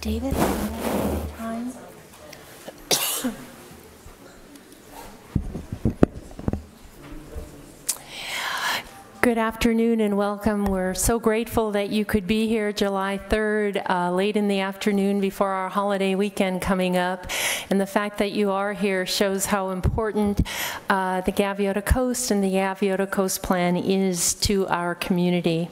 David, time. Good afternoon and welcome. We're so grateful that you could be here July 3rd, late in the afternoon before our holiday weekend coming up. And the fact that you are here shows how important the Gaviota Coast and the Gaviota Coast Plan is to our community.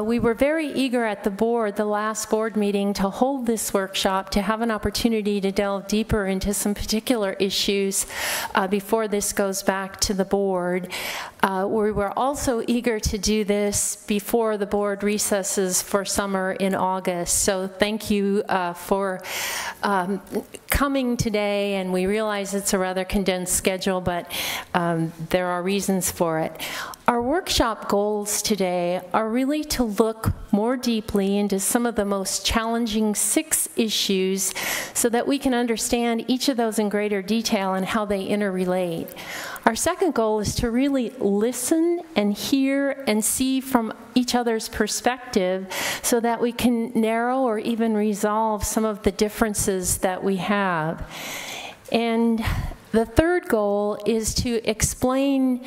We were very eager at the board, the last board meeting, to hold this workshop, to have an opportunity to delve deeper into some particular issues before this goes back to the board. We were also eager to do this before the board recesses for summer in August. So thank you for coming today, and we realize it's a rather condensed schedule, but there are reasons for it. Our workshop goals today are really to look more deeply into some of the most challenging 6 issues so that we can understand each of those in greater detail and how they interrelate. Our second goal is to really listen and hear and see from each other's perspective so that we can narrow or even resolve some of the differences that we have. And the third goal is to explain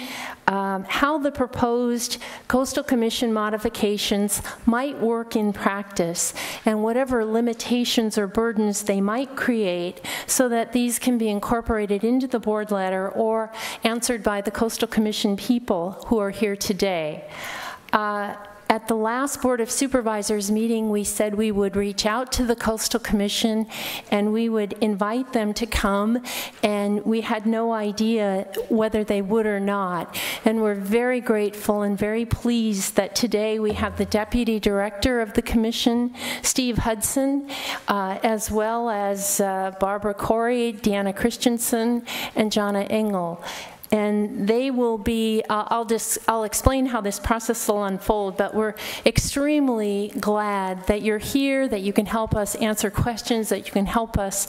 how the proposed Coastal Commission modifications might work in practice and whatever limitations or burdens they might create so that these can be incorporated into the board letter or answered by the Coastal Commission people who are here today. At the last Board of Supervisors meeting, we said we would reach out to the Coastal Commission and we would invite them to come, and we had no idea whether they would or not. And we're very grateful and very pleased that today we have the Deputy Director of the Commission, Steve Hudson, as well as Barbara Corey, Deanna Christensen, and Jonna Engel. And they will be, I'll explain how this process will unfold, but we're extremely glad that you're here, that you can help us answer questions, that you can help us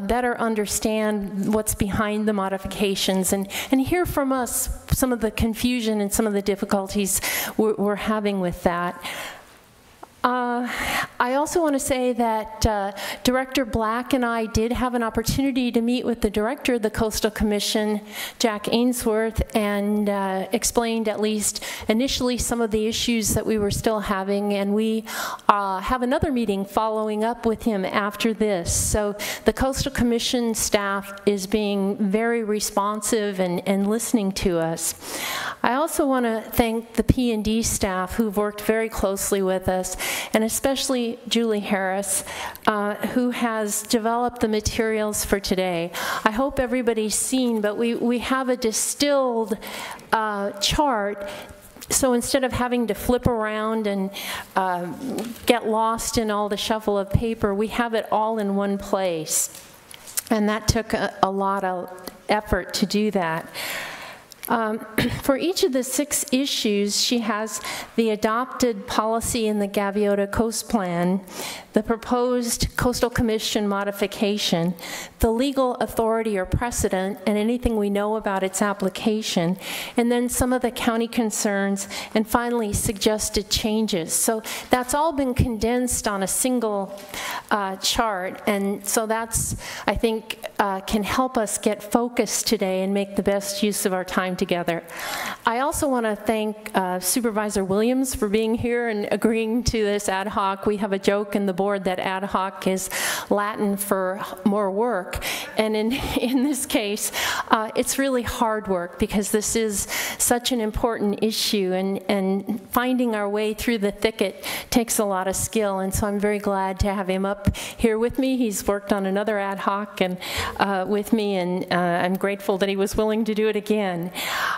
better understand what's behind the modifications and hear from us some of the confusion and some of the difficulties we're having with that. I also want to say that Director Black and I did have an opportunity to meet with the Director of the Coastal Commission, Jack Ainsworth, and explained at least initially some of the issues that we were still having, and we have another meeting following up with him after this. So the Coastal Commission staff is being very responsive and listening to us. I also want to thank the P&D staff who've worked very closely with us, and especially Julie Harris, who has developed the materials for today. I hope everybody's seen, but we have a distilled chart. So instead of having to flip around and get lost in all the shuffle of paper, we have it all in one place. And that took a lot of effort to do that. For each of the 6 issues, she has the adopted policy in the Gaviota Coast Plan, the proposed Coastal Commission modification, the legal authority or precedent, and anything we know about its application, and then some of the county concerns, and finally suggested changes. So that's all been condensed on a single chart, and so that's, I think, can help us get focused today and make the best use of our time together. I also want to thank Supervisor Williams for being here and agreeing to this ad hoc. We have a joke in the board that ad hoc is Latin for more work, and in this case it's really hard work because this is such an important issue, and finding our way through the thicket takes a lot of skill, and so I'm very glad to have him up here with me. He's worked on another ad hoc and with me, and I'm grateful that he was willing to do it again.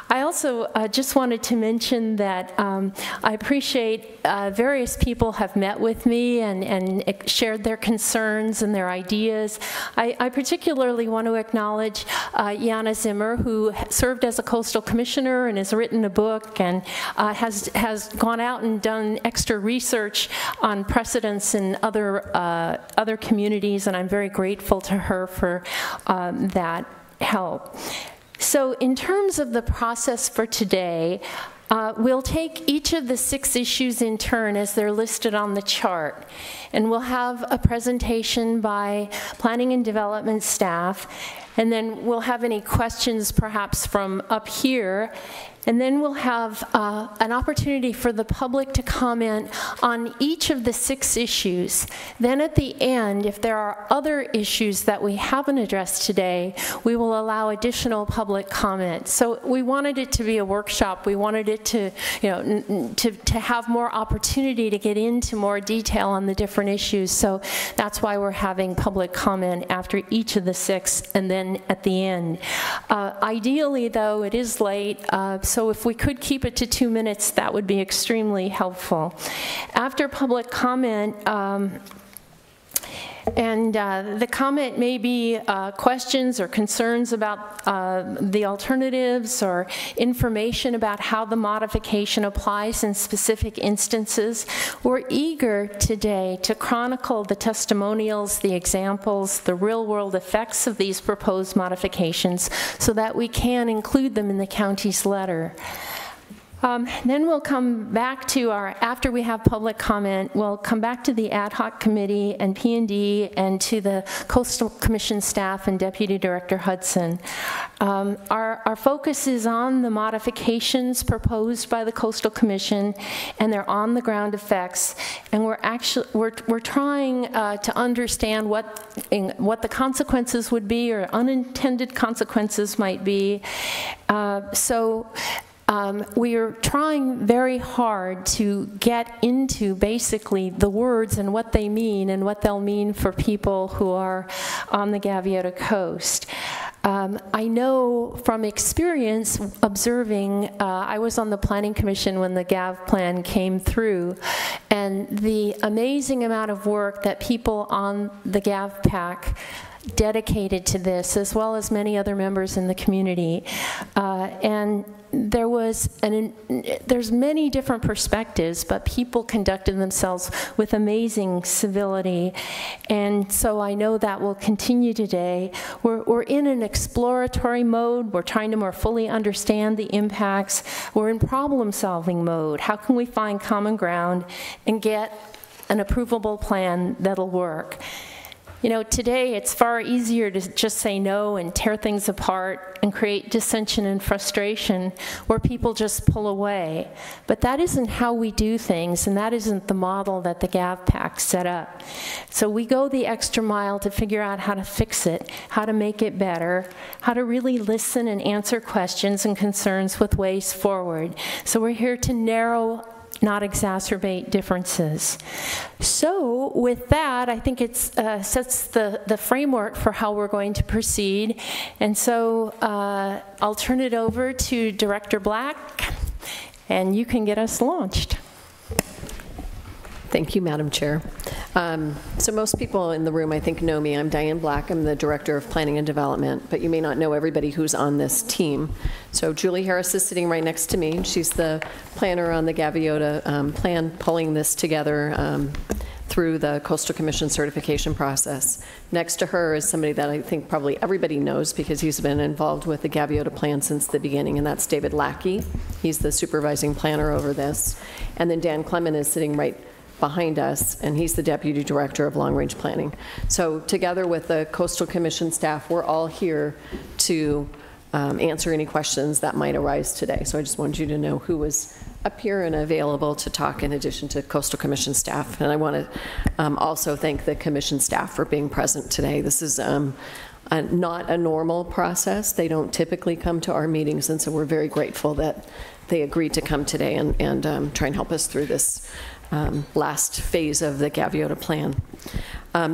I also just wanted to mention that I appreciate various people have met with me and shared their concerns and their ideas. I particularly want to acknowledge Jana Zimmer, who served as a coastal commissioner and has written a book and has gone out and done extra research on precedents in other communities, and I'm very grateful to her for that help. So in terms of the process for today, We'll take each of the 6 issues in turn as they're listed on the chart, and we'll have a presentation by Planning and Development staff, and then we'll have any questions perhaps from up here, and then we'll have an opportunity for the public to comment on each of the 6 issues. Then at the end, if there are other issues that we haven't addressed today, we will allow additional public comment. So we wanted it to be a workshop. We wanted it to, to have more opportunity to get into more detail on the different issues. So that's why we're having public comment after each of the 6 and then at the end. Ideally, though, it is late, so if we could keep it to 2 minutes, that would be extremely helpful. After public comment, the comment may be questions or concerns about the alternatives or information about how the modification applies in specific instances. We're eager today to chronicle the testimonials, the examples, the real-world effects of these proposed modifications so that we can include them in the county's letter. Then we'll come back to after we have public comment, we'll come back to the Ad Hoc Committee and P&D and to the Coastal Commission staff and Deputy Director Hudson. Our focus is on the modifications proposed by the Coastal Commission and their on-the-ground effects, and we're trying to understand what the consequences would be or unintended consequences might be. We are trying very hard to get into basically the words and what they mean and what they'll mean for people who are on the Gaviota coast. I know from experience observing, I was on the Planning Commission when the Gav plan came through, and the amazing amount of work that people on the Gav PAC dedicated to this, as well as many other members in the community. And there's many different perspectives, but people conducted themselves with amazing civility, and so I know that will continue today. We're in an exploratory mode. We're trying to more fully understand the impacts. We're in problem-solving mode. How can we find common ground and get an approvable plan that'll work? You know, today it's far easier to just say no and tear things apart and create dissension and frustration where people just pull away. But that isn't how we do things, and that isn't the model that the Gav PAC set up. So we go the extra mile to figure out how to fix it, how to make it better, how to really listen and answer questions and concerns with ways forward. So we're here to narrow, not exacerbate differences. So with that, I think it sets the framework for how we're going to proceed. And so I'll turn it over to Director Black, and you can get us launched. Thank you, Madam Chair. So most people in the room, I think, know me. I'm Diane Black. I'm the Director of Planning and Development, but you may not know everybody who's on this team. So Julie Harris is sitting right next to me. She's the planner on the Gaviota plan, pulling this together through the Coastal Commission certification process. Next to her is somebody that I think probably everybody knows because he's been involved with the Gaviota plan since the beginning, and that's David Lackey. He's the supervising planner over this. And then Dan Clement is sitting right behind us, and he's the Deputy Director of Long Range Planning. So together with the Coastal Commission staff, we're all here to answer any questions that might arise today. So I just wanted you to know who was up here and available to talk in addition to Coastal Commission staff. And I want to also thank the Commission staff for being present today. This is not a normal process. They don't typically come to our meetings, and so we're very grateful that they agreed to come today and try and help us through this last phase of the Gaviota plan.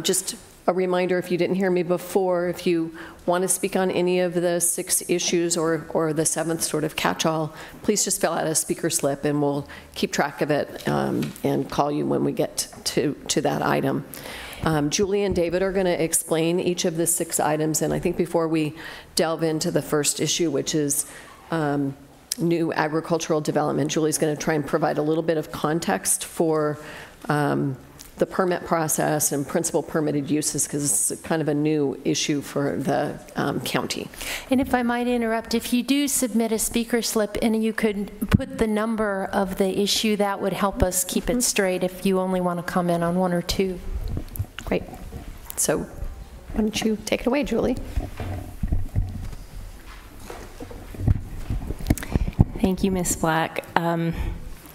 Just a reminder, if you didn't hear me before, if you want to speak on any of the 6 issues or the 7th sort of catch-all, please just fill out a speaker slip and we'll keep track of it and call you when we get to that item. Julie and David are going to explain each of the 6 items, and I think before we delve into the first issue, which is new agricultural development, Julie's going to try and provide a little bit of context for the permit process and principal permitted uses, because it's kind of a new issue for the county. And if I might interrupt, if you do submit a speaker slip and you could put the number of the issue, that would help us keep it straight if you only want to comment on one or two. Great. So why don't you take it away, Julie? Thank you, Ms. Black.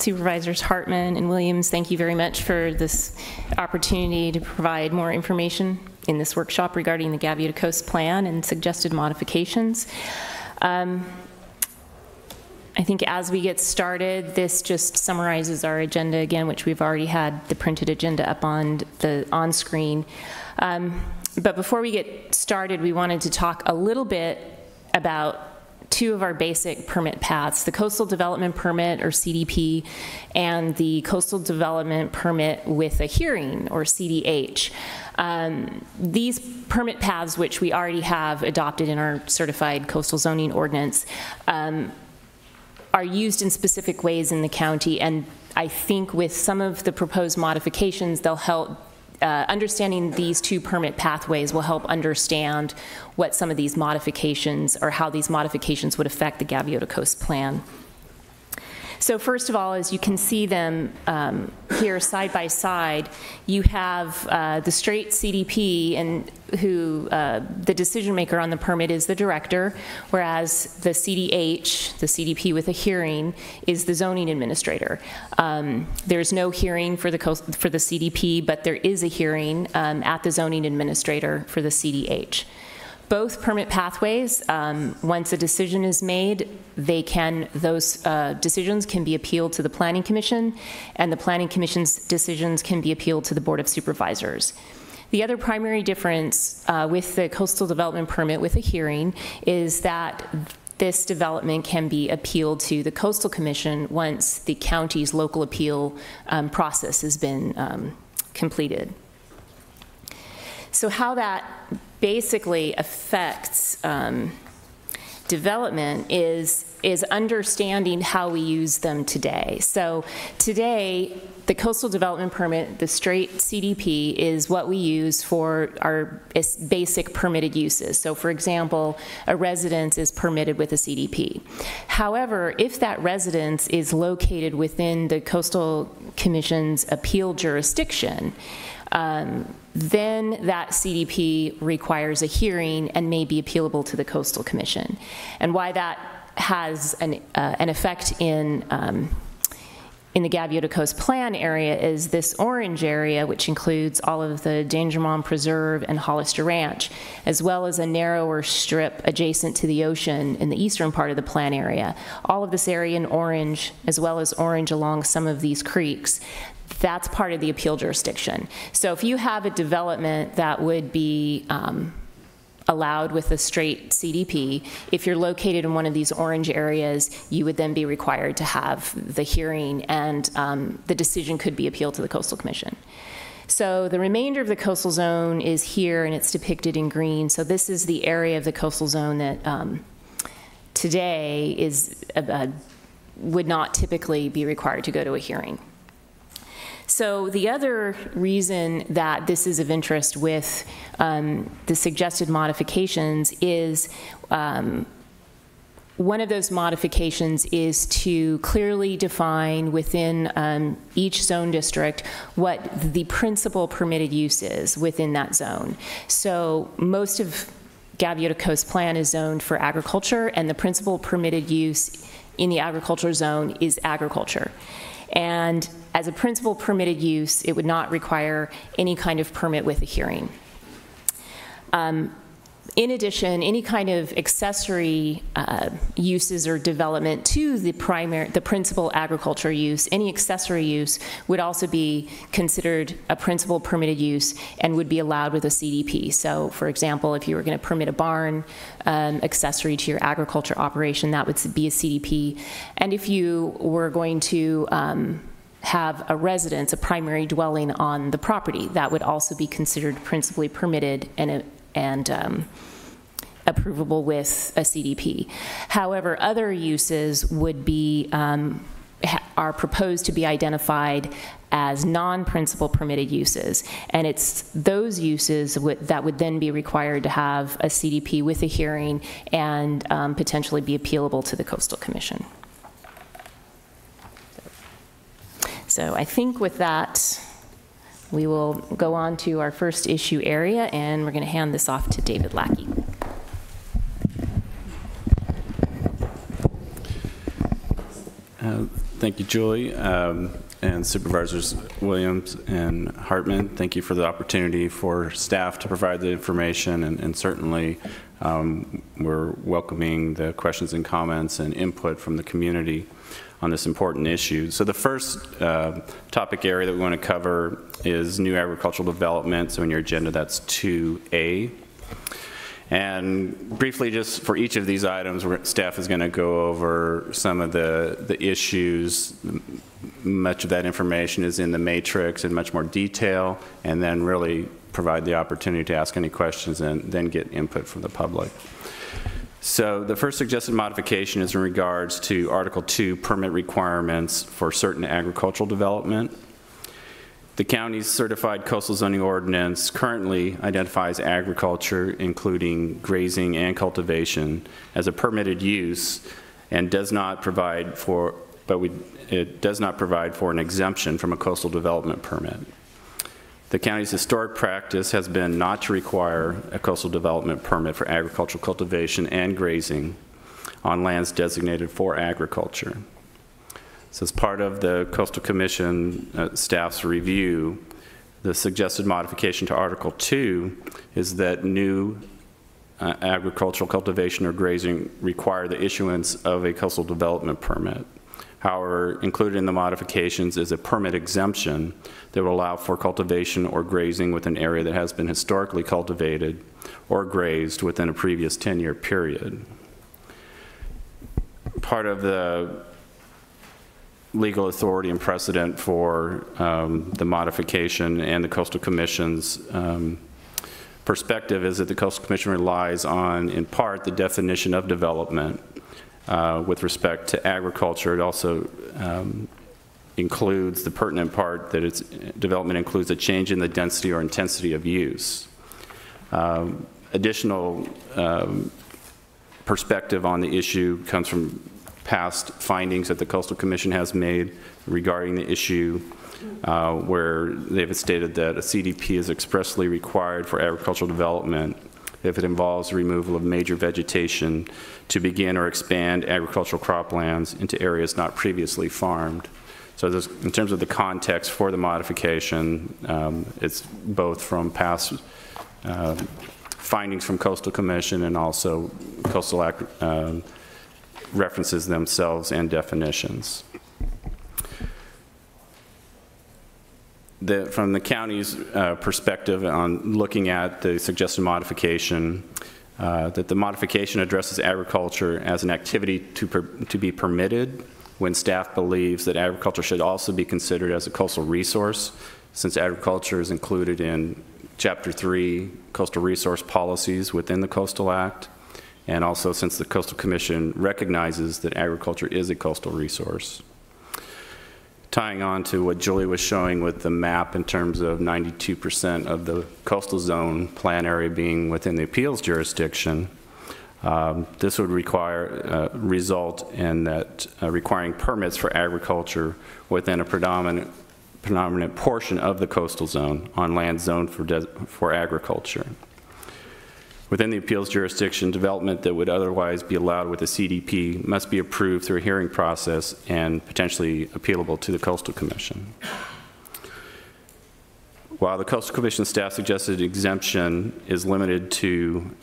Supervisors Hartman and Williams, thank you very much for this opportunity to provide more information in this workshop regarding the Gaviota Coast Plan and suggested modifications. I think as we get started, this just summarizes our agenda again, which we've already had the printed agenda up on screen. But before we get started, we wanted to talk a little bit about two of our basic permit paths, the Coastal Development Permit, or CDP, and the Coastal Development Permit with a Hearing, or CDH. These permit paths, which we already have adopted in our certified coastal zoning ordinance, are used in specific ways in the county, and I think with some of the proposed modifications, they'll help understanding these two permit pathways will help understand what some of these modifications or how these modifications would affect the Gaviota Coast Plan. So first of all, as you can see them here side by side, you have the straight CDP, and who the decision maker on the permit is the director, whereas the CDH, the CDP with a hearing, is the zoning administrator. There's no hearing for the CDP, but there is a hearing at the zoning administrator for the CDH. Both permit pathways, once a decision is made, those decisions can be appealed to the Planning Commission, and the Planning Commission's decisions can be appealed to the Board of Supervisors. The other primary difference with the Coastal Development Permit with a hearing is that this development can be appealed to the Coastal Commission once the county's local appeal process has been completed. So how that basically affects development is understanding how we use them today. So today, the Coastal Development Permit, the straight CDP, is what we use for our basic permitted uses. So for example, a residence is permitted with a CDP. However, if that residence is located within the Coastal Commission's appeal jurisdiction, then that CDP requires a hearing and may be appealable to the Coastal Commission. And why that has an effect in the Gaviota Coast Plan area is this orange area, which includes all of the Danger Mom Preserve and Hollister Ranch, as well as a narrower strip adjacent to the ocean in the eastern part of the plan area. All of this area in orange, as well as orange along some of these creeks, that's part of the appeal jurisdiction. So if you have a development that would be allowed with a straight CDP, if you're located in one of these orange areas, you would then be required to have the hearing, and the decision could be appealed to the Coastal Commission. So the remainder of the coastal zone is here, and it's depicted in green. So this is the area of the coastal zone that today would not typically be required to go to a hearing. So the other reason that this is of interest with the suggested modifications is one of those modifications is to clearly define within each zone district what the principal permitted use is within that zone. So most of Gaviota Coast Plan is zoned for agriculture, and the principal permitted use in the agriculture zone is agriculture. And as a principal permitted use, it would not require any kind of permit with a hearing. In addition, any kind of accessory uses or development to the principal agriculture use, any accessory use would also be considered a principal permitted use and would be allowed with a CDP. So for example, if you were going to permit a barn accessory to your agriculture operation, that would be a CDP. And if you were going to have a residence, a primary dwelling on the property, that would also be considered principally permitted and approvable with a CDP. However, other uses would be are proposed to be identified as non-principal permitted uses. And it's those uses that would then be required to have a CDP with a hearing and potentially be appealable to the Coastal Commission. So I think with that, we will go on to our first issue area, and we're going to hand this off to David Lackey. Thank you, Julie, and Supervisors Williams and Hartman. Thank you for the opportunity for staff to provide the information, and certainly we're welcoming the questions and comments and input from the community on this important issue. So the first topic area that we want to cover is new agricultural development. So in your agenda, that's 2A. And briefly, just for each of these items, staff is going to go over some of the issues. Much of that information is in the matrix in much more detail, and then really provide the opportunity to ask any questions and then get input from the public. So the first suggested modification is in regards to Article 2 permit requirements for certain agricultural development. The county's certified coastal zoning ordinance currently identifies agriculture, including grazing and cultivation, as a permitted use, and does not provide for, it does not provide for an exemption from a coastal development permit. The county's historic practice has been not to require a coastal development permit for agricultural cultivation and grazing on lands designated for agriculture. So as part of the Coastal Commission staff's review, the suggested modification to Article 2 is that new agricultural cultivation or grazing require the issuance of a coastal development permit. However, included in the modifications is a permit exemption that will allow for cultivation or grazing within an area that has been historically cultivated or grazed within a previous 10-year period. Part of the legal authority and precedent for the modification and the Coastal Commission's perspective is that the Coastal Commission relies on, in part, the definition of development with respect to agriculture. It also includes the pertinent part that its development includes a change in the density or intensity of use. Additional perspective on the issue comes from past findings that the Coastal Commission has made regarding the issue, where they've stated that a CDP is expressly required for agricultural development if it involves the removal of major vegetation to begin or expand agricultural croplands into areas not previously farmed. So in terms of the context for the modification, it's both from past findings from Coastal Commission and also Coastal Act references themselves and definitions. From the county's perspective on looking at the suggested modification, that the modification addresses agriculture as an activity to be permitted when staff believes that agriculture should also be considered as a coastal resource, since agriculture is included in Chapter 3 Coastal Resource Policies within the Coastal Act, and also since the Coastal Commission recognizes that agriculture is a coastal resource. Tying on to what Julie was showing with the map in terms of 92% of the coastal zone plan area being within the appeals jurisdiction, this would result in that requiring permits for agriculture within a predominant portion of the coastal zone on land zoned for agriculture. Within the appeals jurisdiction, development that would otherwise be allowed with a CDP must be approved through a hearing process and potentially appealable to the Coastal Commission. While the Coastal Commission staff suggested exemption is limited to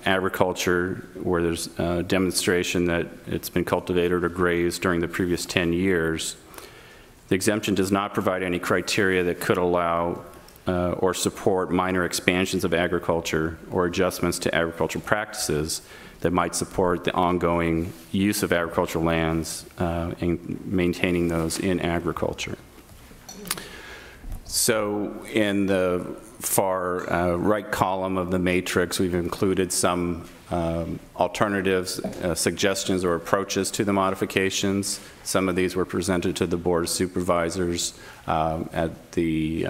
agriculture where there's a demonstration that it's been cultivated or grazed during the previous 10 years, the exemption does not provide any criteria that could allow or support minor expansions of agriculture or adjustments to agricultural practices that might support the ongoing use of agricultural lands and maintaining those in agriculture. So in the far right column of the matrix, we've included some alternatives, suggestions or approaches to the modifications. Some of these were presented to the Board of Supervisors at the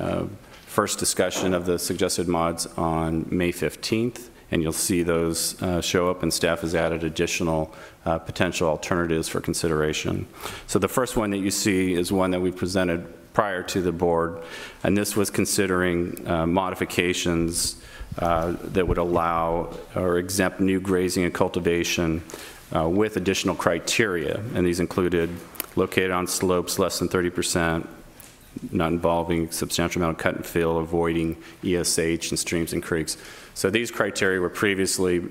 first discussion of the suggested mods on May 15th, and you'll see those show up, and staff has added additional potential alternatives for consideration. So the first one that you see is one that we presented prior to the board, and this was considering modifications that would allow or exempt new grazing and cultivation with additional criteria, and these included located on slopes less than 30%, not involving substantial amount of cut and fill, avoiding ESH and streams and creeks. So these criteria were previously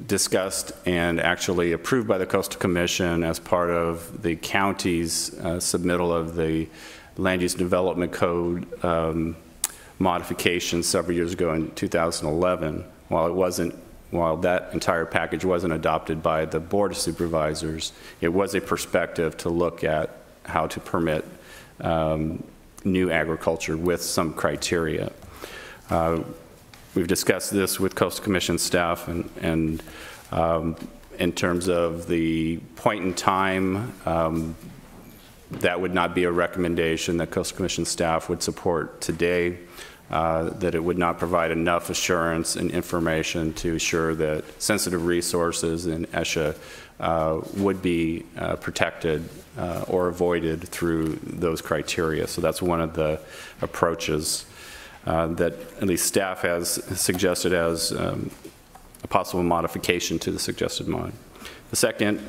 discussed and actually approved by the Coastal Commission as part of the county's submittal of the Land Use Development Code modification several years ago in 2011. While that entire package wasn't adopted by the Board of Supervisors, it was a perspective to look at how to permit new agriculture with some criteria. We've discussed this with Coastal Commission staff, and in terms of the point in time, that would not be a recommendation that Coastal Commission staff would support today, that it would not provide enough assurance and information to assure that sensitive resources in ESHA would be protected or avoided through those criteria. So that's one of the approaches that at least staff has suggested as a possible modification to the suggested mod. The second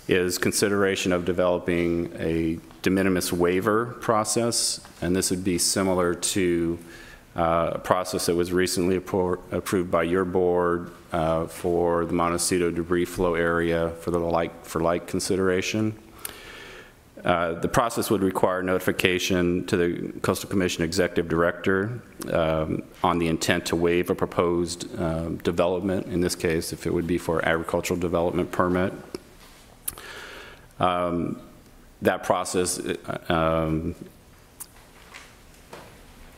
is consideration of developing a de minimis waiver process, and this would be similar to a process that was recently approved by your board for the Montecito debris flow area for the like consideration. The process would require notification to the Coastal Commission Executive Director on the intent to waive a proposed development, in this case, if it would be for agricultural development permit. That process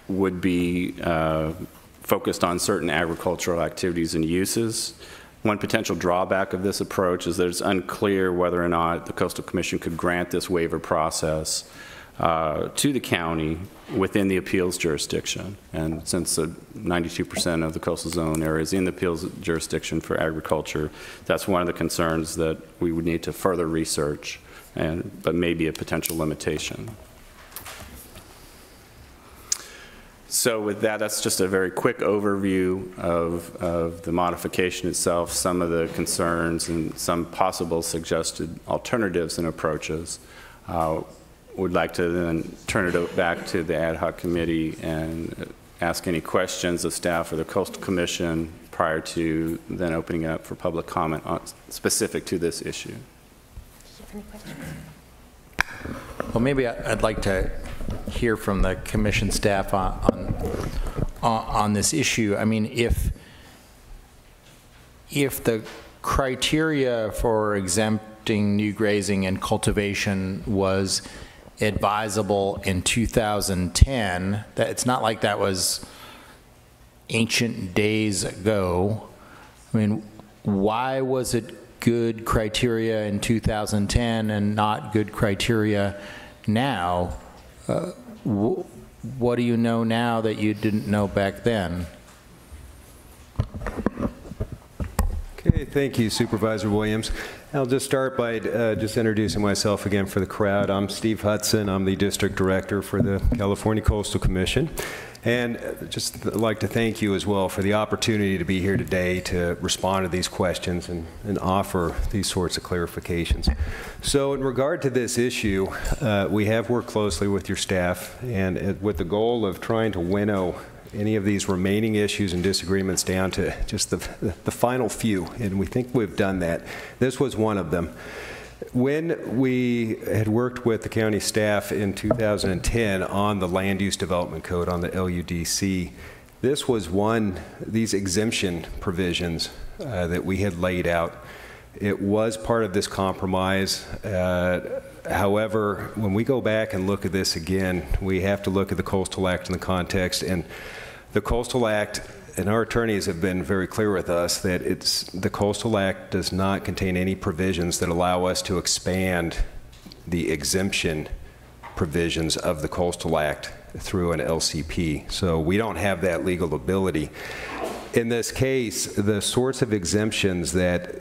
would be focused on certain agricultural activities and uses. One potential drawback of this approach is that it's unclear whether or not the Coastal Commission could grant this waiver process to the county within the appeals jurisdiction. And since 92% of the coastal zone area is in the appeals jurisdiction for agriculture, that's one of the concerns that we would need to further research, but maybe a potential limitation. So with that, that's just a very quick overview of the modification itself, some of the concerns, and some possible suggested alternatives and approaches. Would like to then turn it back to the Ad Hoc Committee and ask any questions of staff or the Coastal Commission prior to then opening it up for public comment specific to this issue. Do you have any questions? Well, maybe I'd like to hear from the Commission staff on this issue. I mean, if the criteria for exempting new grazing and cultivation was advisable in 2010, that it's not like that was ancient days ago. I mean, why was it good criteria in 2010 and not good criteria now? What do you know now that you didn't know back then? Okay, thank you, Supervisor Williams. I'll just start by just introducing myself again for the crowd. I'm Steve Hudson. I'm the District Director for the California Coastal Commission. And just like to thank you as well for the opportunity to be here today to respond to these questions and offer these sorts of clarifications. So in regard to this issue, we have worked closely with your staff and with the goal of trying to winnow any of these remaining issues and disagreements down to just the final few, and we think we've done that. This was one of them. When we had worked with the county staff in 2010 on the Land Use Development Code, on the LUDC, this was these exemption provisions that we had laid out. It was part of this compromise. However, when we go back and look at this again, we have to look at the Coastal Act in the context. And the Coastal Act, and our attorneys have been very clear with us that the Coastal Act does not contain any provisions that allow us to expand the exemption provisions of the Coastal Act through an LCP. So we don't have that legal ability. In this case, the sorts of exemptions that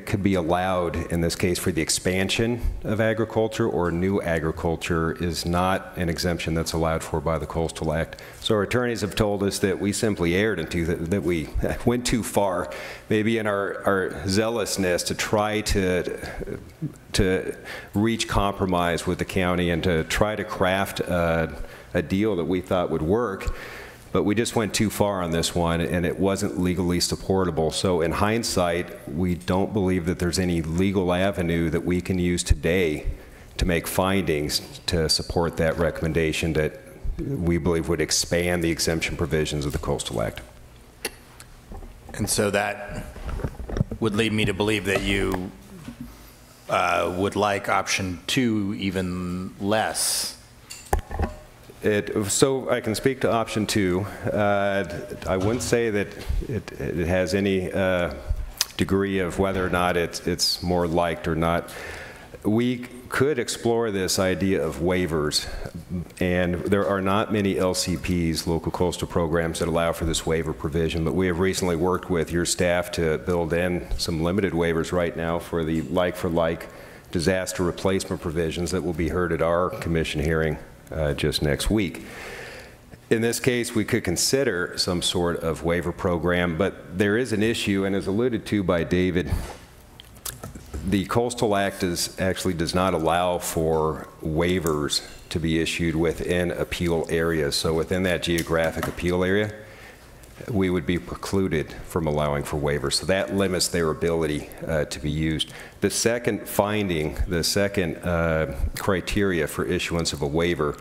could be allowed in this case for the expansion of agriculture or new agriculture is not an exemption that's allowed for by the Coastal Act. So our attorneys have told us that we simply erred that we went too far, maybe in our zealousness to try to reach compromise with the county and to try to craft a deal that we thought would work. But we just went too far on this one, and it wasn't legally supportable. So in hindsight, we don't believe that there's any legal avenue that we can use today to make findings to support that recommendation that we believe would expand the exemption provisions of the Coastal Act. And so that would lead me to believe that you would like option 2 even less. So I can speak to option 2. I wouldn't say that it has any degree of whether or not it's more liked or not. We could explore this idea of waivers, and there are not many LCPs, local coastal programs, that allow for this waiver provision, but we have recently worked with your staff to build in some limited waivers right now for the like-for-like disaster replacement provisions that will be heard at our commission hearing just next week. In this case, we could consider some sort of waiver program, but there is an issue, and as alluded to by David, the Coastal Act actually does not allow for waivers to be issued within appeal areas. So within that geographic appeal area, we would be precluded from allowing for waivers. So that limits their ability to be used. The second finding, the second criteria for issuance of a waiver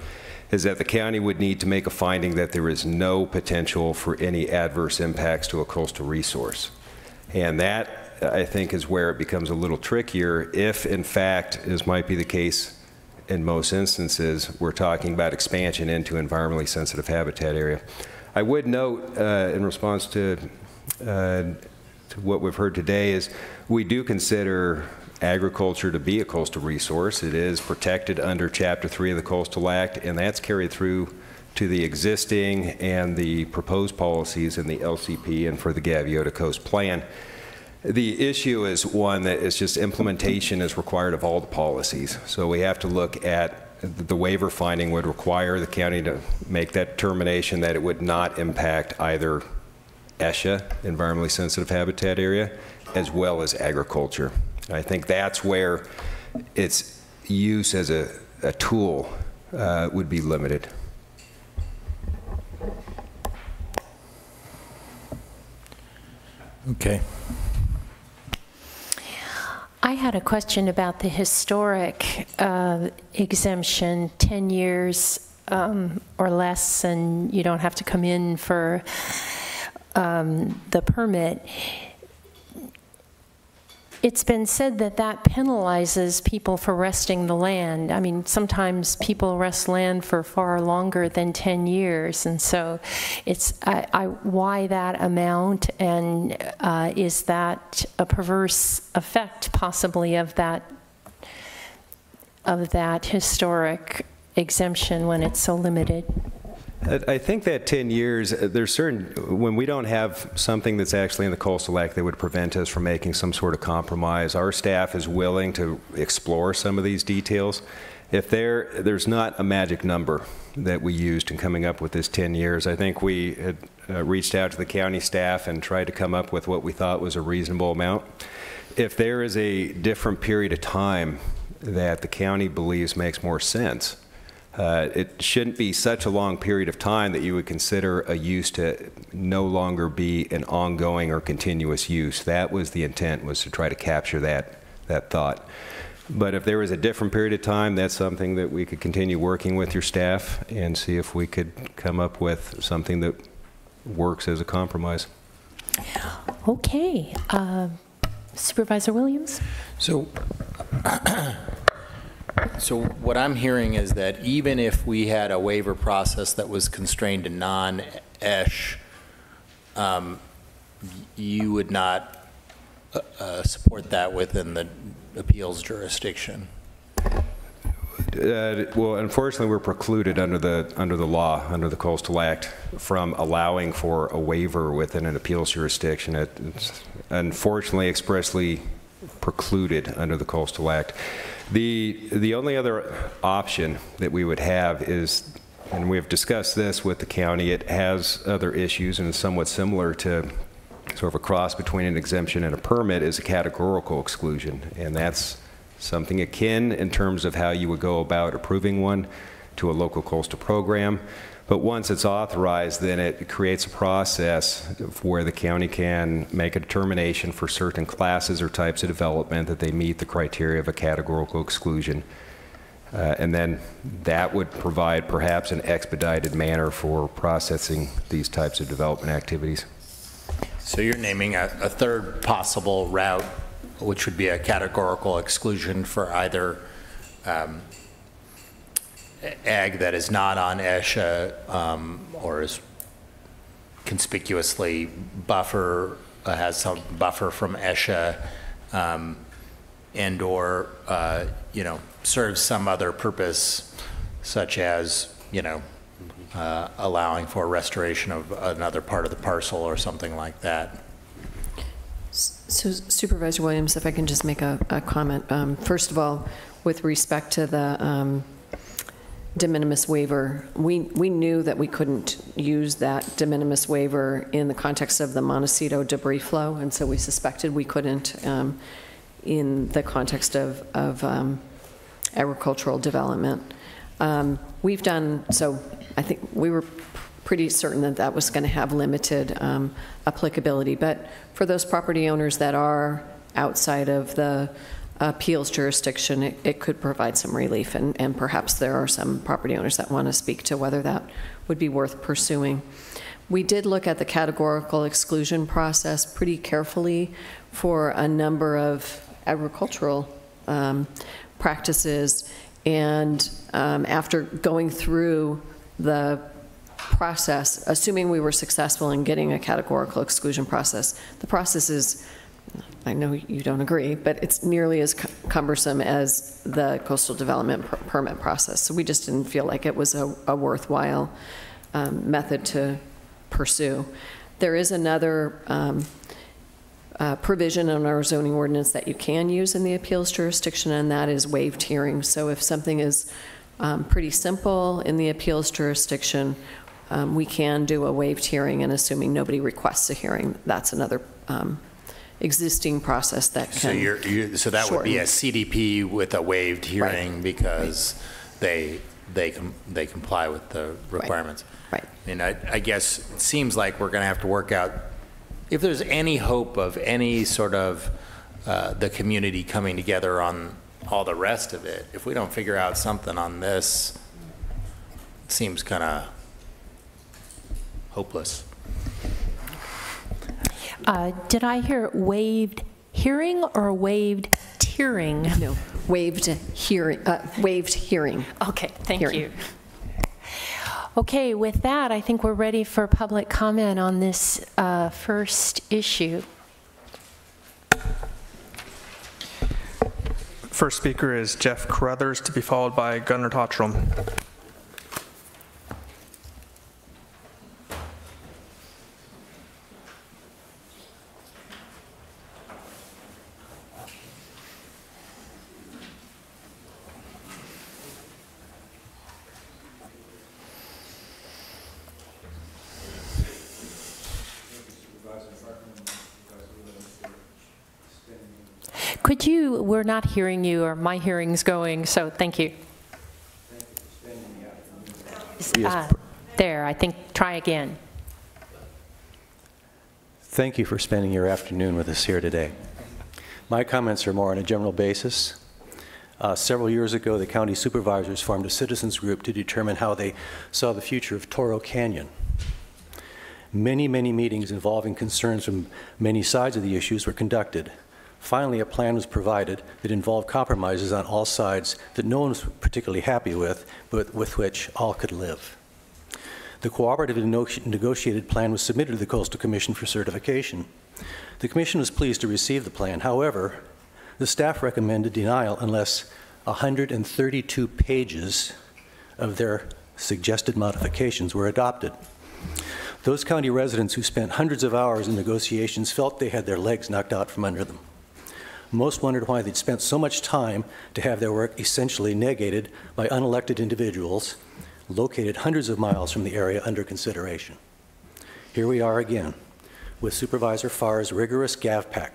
is that the county would need to make a finding that there is no potential for any adverse impacts to a coastal resource. And that, I think, is where it becomes a little trickier if, in fact, as might be the case in most instances, we're talking about expansion into environmentally sensitive habitat area. I would note, in response to what we've heard today, is we do consider agriculture to be a coastal resource. It is protected under Chapter 3 of the Coastal Act, and that's carried through to the existing and the proposed policies in the LCP and for the Gaviota Coast Plan. The issue is one that is just implementation is required of all the policies. So we have to look at the waiver finding would require the county to make that determination that it would not impact either ESHA, environmentally sensitive habitat area, as well as agriculture. I think that's where its use as a tool would be limited. Okay. I had a question about the historic exemption, 10 years or less, and you don't have to come in for the permit. It's been said that that penalizes people for resting the land. I mean, sometimes people rest land for far longer than 10 years, and so it's why that amount, and is that a perverse effect possibly of that historic exemption when it's so limited? I think that 10 years, there's certain, when we don't have something that's actually in the Coastal Act that would prevent us from making some sort of compromise, our staff is willing to explore some of these details. If there's not a magic number that we used in coming up with this 10 years, I think we had reached out to the county staff and tried to come up with what we thought was a reasonable amount. If there is a different period of time that the county believes makes more sense, it shouldn't be such a long period of time that you would consider a use to no longer be an ongoing or continuous use. That was the intent, was to try to capture that thought. But if there was a different period of time, that's something that we could continue working with your staff and see if we could come up with something that works as a compromise. Okay. Supervisor Williams? So what I'm hearing is that even if we had a waiver process that was constrained to non-ESH, you would not support that within the appeals jurisdiction. Well, unfortunately, we're precluded under the law, under the Coastal Act, from allowing for a waiver within an appeals jurisdiction. It's unfortunately expressly precluded under the Coastal Act. The only other option that we would have is, and we've discussed this with the county, it has other issues and is somewhat similar to sort of a cross between an exemption and a permit, is a categorical exclusion, and that's something akin in terms of how you would go about approving one to a local coastal program. But once it's authorized, then it creates a process where the county can make a determination for certain classes or types of development that they meet the criteria of a categorical exclusion. And then that would provide perhaps an expedited manner for processing these types of development activities. So you're naming a third possible route, which would be a categorical exclusion for either ag that is not on ESHA or is conspicuously buffer, has some buffer from ESHA, and or serves some other purpose, such as allowing for restoration of another part of the parcel or something like that. So Supervisor Williams, if I can just make a comment. First of all, with respect to the de minimis waiver, we knew that we couldn't use that de minimis waiver in the context of the Montecito debris flow, and so we suspected we couldn't in the context of agricultural development. We've done, so I think we were pretty certain that that was going to have limited applicability, but for those property owners that are outside of the appeals jurisdiction, it could provide some relief, and perhaps there are some property owners that want to speak to whether that would be worth pursuing. We did look at the categorical exclusion process pretty carefully for a number of agricultural practices, and after going through the process, assuming we were successful in getting a categorical exclusion process, the process is, I know you don't agree, but it's nearly as cumbersome as the coastal development permit process. So we just didn't feel like it was a worthwhile method to pursue. There is another provision in our zoning ordinance that you can use in the appeals jurisdiction, and that is waived hearing. So if something is pretty simple in the appeals jurisdiction, we can do a waived hearing, and assuming nobody requests a hearing, that's another existing process that can so that would be a CDP with a waived hearing, right, because they comply with the requirements. Right. And I guess it seems like we're going to have to work out if there's any hope of any sort of the community coming together on all the rest of it. If we don't figure out something on this, it seems kind of hopeless. Did I hear waived hearing or waived tiering? No, waived hearing. Waived hearing. Okay, thank you. Okay, with that, I think we're ready for public comment on this first issue. First speaker is Jeff Carruthers, to be followed by Gunnar Tottrom. Could you, we're not hearing you, or my hearing's going, so thank you. There, I think, try again. Thank you for spending your afternoon with us here today. My comments are more on a general basis. Several years ago, the county supervisors formed a citizens group to determine how they saw the future of Toro Canyon. Many, many meetings involving concerns from many sides of the issues were conducted. Finally, a plan was provided that involved compromises on all sides that no one was particularly happy with, but with which all could live. The cooperative and negotiated plan was submitted to the Coastal Commission for certification. The Commission was pleased to receive the plan. However, the staff recommended denial unless 132 pages of their suggested modifications were adopted. Those county residents who spent hundreds of hours in negotiations felt they had their legs knocked out from under them. Most wondered why they'd spent so much time to have their work essentially negated by unelected individuals located hundreds of miles from the area under consideration. Here we are again with Supervisor Farr's rigorous GAVPAC.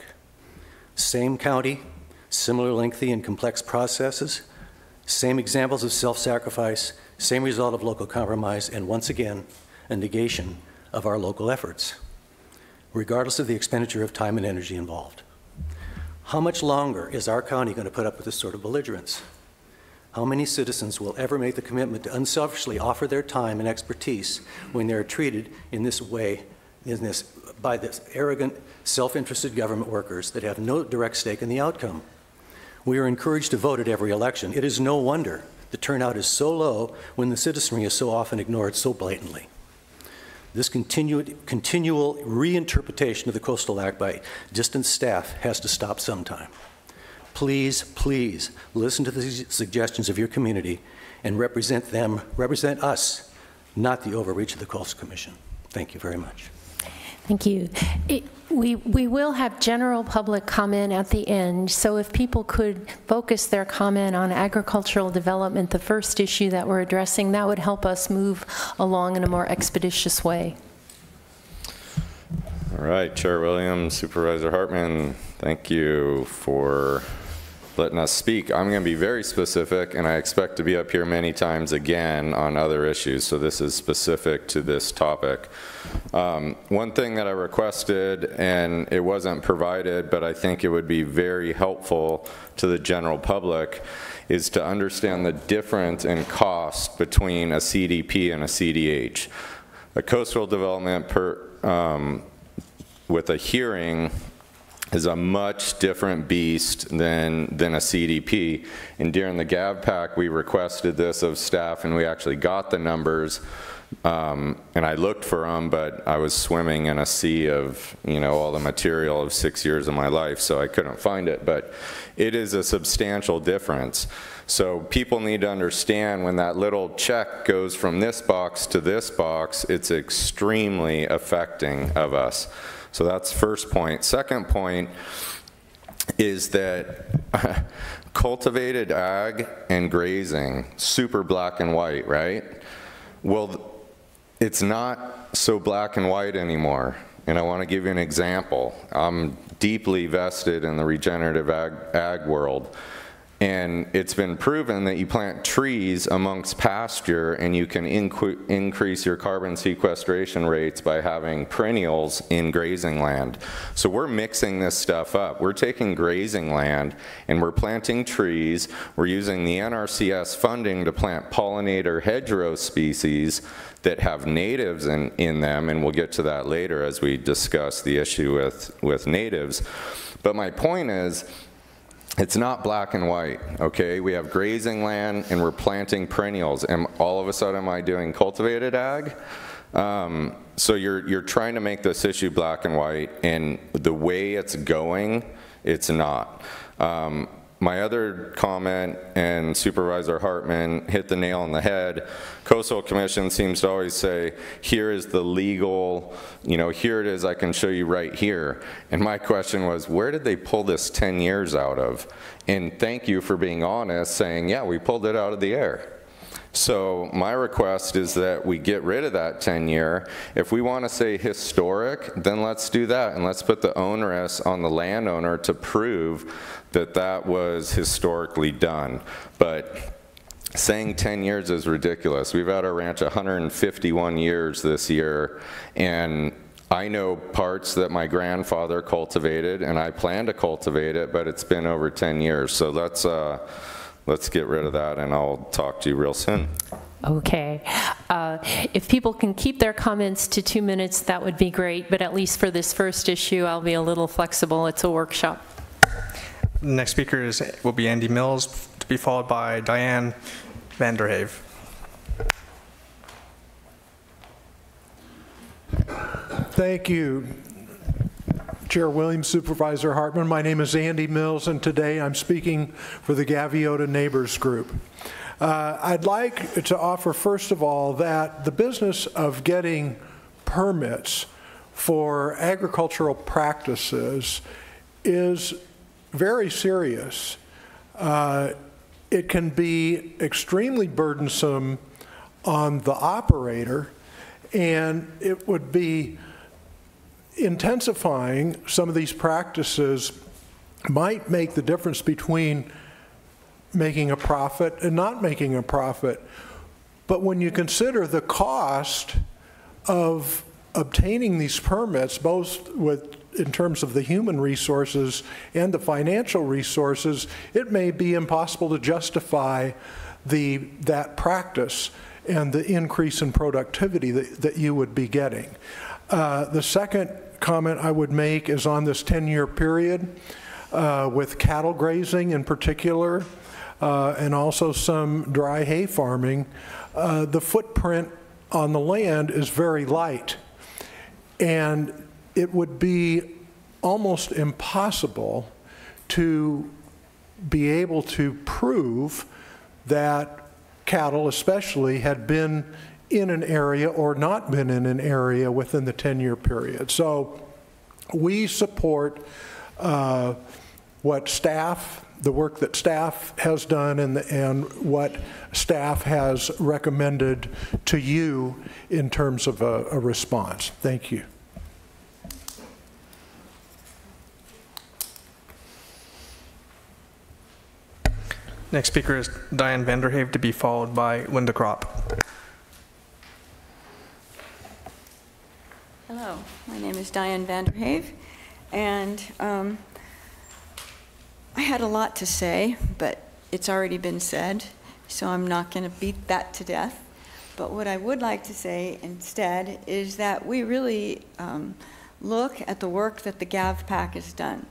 Same county, similar lengthy and complex processes, same examples of self-sacrifice, same result of local compromise, and once again, a negation of our local efforts, regardless of the expenditure of time and energy involved. How much longer is our county going to put up with this sort of belligerence? How many citizens will ever make the commitment to unselfishly offer their time and expertise when they're treated in this way, by this arrogant, self-interested government workers that have no direct stake in the outcome? We are encouraged to vote at every election. It is no wonder the turnout is so low when the citizenry is so often ignored so blatantly. This continual reinterpretation of the Coastal Act by distant staff has to stop sometime. Please, please listen to the suggestions of your community and represent us, not the overreach of the Coastal Commission. Thank you very much. Thank you. We will have general public comment at the end, so if people could focus their comment on agricultural development, the first issue that we're addressing, that would help us move along in a more expeditious way. All right, Chair Williams, Supervisor Hartman, thank you for letting us speak. I'm going to be very specific, and I expect to be up here many times again on other issues, so this is specific to this topic. One thing that I requested, and it wasn't provided, but I think it would be very helpful to the general public, is to understand the difference in cost between a CDP and a CDH. A coastal development with a hearing is a much different beast than a CDP. And during the GAVPAC, we requested this of staff, and we actually got the numbers. And I looked for them, but I was swimming in a sea of, all the material of 6 years of my life, so I couldn't find it. But it is a substantial difference. So people need to understand when that little check goes from this box to this box, it's extremely affecting of us. So that's first point. Second point is that cultivated ag and grazing, super black and white, right? Well, it's not so black and white anymore. And I want to give you an example. I'm deeply vested in the regenerative ag world. And it's been proven that you plant trees amongst pasture and you can increase your carbon sequestration rates by having perennials in grazing land. So we're mixing this stuff up. We're taking grazing land and we're planting trees. We're using the NRCS funding to plant pollinator hedgerow species that have natives in them, and we'll get to that later as we discuss the issue with natives. But my point is, it's not black and white, okay? We have grazing land and we're planting perennials, and all of a sudden am I doing cultivated ag? So you're trying to make this issue black and white, and the way it's going, it's not. My other comment, and Supervisor Hartman hit the nail on the head, Coastal Commission seems to always say, here is the legal, here it is, I can show you right here. And my question was, where did they pull this 10 years out of? And thank you for being honest, saying, yeah, we pulled it out of the air. So my request is that we get rid of that 10-year. If we want to say historic, then let's do that, and let's put the onerous on the landowner to prove that that was historically done. But saying 10 years is ridiculous. We've had our ranch 151 years this year, and I know parts that my grandfather cultivated, and I plan to cultivate it, but it's been over 10 years. So let's get rid of that, and I'll talk to you real soon. Okay. If people can keep their comments to 2 minutes, that would be great, but at least for this first issue, I'll be a little flexible. It's a workshop. Next speaker will be Andy Mills, to be followed by Diane Vanderhave. Thank you, Chair Williams, Supervisor Hartman. My name is Andy Mills, and today I'm speaking for the Gaviota Neighbors Group. I'd like to offer, first of all, that the business of getting permits for agricultural practices is very serious. It can be extremely burdensome on the operator, and it would be intensifying some of these practices might make the difference between making a profit and not making a profit. But when you consider the cost of obtaining these permits, both in terms of the human resources and the financial resources, it may be impossible to justify that practice and the increase in productivity that you would be getting. The second comment I would make is on this 10-year period with cattle grazing in particular, and also some dry hay farming. The footprint on the land is very light, and it would be almost impossible to be able to prove that cattle especially had been in an area or not been in an area within the 10-year period. So we support the work that staff has done and what staff has recommended to you in terms of a response. Thank you. Next speaker is Diane Vanderhave, to be followed by Linda Kropp. Hello, my name is Diane Vanderhave, and I had a lot to say, but it's already been said, so I'm not going to beat that to death. But what I would like to say instead is that we really look at the work that the GAVPAC has done.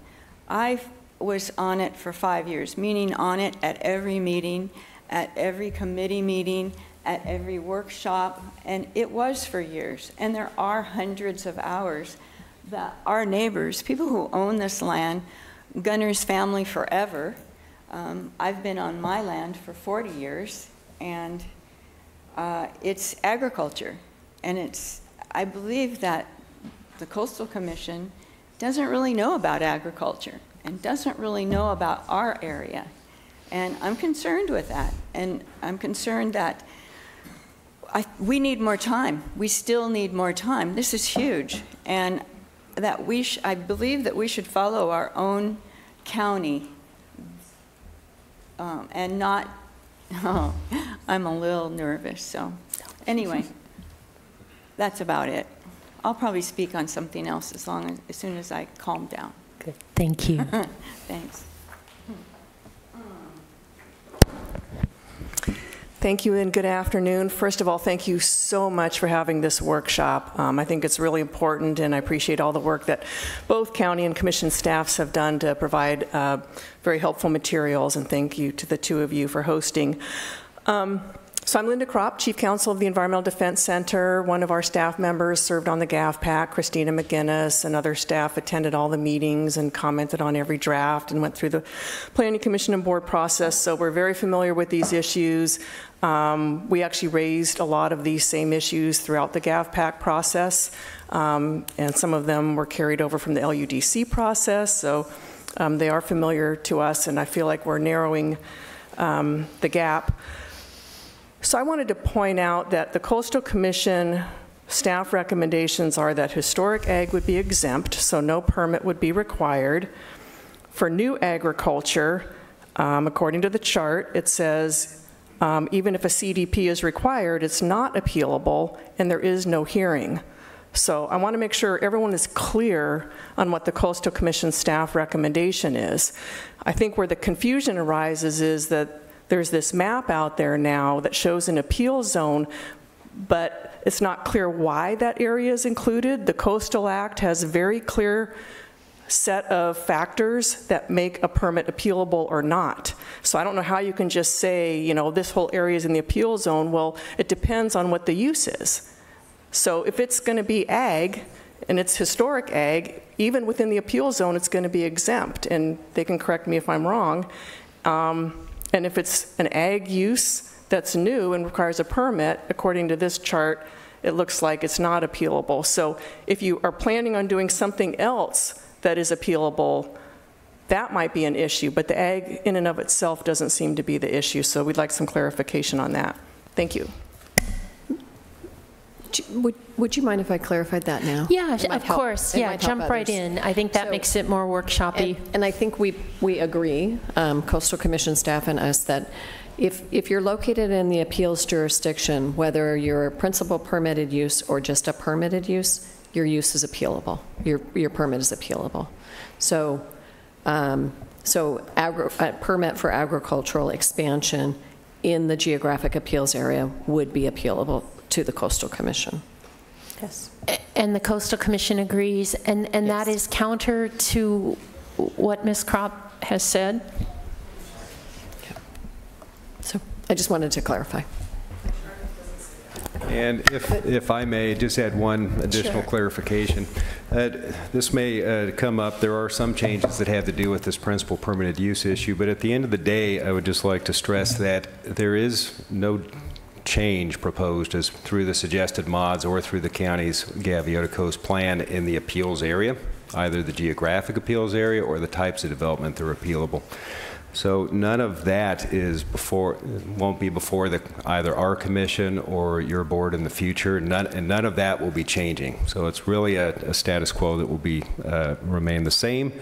I was on it for 5 years, meaning on it at every meeting, at every committee meeting, at every workshop, and it was for years. And there are hundreds of hours that our neighbors, people who own this land, Gunner's family forever, I've been on my land for 40 years, and it's agriculture. And I believe that the Coastal Commission doesn't really know about agriculture and doesn't really know about our area. And I'm concerned with that. And I'm concerned that we need more time. We still need more time. This is huge. And that I believe that we should follow our own county and not, I'm a little nervous. So anyway, that's about it. I'll probably speak on something else as soon as I calm down. Good. Thank you. Thanks. Thank you and good afternoon. First of all, thank you so much for having this workshop. I think it's really important, and I appreciate all the work that both county and commission staffs have done to provide very helpful materials, and thank you to the two of you for hosting. So I'm Linda Kropp, Chief Counsel of the Environmental Defense Center. One of our staff members served on the GAVPAC. Christina McGinnis and other staff attended all the meetings and commented on every draft and went through the Planning Commission and Board process, so we're very familiar with these issues. We actually raised a lot of these same issues throughout the GAVPAC process, and some of them were carried over from the LUDC process, so they are familiar to us, and I feel like we're narrowing the gap. So I wanted to point out that the Coastal Commission staff recommendations are that historic ag would be exempt, so no permit would be required. For new agriculture, according to the chart, it says even if a CDP is required, it's not appealable and there is no hearing. So I want to make sure everyone is clear on what the Coastal Commission staff recommendation is. I think where the confusion arises is that there's this map out there now that shows an appeal zone, but it's not clear why that area is included. The Coastal Act has very clear set of factors that make a permit appealable or not. So I don't know how you can just say, you know, this whole area is in the appeal zone. Well, it depends on what the use is. So if it's going to be ag, and it's historic ag, even within the appeal zone, it's going to be exempt. And they can correct me if I'm wrong. And if it's an ag use that's new and requires a permit, according to this chart, it looks like it's not appealable. So if you are planning on doing something else that is appealable, that might be an issue. But the ag in and of itself doesn't seem to be the issue. So we'd like some clarification on that. Thank you. Would you mind if I clarified that now? Yeah, of course. Yeah, jump right in. I think that makes it more workshop-y. And I think we agree, Coastal Commission staff and us, that if you're located in the appeals jurisdiction, whether you're a principal permitted use or just a permitted use, your use is appealable. Your permit is appealable. So, a permit for agricultural expansion in the geographic appeals area would be appealable to the Coastal Commission. Yes. And the Coastal Commission agrees, and yes. That is counter to what Ms. Kropp has said? Yeah. So I just wanted to clarify. And if I may just add one additional clarification. This may come up. There are some changes that have to do with this principal permitted use issue, but at the end of the day, I would just like to stress that there is no change proposed as through the suggested mods or through the county's Gaviota Coast plan in the appeals area, either the geographic appeals area or the types of development that are appealable. So none of that is won't be before either our commission or your board in the future. None of that will be changing. So it's really a status quo that will be remain the same.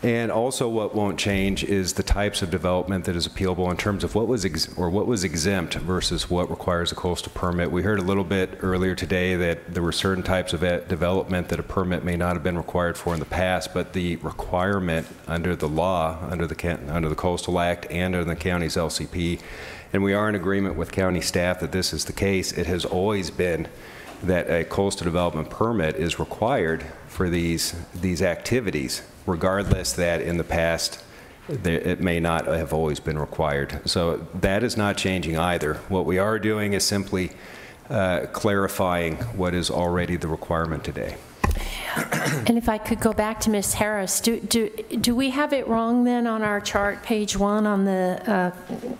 And also what won't change is the types of development that is appealable in terms of what was exempt versus what requires a coastal permit. We heard a little bit earlier today that there were certain types of development that a permit may not have been required for in the past, but the requirement under the law, under the Coastal Act and under the county's LCP, and we are in agreement with county staff that this is the case. It has always been that a coastal development permit is required for these activities, regardless that in the past it may not have always been required. So that is not changing either. What we are doing is simply clarifying what is already the requirement today. And if I could go back to Ms. Harris, do we have it wrong then on our chart, page 1, on the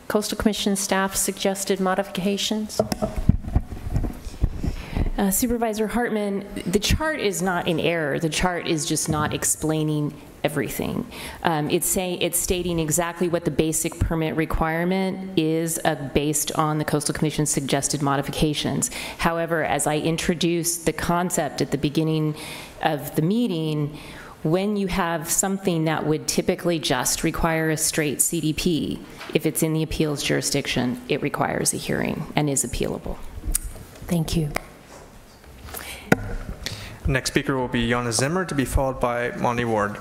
Coastal Commission staff suggested modifications? Supervisor Hartman, the chart is not in error. The chart is just not explaining everything. It's stating exactly what the basic permit requirement is based on the Coastal Commission's suggested modifications. However, as I introduced the concept at the beginning of the meeting, when you have something that would typically just require a straight CDP, if it's in the appeals jurisdiction, it requires a hearing and is appealable. Thank you. Next speaker will be Jana Zimmer, to be followed by Monty Ward.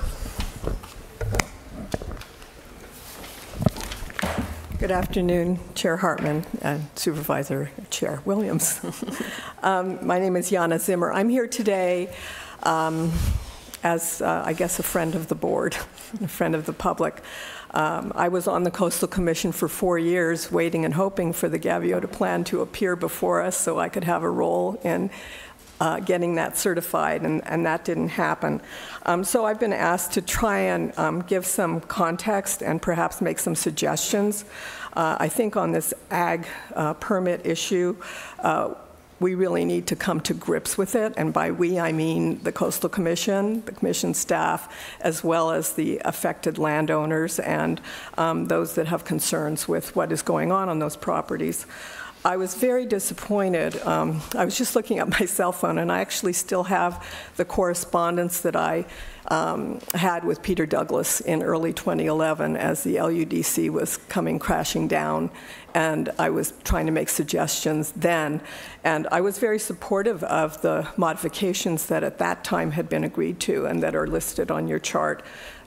Good afternoon, Chair Hartman and Supervisor Chair Williams. My name is Jana Zimmer. I'm here today as, I guess, a friend of the board, a friend of the public. I was on the Coastal Commission for 4 years, waiting and hoping for the Gaviota plan to appear before us so I could have a role in getting that certified, and that didn't happen. So I've been asked to try and give some context and perhaps make some suggestions. I think on this ag permit issue, we really need to come to grips with it, and by we I mean the Coastal Commission, the Commission staff, as well as the affected landowners and those that have concerns with what is going on those properties. I was very disappointed. I was just looking at my cell phone, and I actually still have the correspondence that I had with Peter Douglas in early 2011 as the LUDC was coming crashing down, and I was trying to make suggestions then. And I was very supportive of the modifications that at that time had been agreed to and that are listed on your chart.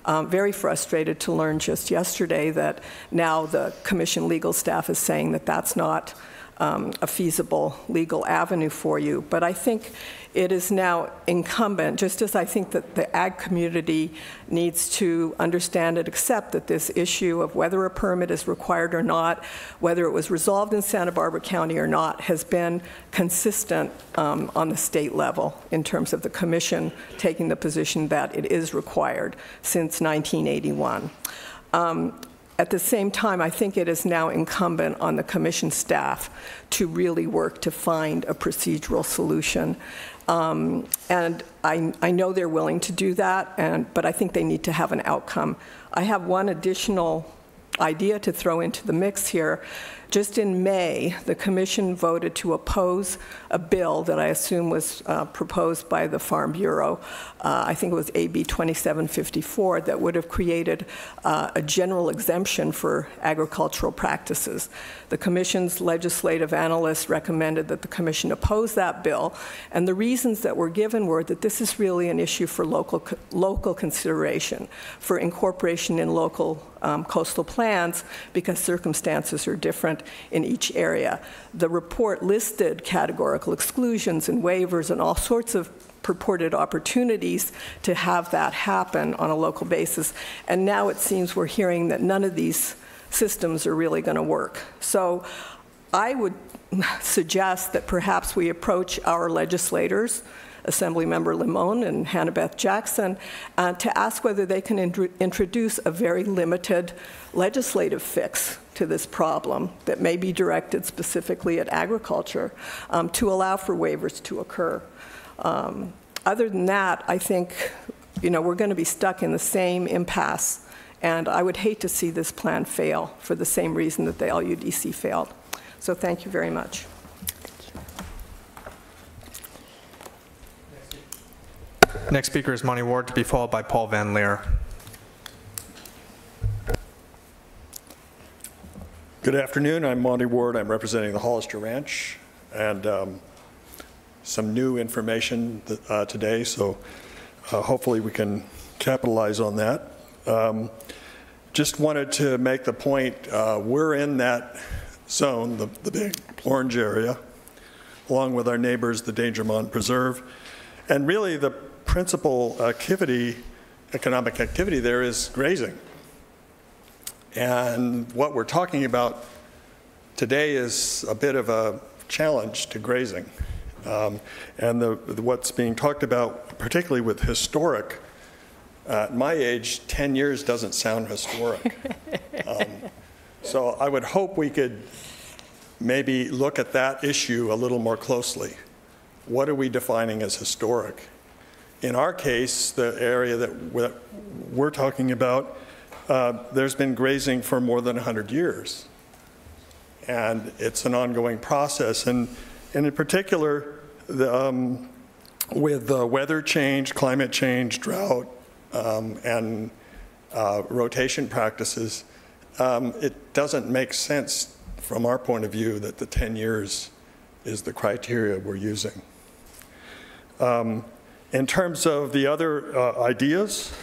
Very frustrated to learn just yesterday that now the Commission legal staff is saying that that's not a feasible legal avenue for you. But I think it is now incumbent, just as I think that the ag community needs to understand and accept that this issue of whether a permit is required or not, whether it was resolved in Santa Barbara County or not, has been consistent on the state level in terms of the commission taking the position that it is required since 1981. At the same time, I think it is now incumbent on the commission staff to really work to find a procedural solution. And I know they're willing to do that, but I think they need to have an outcome. I have one additional idea to throw into the mix here. Just in May, the commission voted to oppose a bill that I assume was proposed by the Farm Bureau. I think it was AB 2754, that would have created a general exemption for agricultural practices. The commission's legislative analysts recommended that the commission oppose that bill, and the reasons that were given were that this is really an issue for local consideration, for incorporation in local coastal plans, because circumstances are different in each area. The report listed categorical exclusions and waivers and all sorts of purported opportunities to have that happen on a local basis. And now it seems we're hearing that none of these systems are really going to work. So I would suggest that perhaps we approach our legislators, Assemblymember Limon and Hannah Beth Jackson, to ask whether they can introduce a very limited legislative fix to this problem that may be directed specifically at agriculture to allow for waivers to occur. Other than that, I think we're going to be stuck in the same impasse, and I would hate to see this plan fail for the same reason that the LUDC failed. So thank you very much. Next speaker is Monty Ward, to be followed by Paul Van Leer. Good afternoon. I'm Monty Ward. I'm representing the Hollister Ranch, and some new information today, so hopefully we can capitalize on that. Just wanted to make the point, we're in that zone, the big orange area, along with our neighbors, the Dangermont Preserve, and really the principal economic activity there is grazing. And what we're talking about today is a bit of a challenge to grazing. And what's being talked about, particularly with historic, at my age, 10 years doesn't sound historic. So I would hope we could maybe look at that issue a little more closely. What are we defining as historic? In our case, the area that we're talking about, there's been grazing for more than 100 years. And it's an ongoing process. And in particular, with weather change, climate change, drought, and rotation practices, it doesn't make sense from our point of view that the 10 years is the criteria we're using. In terms of the other ideas,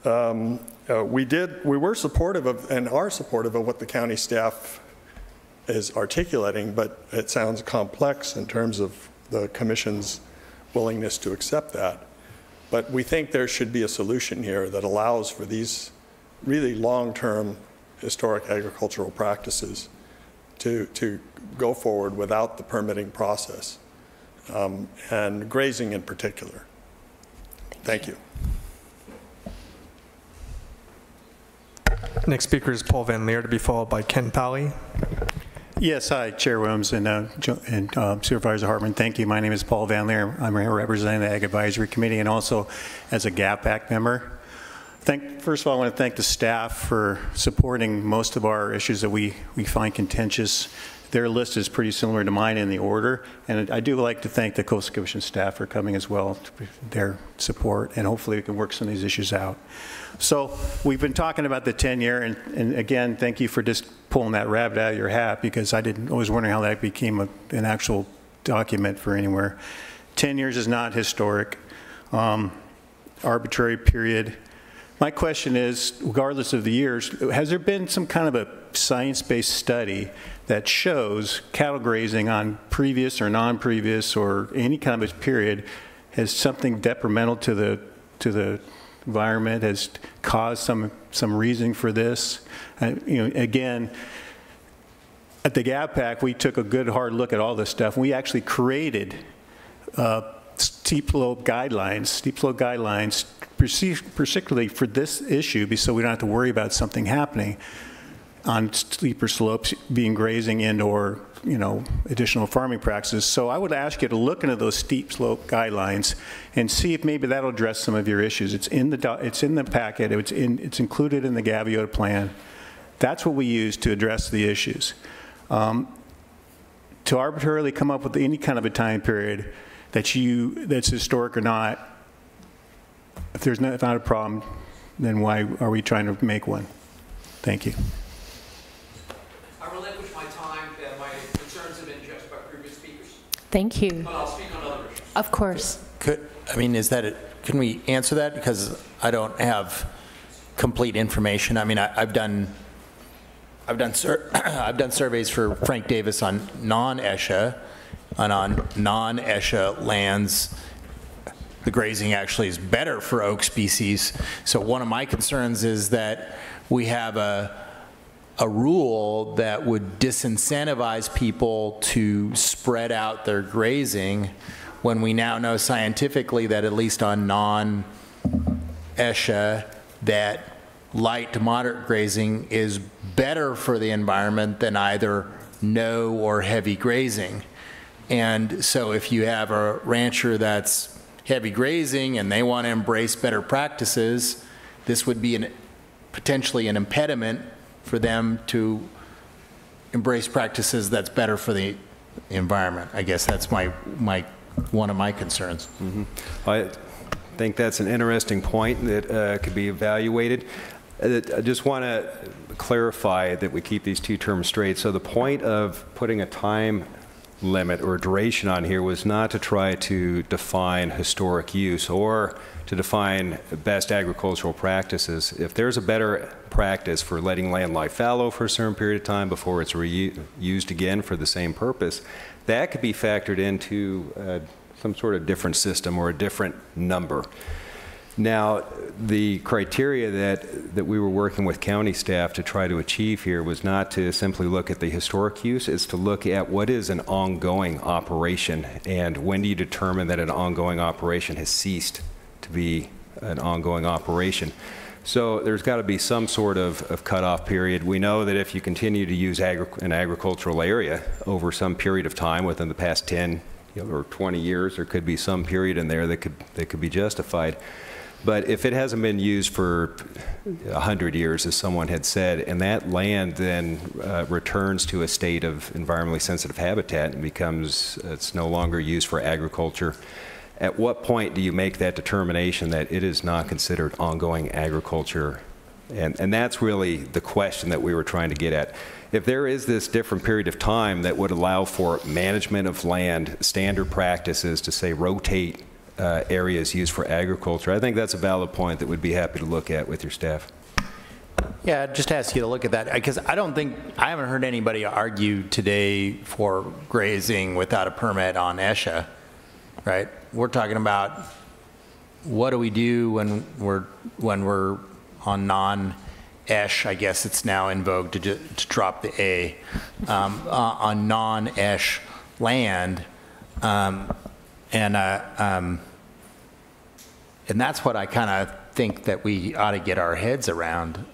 we were supportive of and are supportive of what the county staff is articulating, but it sounds complex in terms of the commission's willingness to accept that. But we think there should be a solution here that allows for these really long-term historic agricultural practices to go forward without the permitting process, and grazing in particular. Thank you. Next speaker is Paul Van Leer, to be followed by Ken Pally. Yes, hi, Chair Williams and Supervisor Hartman. Thank you. My name is Paul Van Leer. I'm here representing the Ag Advisory Committee and also as a GAPAC member. First of all, I want to thank the staff for supporting most of our issues that we find contentious. Their list is pretty similar to mine in the order, and I do like to thank the Coastal Commission staff for coming as well, their support, and hopefully we can work some of these issues out. So we've been talking about the 10-year, and again, thank you for just pulling that rabbit out of your hat, because I was wondering how that became an actual document for anywhere. 10 years is not historic, arbitrary period. My question is, regardless of the years, has there been some kind of a science-based study that shows cattle grazing on previous or non-previous or any kind of period has something detrimental to the environment, has caused some reasoning for this? Again, at the GAVPAC, we took a good hard look at all this stuff. We actually created steep slope guidelines, particularly for this issue, so we don't have to worry about something happening on steeper slopes, being grazing and/or additional farming practices. So I would ask you to look into those steep slope guidelines and see if maybe that'll address some of your issues. It's in the packet. It's included in the Gaviota plan. That's what we use to address the issues. To arbitrarily come up with any kind of a time period that's historic or not, if there's not a problem, then why are we trying to make one? Thank you. I relinquish my time. My concerns have been addressed by previous speakers. Thank you. But I'll speak on other issues. Of course. Can we answer that? Because I don't have complete information. I mean, I've done surveys for Frank Davis on non-ESHA, and on non-ESHA lands, the grazing actually is better for oak species. So one of my concerns is that we have a rule that would disincentivize people to spread out their grazing when we now know scientifically that at least on non-ESHA that light to moderate grazing is better for the environment than either no or heavy grazing. And so if you have a rancher that's heavy grazing and they want to embrace better practices, this would be potentially an impediment for them to embrace practices that's better for the environment. I guess that's one of my concerns. Mm-hmm. I think that's an interesting point that could be evaluated. I just want to clarify that we keep these two terms straight. So the point of putting a time limit or duration on here was not to try to define historic use or to define best agricultural practices. If there's a better practice for letting land lie fallow for a certain period of time before it's reused again for the same purpose, that could be factored into some sort of different system or a different number. Now, the criteria that we were working with county staff to try to achieve here was not to simply look at the historic use, it's to look at what is an ongoing operation and when do you determine that an ongoing operation has ceased to be an ongoing operation. So there's got to be some sort of cutoff period. We know that if you continue to use an agricultural area over some period of time within the past 10 or 20 years, there could be some period in there that could be justified. But if it hasn't been used for 100 years, as someone had said, and that land then returns to a state of environmentally sensitive habitat and it's no longer used for agriculture, at what point do you make that determination that it is not considered ongoing agriculture? And that's really the question that we were trying to get at. If there is this different period of time that would allow for management of land, standard practices to say rotate areas used for agriculture, I think that's a valid point that we'd be happy to look at with your staff. Yeah, just ask you to look at that, because I haven't heard anybody argue today for grazing without a permit on ESHA, right? We're talking about what do we do when we're on non-ESH, I guess it's now in vogue to drop the A, on non-ESH land. And that's what I kind of think that we ought to get our heads around,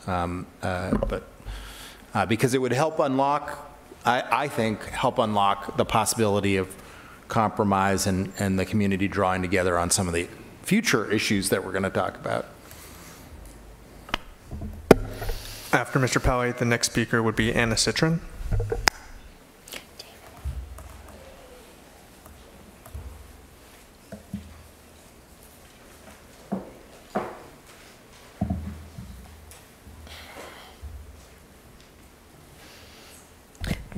because it would help unlock, I think, help unlock the possibility of compromise and the community drawing together on some of the future issues that we're going to talk about. After Mr. Poway, the next speaker would be Anna Citron.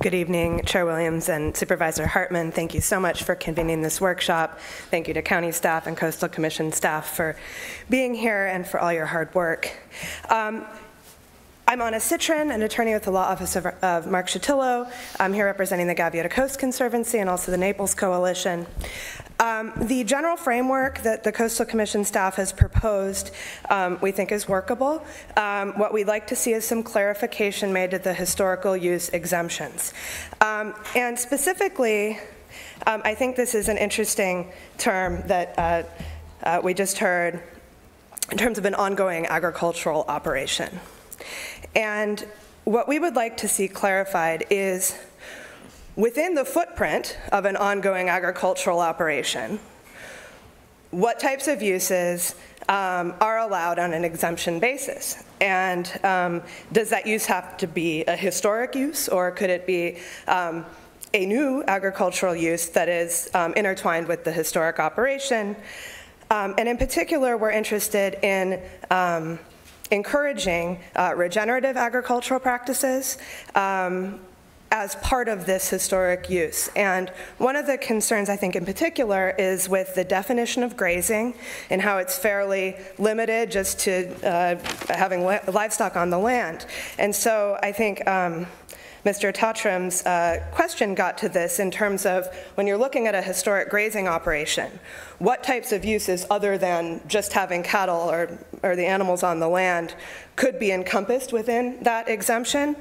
Good evening, Chair Williams and Supervisor Hartman. Thank you so much for convening this workshop. Thank you to county staff and Coastal Commission staff for being here and for all your hard work. I'm Anna Citrin, an attorney with the law office of Mark Shatillo. I'm here representing the Gaviota Coast Conservancy and also the Naples Coalition. The general framework that the Coastal Commission staff has proposed we think is workable. What we'd like to see is some clarification made to the historical use exemptions. And specifically, I think this is an interesting term that we just heard in terms of an ongoing agricultural operation. And what we would like to see clarified is, within the footprint of an ongoing agricultural operation, what types of uses are allowed on an exemption basis? And does that use have to be a historic use, or could it be a new agricultural use that is intertwined with the historic operation? And in particular, we're interested in encouraging regenerative agricultural practices as part of this historic use. And one of the concerns, I think in particular, is with the definition of grazing and how it's fairly limited just to having livestock on the land. And so I think Mr. Tatram's question got to this in terms of, when you're looking at a historic grazing operation, what types of uses other than just having cattle or the animals on the land could be encompassed within that exemption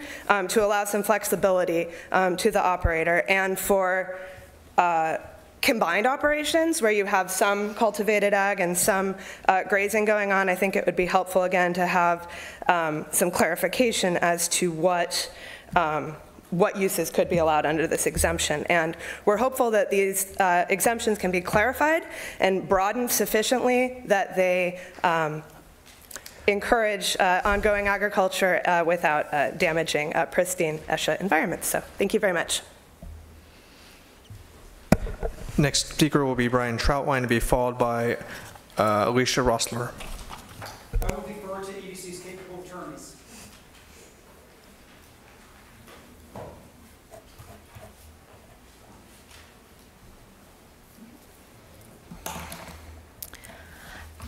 to allow some flexibility to the operator. And for combined operations where you have some cultivated ag and some grazing going on, I think it would be helpful again to have some clarification as to what uses could be allowed under this exemption. And we're hopeful that these exemptions can be clarified and broadened sufficiently that they encourage ongoing agriculture without damaging pristine ESHA environments. So thank you very much. Next speaker will be Brian Troutwine, to be followed by Alicia Rossler. I will defer to EDC's capable attorneys.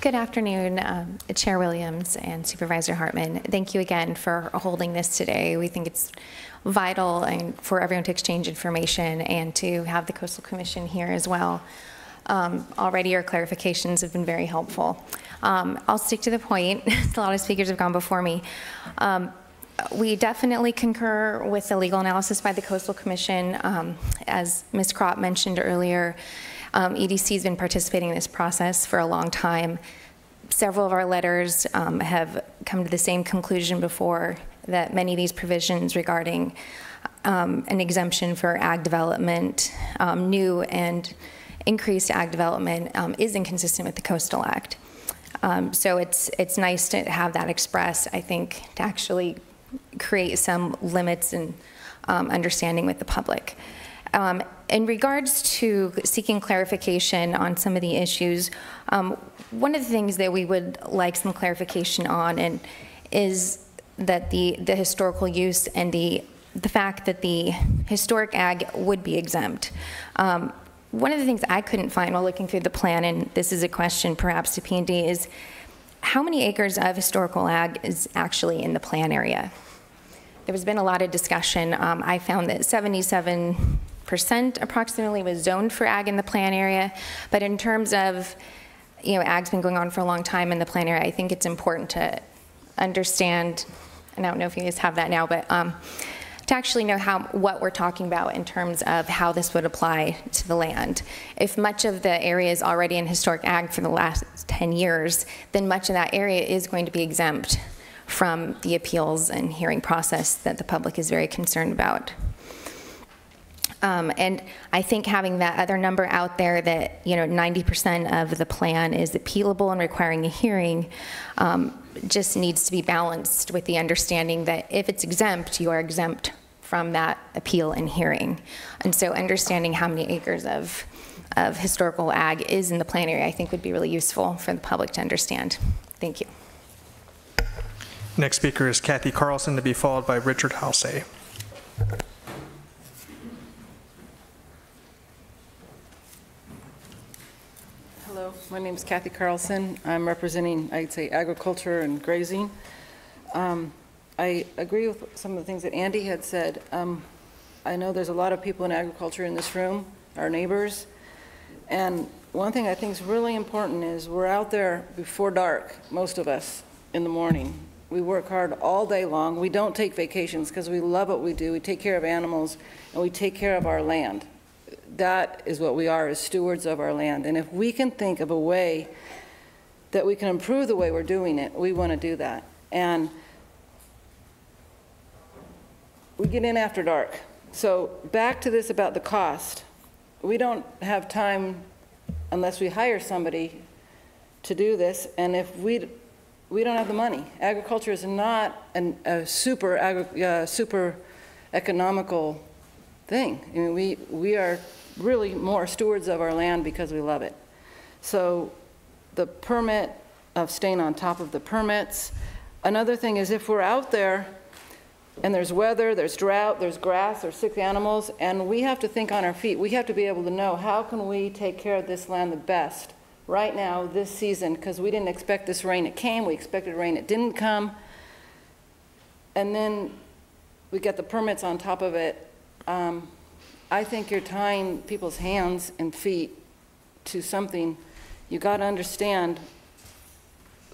Good afternoon, Chair Williams and Supervisor Hartman. Thank you again for holding this today. We think it's vital and for everyone to exchange information and to have the Coastal Commission here as well. Already your clarifications have been very helpful. I'll stick to the point. A lot of speakers have gone before me. We definitely concur with the legal analysis by the Coastal Commission. As Ms. Kropp mentioned earlier, EDC has been participating in this process for a long time. Several of our letters have come to the same conclusion before, that many of these provisions regarding an exemption for ag development, new and increased ag development, is inconsistent with the Coastal Act. So it's nice to have that expressed, I think, to actually create some limits and understanding with the public. In regards to seeking clarification on some of the issues, one of the things that we would like some clarification on is that the historical use and the fact that the historic ag would be exempt. One of the things I couldn't find while looking through the plan, and this is a question perhaps to P&D, is how many acres of historical ag is actually in the plan area? There's been a lot of discussion. I found that 77% approximately was zoned for ag in the plan area, but in terms of, ag's been going on for a long time in the plan area, I think it's important to understand, and I don't know if you guys have that now, but to actually know what we're talking about in terms of how this would apply to the land. If much of the area is already in historic ag for the last 10 years, then much of that area is going to be exempt from the appeals and hearing process that the public is very concerned about. And I think having that other number out there that 90% of the plan is appealable and requiring a hearing just needs to be balanced with the understanding that if it's exempt, you are exempt from that appeal and hearing. And so understanding how many acres of historical ag is in the plan area, I think would be really useful for the public to understand. Thank you. Next speaker is Kathy Carlson, to be followed by Richard Halsey. My name is Kathy Carlson. I'm representing, I'd say, agriculture and grazing. I agree with some of the things that Andy had said. I know there's a lot of people in agriculture in this room, our neighbors, and one thing I think is really important is we're out there before dark, most of us, in the morning. We work hard all day long. We don't take vacations because we love what we do. We take care of animals and we take care of our land. That is what we are, as stewards of our land. And if we can think of a way that we can improve the way we're doing it, we want to do that. And we get in after dark. So back to this about the cost. We don't have time unless we hire somebody to do this. And if we don't have the money. Agriculture is not a super economical thing. I mean, we are really more stewards of our land because we love it. So the permit of staying on top of the permits. Another thing is if we're out there and there's weather, there's drought, there's grass, there's sick animals, and we have to think on our feet. We have to be able to know how can we take care of this land the best right now, this season, because we didn't expect this rain. It came, we expected rain, it didn't come. And then we get the permits on top of it. I think you're tying people's hands and feet to something. You got to understand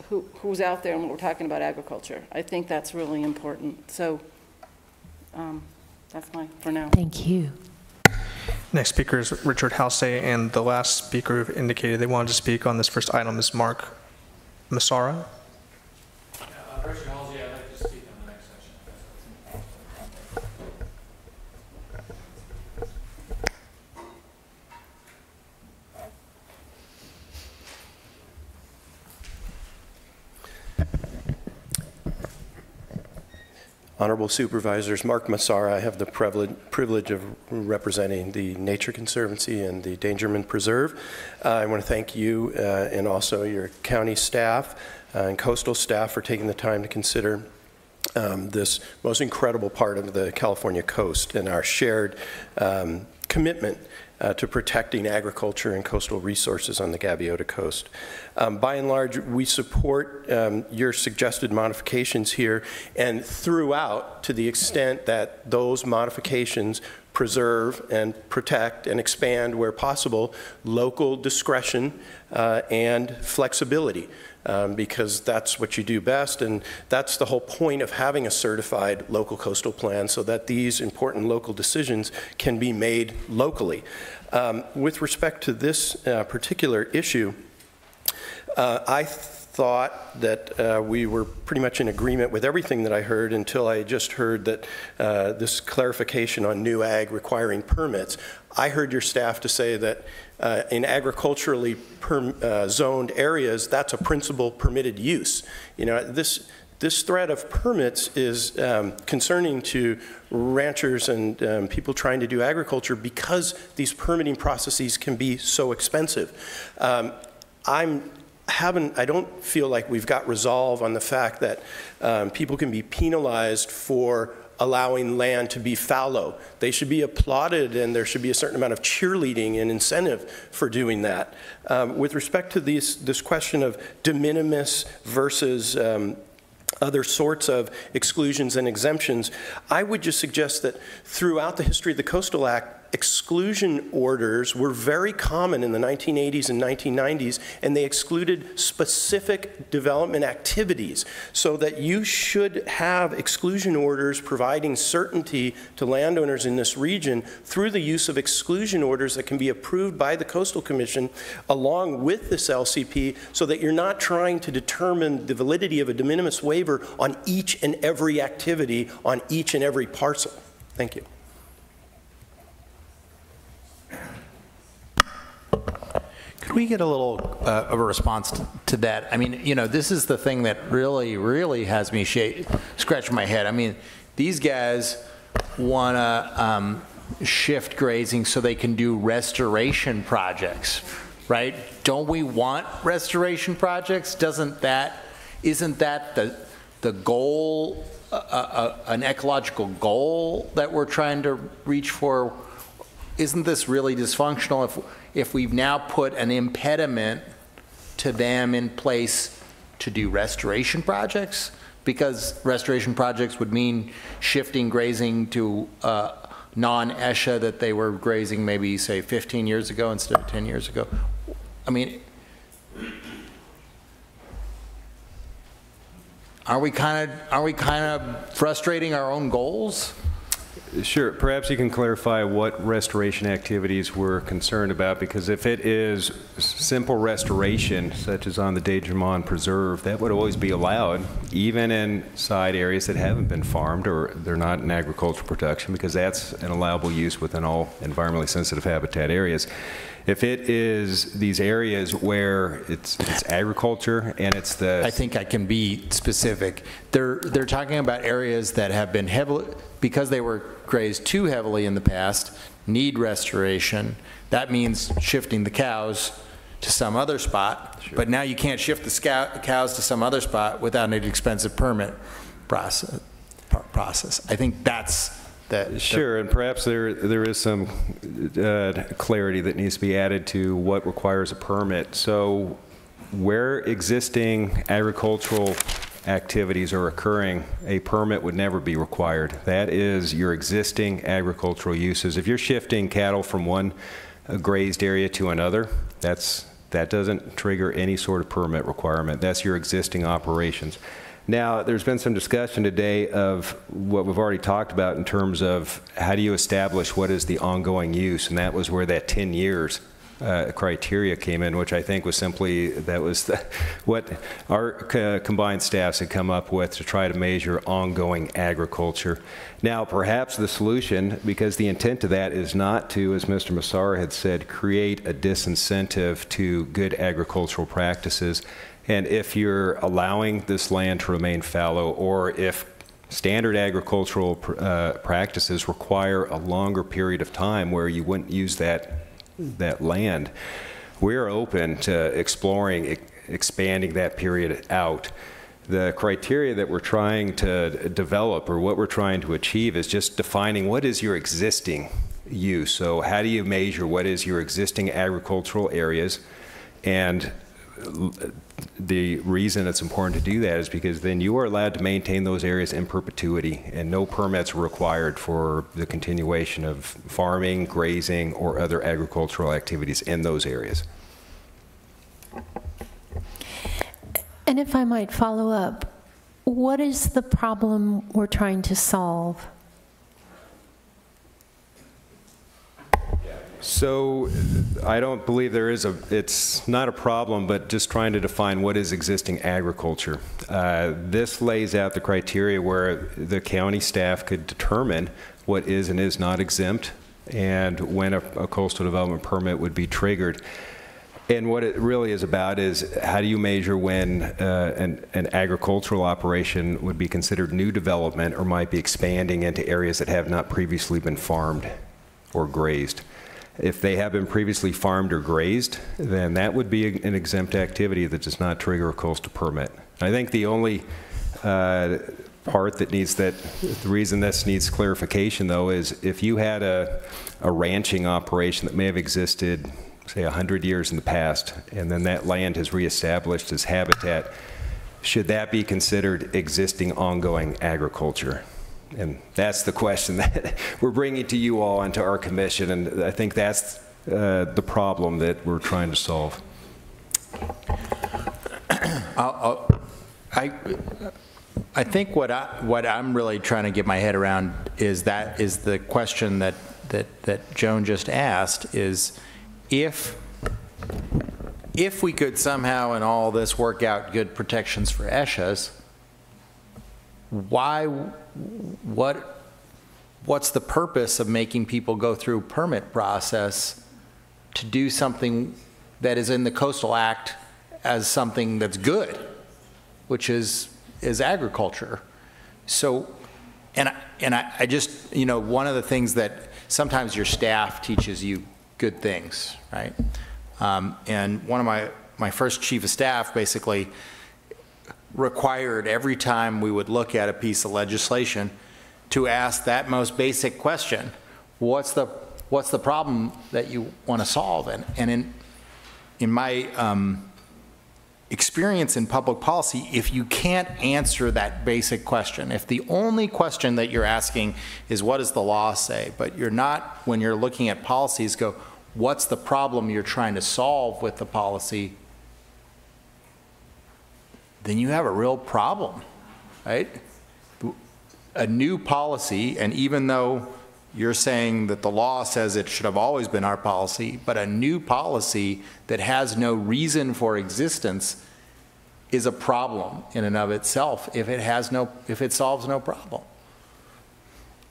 who's out there and what we're talking about agriculture. I think that's really important. So that's mine for now. Thank you. Next speaker is Richard Halsey, and the last speaker who indicated they wanted to speak on this first item is Mark Massara. Richard Halsey, I'd like to speak on the next Honorable Supervisors, Mark Massara. I have the privilege of representing the Nature Conservancy and the Dangerman Preserve. I want to thank you and also your county staff and coastal staff for taking the time to consider this most incredible part of the California coast and our shared commitment to protecting agriculture and coastal resources on the Gaviota coast. By and large, we support your suggested modifications here and throughout, to the extent that those modifications preserve and protect and expand where possible local discretion and flexibility. Because that's what you do best, and that's the whole point of having a certified local coastal plan, so that these important local decisions can be made locally. With respect to this particular issue, I thought that we were pretty much in agreement with everything that I heard until I just heard that this clarification on new ag requiring permits. I heard your staff to say that in agriculturally zoned areas, that's a principal permitted use. You know, this threat of permits is concerning to ranchers and people trying to do agriculture because these permitting processes can be so expensive. I don't feel like we've got resolve on the fact that people can be penalized for allowing land to be fallow. They should be applauded, and there should be a certain amount of cheerleading and incentive for doing that. With respect to this question of de minimis versus other sorts of exclusions and exemptions, I would just suggest that throughout the history of the Coastal Act, exclusion orders were very common in the 1980s and 1990s, and they excluded specific development activities, so that you should have exclusion orders providing certainty to landowners in this region through the use of exclusion orders that can be approved by the Coastal Commission along with this LCP, so that you're not trying to determine the validity of a de minimis waiver on each and every activity on each and every parcel. Thank you. Could we get a little of a response to that? I mean, you know, this is the thing that really has me scratching my head. I mean, these guys want to shift grazing so they can do restoration projects, right? Don't we want restoration projects? Isn't that the goal, an ecological goal that we're trying to reach for? Isn't this really dysfunctional if we've now put an impediment to them in place to do restoration projects? Because restoration projects would mean shifting grazing to non-ESHA that they were grazing maybe, say, 15 years ago instead of 10 years ago. I mean, are we kind of frustrating our own goals? Sure. Perhaps you can clarify what restoration activities we're concerned about, because if it is simple restoration, such as on the Dangermond Preserve, that would always be allowed, even in side areas that haven't been farmed or they're not in agricultural production, because that's an allowable use within all environmentally sensitive habitat areas. If it is these areas where it's agriculture and it's the... I think I can be specific. They're talking about areas that have been heavily, because they were grazed too heavily in the past, need restoration. That means shifting the cows to some other spot, sure. But now you can't shift the cows to some other spot without an expensive permit process. I think that's... Sure, and perhaps there is some clarity that needs to be added to what requires a permit. So where existing agricultural activities are occurring, a permit would never be required. That is your existing agricultural uses. If you're shifting cattle from one grazed area to another, that doesn't trigger any sort of permit requirement. That's your existing operations. Now, there's been some discussion today of what we've already talked about in terms of how do you establish what is the ongoing use, and that was where that 10 years criteria came in, which I think was simply, that was what our combined staffs had come up with to try to measure ongoing agriculture. Now, perhaps the solution, because the intent of that is not to, as Mr. Massara had said, create a disincentive to good agricultural practices. And if you're allowing this land to remain fallow, or if standard agricultural practices require a longer period of time where you wouldn't use that land, we're open to exploring expanding that period out. The criteria that we're trying to develop, or what we're trying to achieve, is just defining what is your existing use. So how do you measure what is your existing agricultural areas? And the reason it's important to do that is because then you are allowed to maintain those areas in perpetuity, and no permits are required for the continuation of farming, grazing, or other agricultural activities in those areas. And if I might follow up, what is the problem we're trying to solve? So I don't believe there is it's not a problem, but just trying to define what is existing agriculture. This lays out the criteria where the county staff could determine what is and is not exempt, and when a coastal development permit would be triggered. And what it really is about is how do you measure when an agricultural operation would be considered new development or might be expanding into areas that have not previously been farmed or grazed. If they have been previously farmed or grazed, then that would be an exempt activity that does not trigger a coastal permit. I think the only part that needs the reason this needs clarification, though, is if you had a ranching operation that may have existed, say, 100 years in the past, and then that land has reestablished as habitat, should that be considered existing ongoing agriculture? And that's the question that we're bringing to you all and to our commission, and I think that's the problem that we're trying to solve. I think what I'm really trying to get my head around is the question that Joan just asked, is if we could somehow in all this work out good protections for ESHAs, what's the purpose of making people go through permit process to do something that is in the Coastal Act as something that's good, which is agriculture? So, and I just, you know, one of the things that sometimes your staff teaches you good things, right? And one of my first chief of staff basically required every time we would look at a piece of legislation to ask that most basic question: what's the problem that you want to solve? And in my experience in public policy if you can't answer that basic question. If the only question that you're asking is what does the law say, but you're not, when you're looking at policies, go, what's the problem you're trying to solve with the policy, then you have a real problem, right? A new policy, and even though you're saying that the law says it should have always been our policy, but a new policy that has no reason for existence is a problem in and of itself if it solves no problem.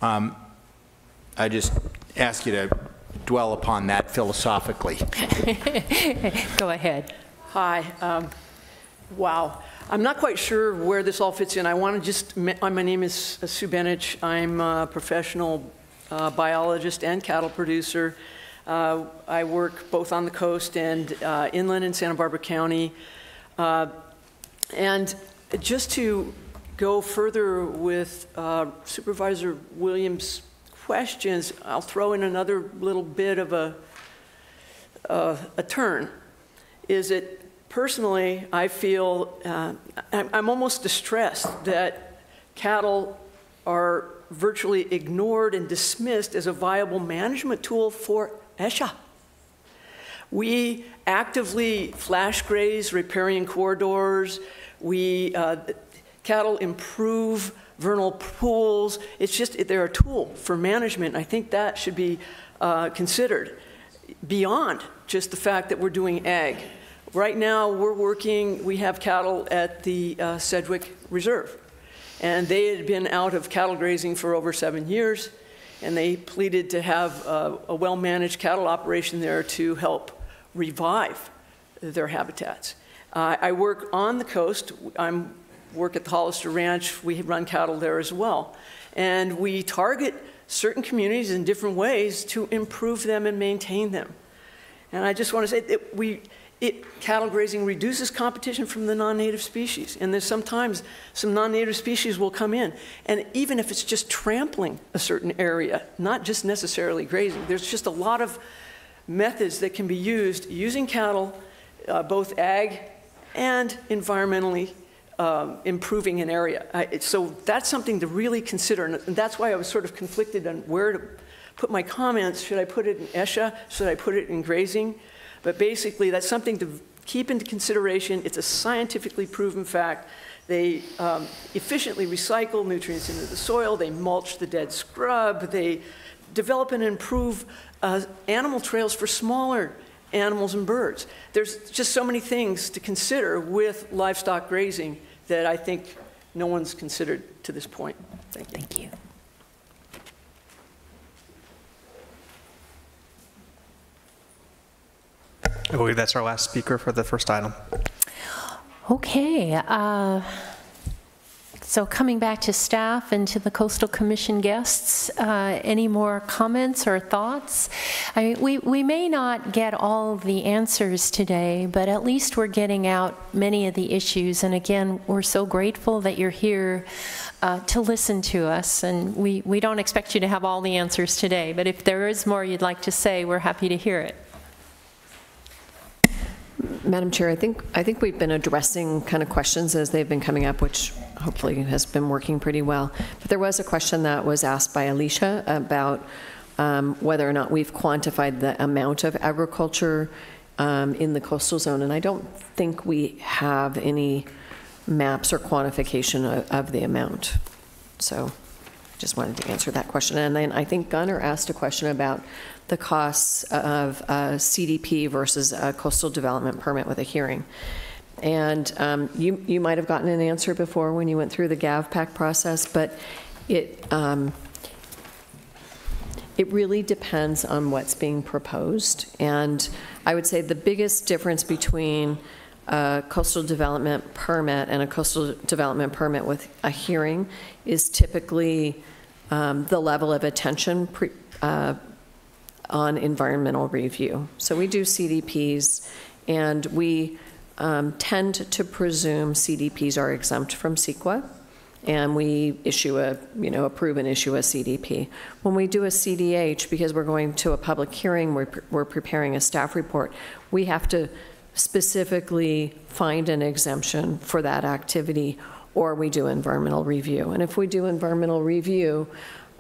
I just ask you to dwell upon that philosophically. Go ahead. Hi. Wow. I'm not quite sure where this all fits in. I want to just, my name is Sue Benich. I'm a professional biologist and cattle producer. I work both on the coast and inland in Santa Barbara County. And just to go further with Supervisor Williams' questions, I'll throw in another little bit of a turn. Is it personally, I feel, I'm almost distressed that cattle are virtually ignored and dismissed as a viable management tool for ESHA. We actively flash graze riparian corridors. Cattle improve vernal pools. It's just, they're a tool for management. I think that should be considered beyond just the fact that we're doing ag. Right now, we have cattle at the Sedgwick Reserve. And they had been out of cattle grazing for over 7 years, and they pleaded to have a well-managed cattle operation there to help revive their habitats. I work on the coast. I work at the Hollister Ranch. We run cattle there as well. And we target certain communities in different ways to improve them and maintain them. And I just want to say that cattle grazing reduces competition from the non-native species. And there's sometimes some non-native species will come in. And even if it's just trampling a certain area, not just necessarily grazing, there's just a lot of methods that can be used using cattle, both ag and environmentally improving an area. So that's something to really consider. And that's why I was sort of conflicted on where to put my comments. Should I put it in ESHA? Should I put it in grazing? But basically, that's something to keep into consideration. It's a scientifically proven fact. They efficiently recycle nutrients into the soil. They mulch the dead scrub. They develop and improve animal trails for smaller animals and birds. There's just so many things to consider with livestock grazing that I think no one's considered to this point. Thank you. Thank you. I believe that's our last speaker for the first item. Okay. So coming back to staff and to the Coastal Commission guests, any more comments or thoughts? We may not get all the answers today, but at least we're getting out many of the issues. And again, we're so grateful that you're here to listen to us. And we don't expect you to have all the answers today, but if there is more you'd like to say, we're happy to hear it. Madam Chair, I think we've been addressing kind of questions as they've been coming up, which hopefully has been working pretty well. But there was a question that was asked by Alicia about whether or not we've quantified the amount of agriculture in the coastal zone, and I don't think we have any maps or quantification of the amount. So just wanted to answer that question. And then I think Gunnar asked a question about the costs of CDP versus a coastal development permit with a hearing. And you might have gotten an answer before when you went through the GAVPAC process, but it really depends on what's being proposed. And I would say the biggest difference between a coastal development permit and a coastal development permit with a hearing is typically the level of attention on environmental review. So we do CDPs, and we tend to presume CDPs are exempt from CEQA, and we issue approve and issue a CDP. When we do a CDH, because we're going to a public hearing, we're preparing a staff report, we have to specifically find an exemption for that activity, or we do environmental review. And if we do environmental review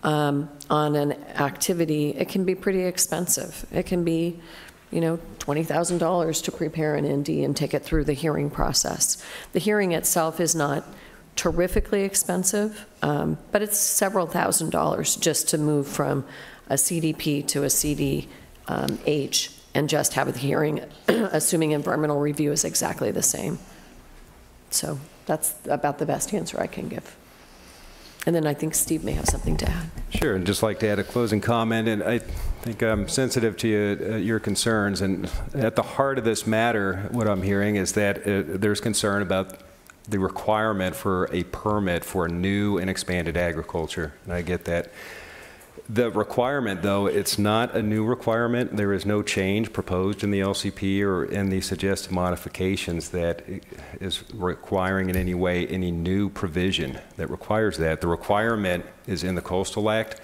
on an activity, it can be pretty expensive. It can be, you know, $20,000 to prepare an ND and take it through the hearing process. The hearing itself is not terrifically expensive, but it's several $1,000s just to move from a CDP to a CDH and just have the hearing, assuming environmental review is exactly the same. So that's about the best answer I can give. And then I think Steve may have something to add. Sure, and just like to add a closing comment, and I think I'm sensitive to your concerns, and at the heart of this matter, what I'm hearing is that there's concern about the requirement for a permit for new and expanded agriculture, and I get that. The requirement, though, it's not a new requirement. There is no change proposed in the LCP or in the suggested modifications that is requiring in any way any new provision that requires that. The requirement is in the Coastal Act,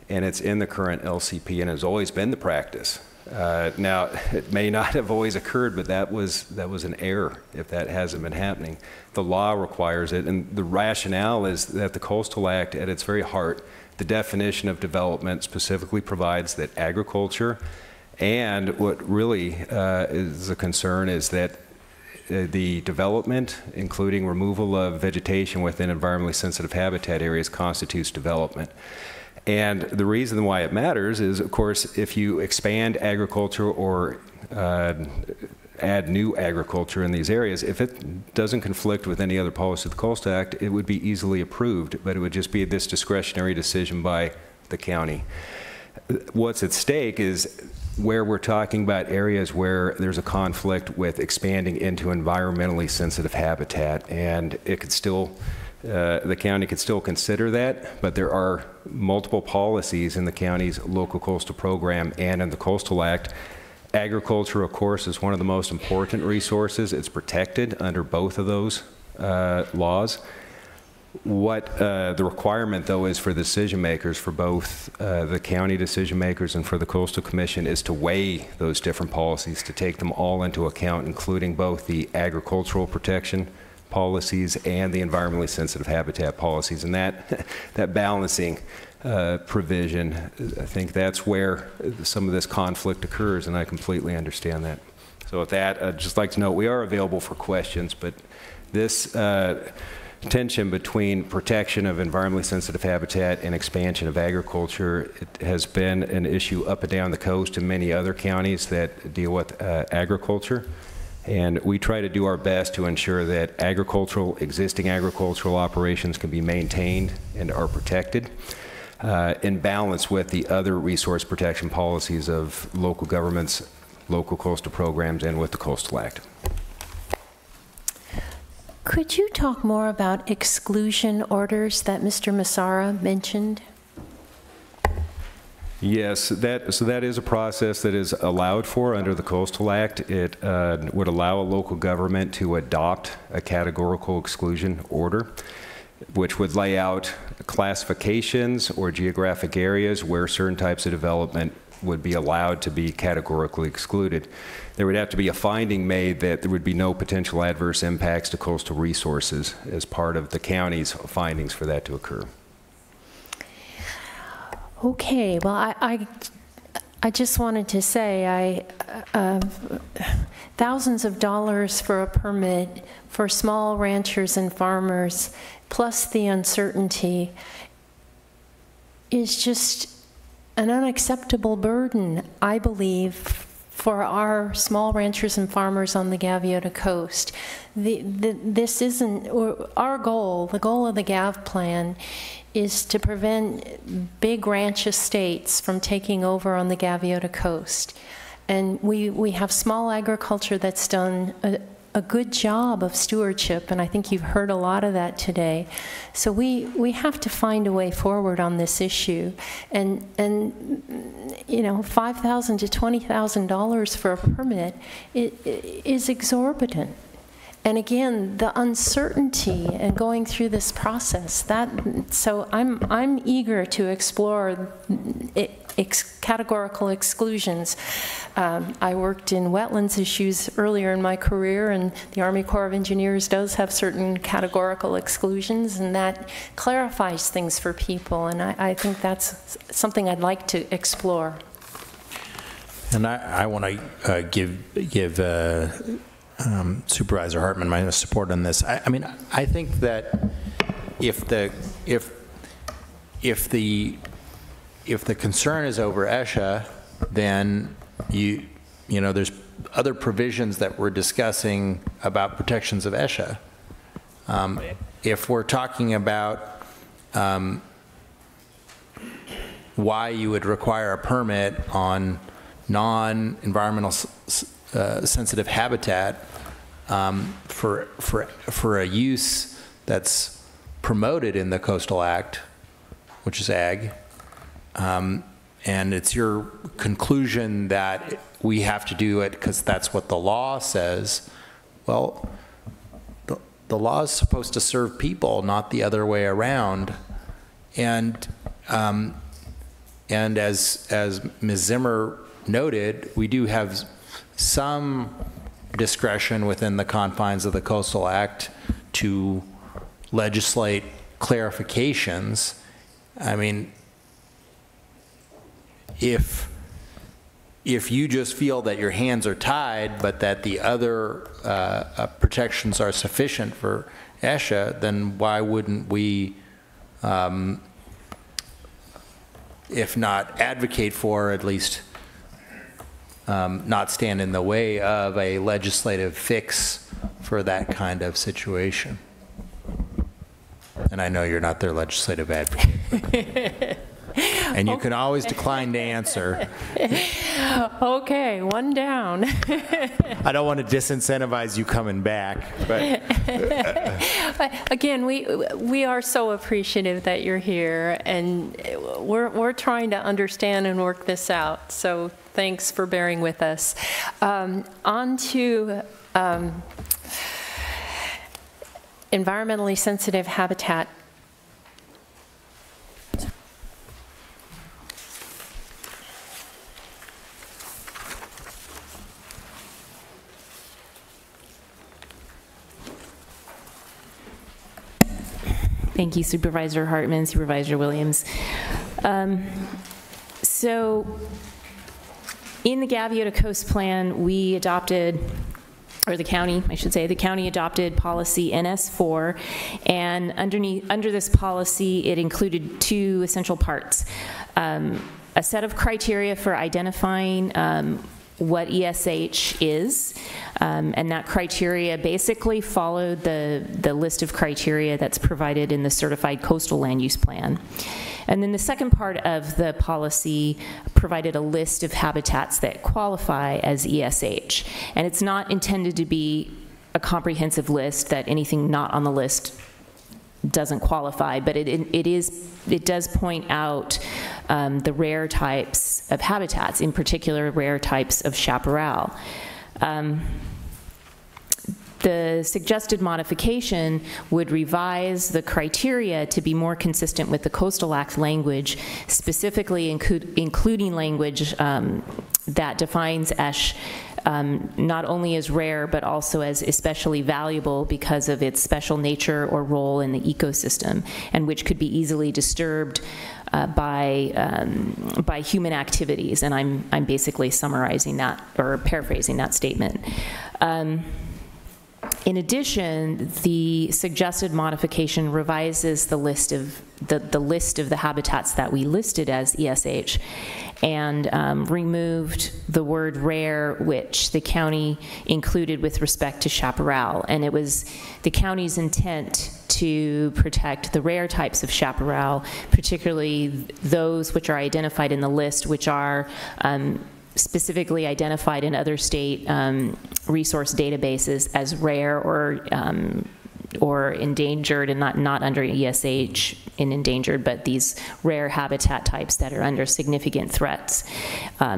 and it's in the current LCP, and has always been the practice. Now, it may not have always occurred, but that was an error if that hasn't been happening. The law requires it, and the rationale is that the Coastal Act, at its very heart, the definition of development specifically provides that agriculture, and what really is a concern is that the development, including removal of vegetation within environmentally sensitive habitat areas, constitutes development. And the reason why it matters is, of course, if you expand agriculture or add new agriculture in these areas, if it doesn't conflict with any other policy of the Coastal Act, it would be easily approved, but it would just be this discretionary decision by the county. What's at stake is where we're talking about areas where there's a conflict with expanding into environmentally sensitive habitat, and it could still, the county could still consider that, but there are multiple policies in the county's local coastal program and in the Coastal Act. Agriculture, of course, is one of the most important resources. It's protected under both of those laws. What the requirement, though, is for decision makers, for both the county decision makers and for the Coastal Commission, is to weigh those different policies, to take them all into account, including both the agricultural protection policies and the environmentally sensitive habitat policies. And that balancing provision, I think that's where some of this conflict occurs, and I completely understand that. So with that, I'd just like to note we are available for questions, but this tension between protection of environmentally sensitive habitat and expansion of agriculture, it has been an issue up and down the coast in many other counties that deal with agriculture. And we try to do our best to ensure that existing agricultural operations can be maintained and are protected in balance with the other resource protection policies of local governments, local coastal programs, and with the Coastal Act. Could you talk more about exclusion orders that Mr. Massara mentioned? Yes, so that is a process that is allowed for under the Coastal Act. It would allow a local government to adopt a categorical exclusion order, which would lay out classifications or geographic areas where certain types of development would be allowed to be categorically excluded. There would have to be a finding made that there would be no potential adverse impacts to coastal resources as part of the county's findings for that to occur. Okay, well, I just wanted to say thousands of dollars for a permit for small ranchers and farmers, plus the uncertainty, is just an unacceptable burden, I believe, for our small ranchers and farmers on the Gaviota Coast. This isn't our goal. The goal of the Gav plan is to prevent big ranch estates from taking over on the Gaviota Coast. And we have small agriculture that's done a good job of stewardship, and I think you've heard a lot of that today. So we have to find a way forward on this issue. And you know, $5,000 to $20,000 for a permit is exorbitant. And again, the uncertainty and going through this process, so I'm eager to explore categorical exclusions. I worked in wetlands issues earlier in my career, and the Army Corps of Engineers does have certain categorical exclusions, and that clarifies things for people, and I think that's something I'd like to explore. And I want to give Supervisor Hartman my support on this. I mean, I think that if the concern is over ESHA, then you know there's other provisions that we're discussing about protections of ESHA. If we're talking about why you would require a permit on non-environmental sensitive habitat for a use that's promoted in the Coastal Act, which is ag, and it's your conclusion that we have to do it because that's what the law says. Well, the law is supposed to serve people, not the other way around. And as Ms. Zimmer noted, we do have some discretion within the confines of the Coastal Act to legislate clarifications. I mean, if you just feel that your hands are tied, but that the other protections are sufficient for ESHA, then why wouldn't we, if not advocate for, at least not stand in the way of a legislative fix for that kind of situation? And I know you're not their legislative advocate. And you can always decline to answer. Okay, one down. I don't want to disincentivize you coming back, but again, we are so appreciative that you're here, and we're trying to understand and work this out. So thanks for bearing with us. On to environmentally sensitive habitat. Thank you, Supervisor Hartman, Supervisor Williams. So in the Gaviota Coast Plan, we adopted, or the county, I should say, the county adopted policy NS4, and under this policy, it included two essential parts. A set of criteria for identifying what ESH is, and that criteria basically followed the list of criteria that's provided in the Certified Coastal Land Use Plan. And then the second part of the policy provided a list of habitats that qualify as ESH. And it's not intended to be a comprehensive list that anything not on the list doesn't qualify, but it does point out the rare types of habitats, in particular rare types of chaparral. The suggested modification would revise the criteria to be more consistent with the Coastal Act language, specifically including language that defines ESH not only as rare, but also as especially valuable because of its special nature or role in the ecosystem, and which could be easily disturbed by human activities. And I'm basically summarizing that, or paraphrasing that statement. In addition, the suggested modification revises the list of the habitats that we listed as ESH, and removed the word rare, which the county included with respect to chaparral. And it was the county's intent to protect the rare types of chaparral, particularly those which are identified in the list, which are specifically identified in other state resource databases as rare or or endangered, and not under ESH in endangered, but these rare habitat types that are under significant threats.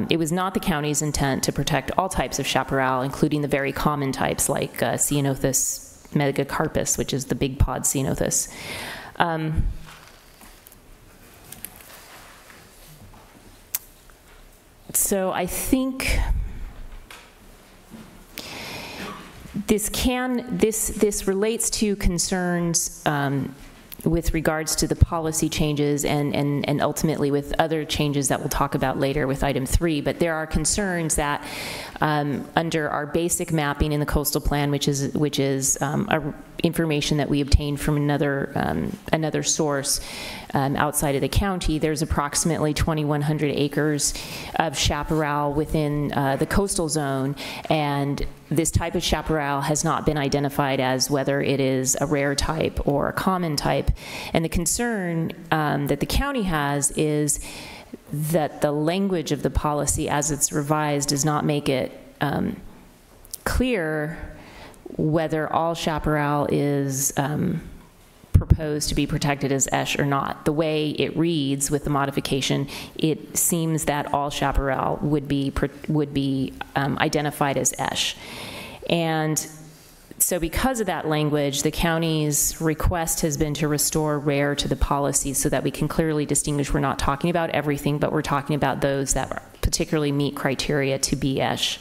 It was not the county's intent to protect all types of chaparral, including the very common types like Ceanothus megacarpus, which is the big pod Ceanothus. So I think this relates to concerns with regards to the policy changes and ultimately with other changes that we'll talk about later with item 3. But there are concerns that under our basic mapping in the coastal plan, which is information that we obtained from another source outside of the county, there's approximately 2,100 acres of chaparral within the coastal zone, and this type of chaparral has not been identified as whether it is a rare type or a common type. And the concern that the county has is that the language of the policy as it's revised does not make it clear whether all chaparral is proposed to be protected as ESH or not. The way it reads with the modification, it seems that all chaparral would be identified as ESH. And so because of that language, the county's request has been to restore rare to the policy so that we can clearly distinguish we're not talking about everything, but we're talking about those that particularly meet criteria to be ESH.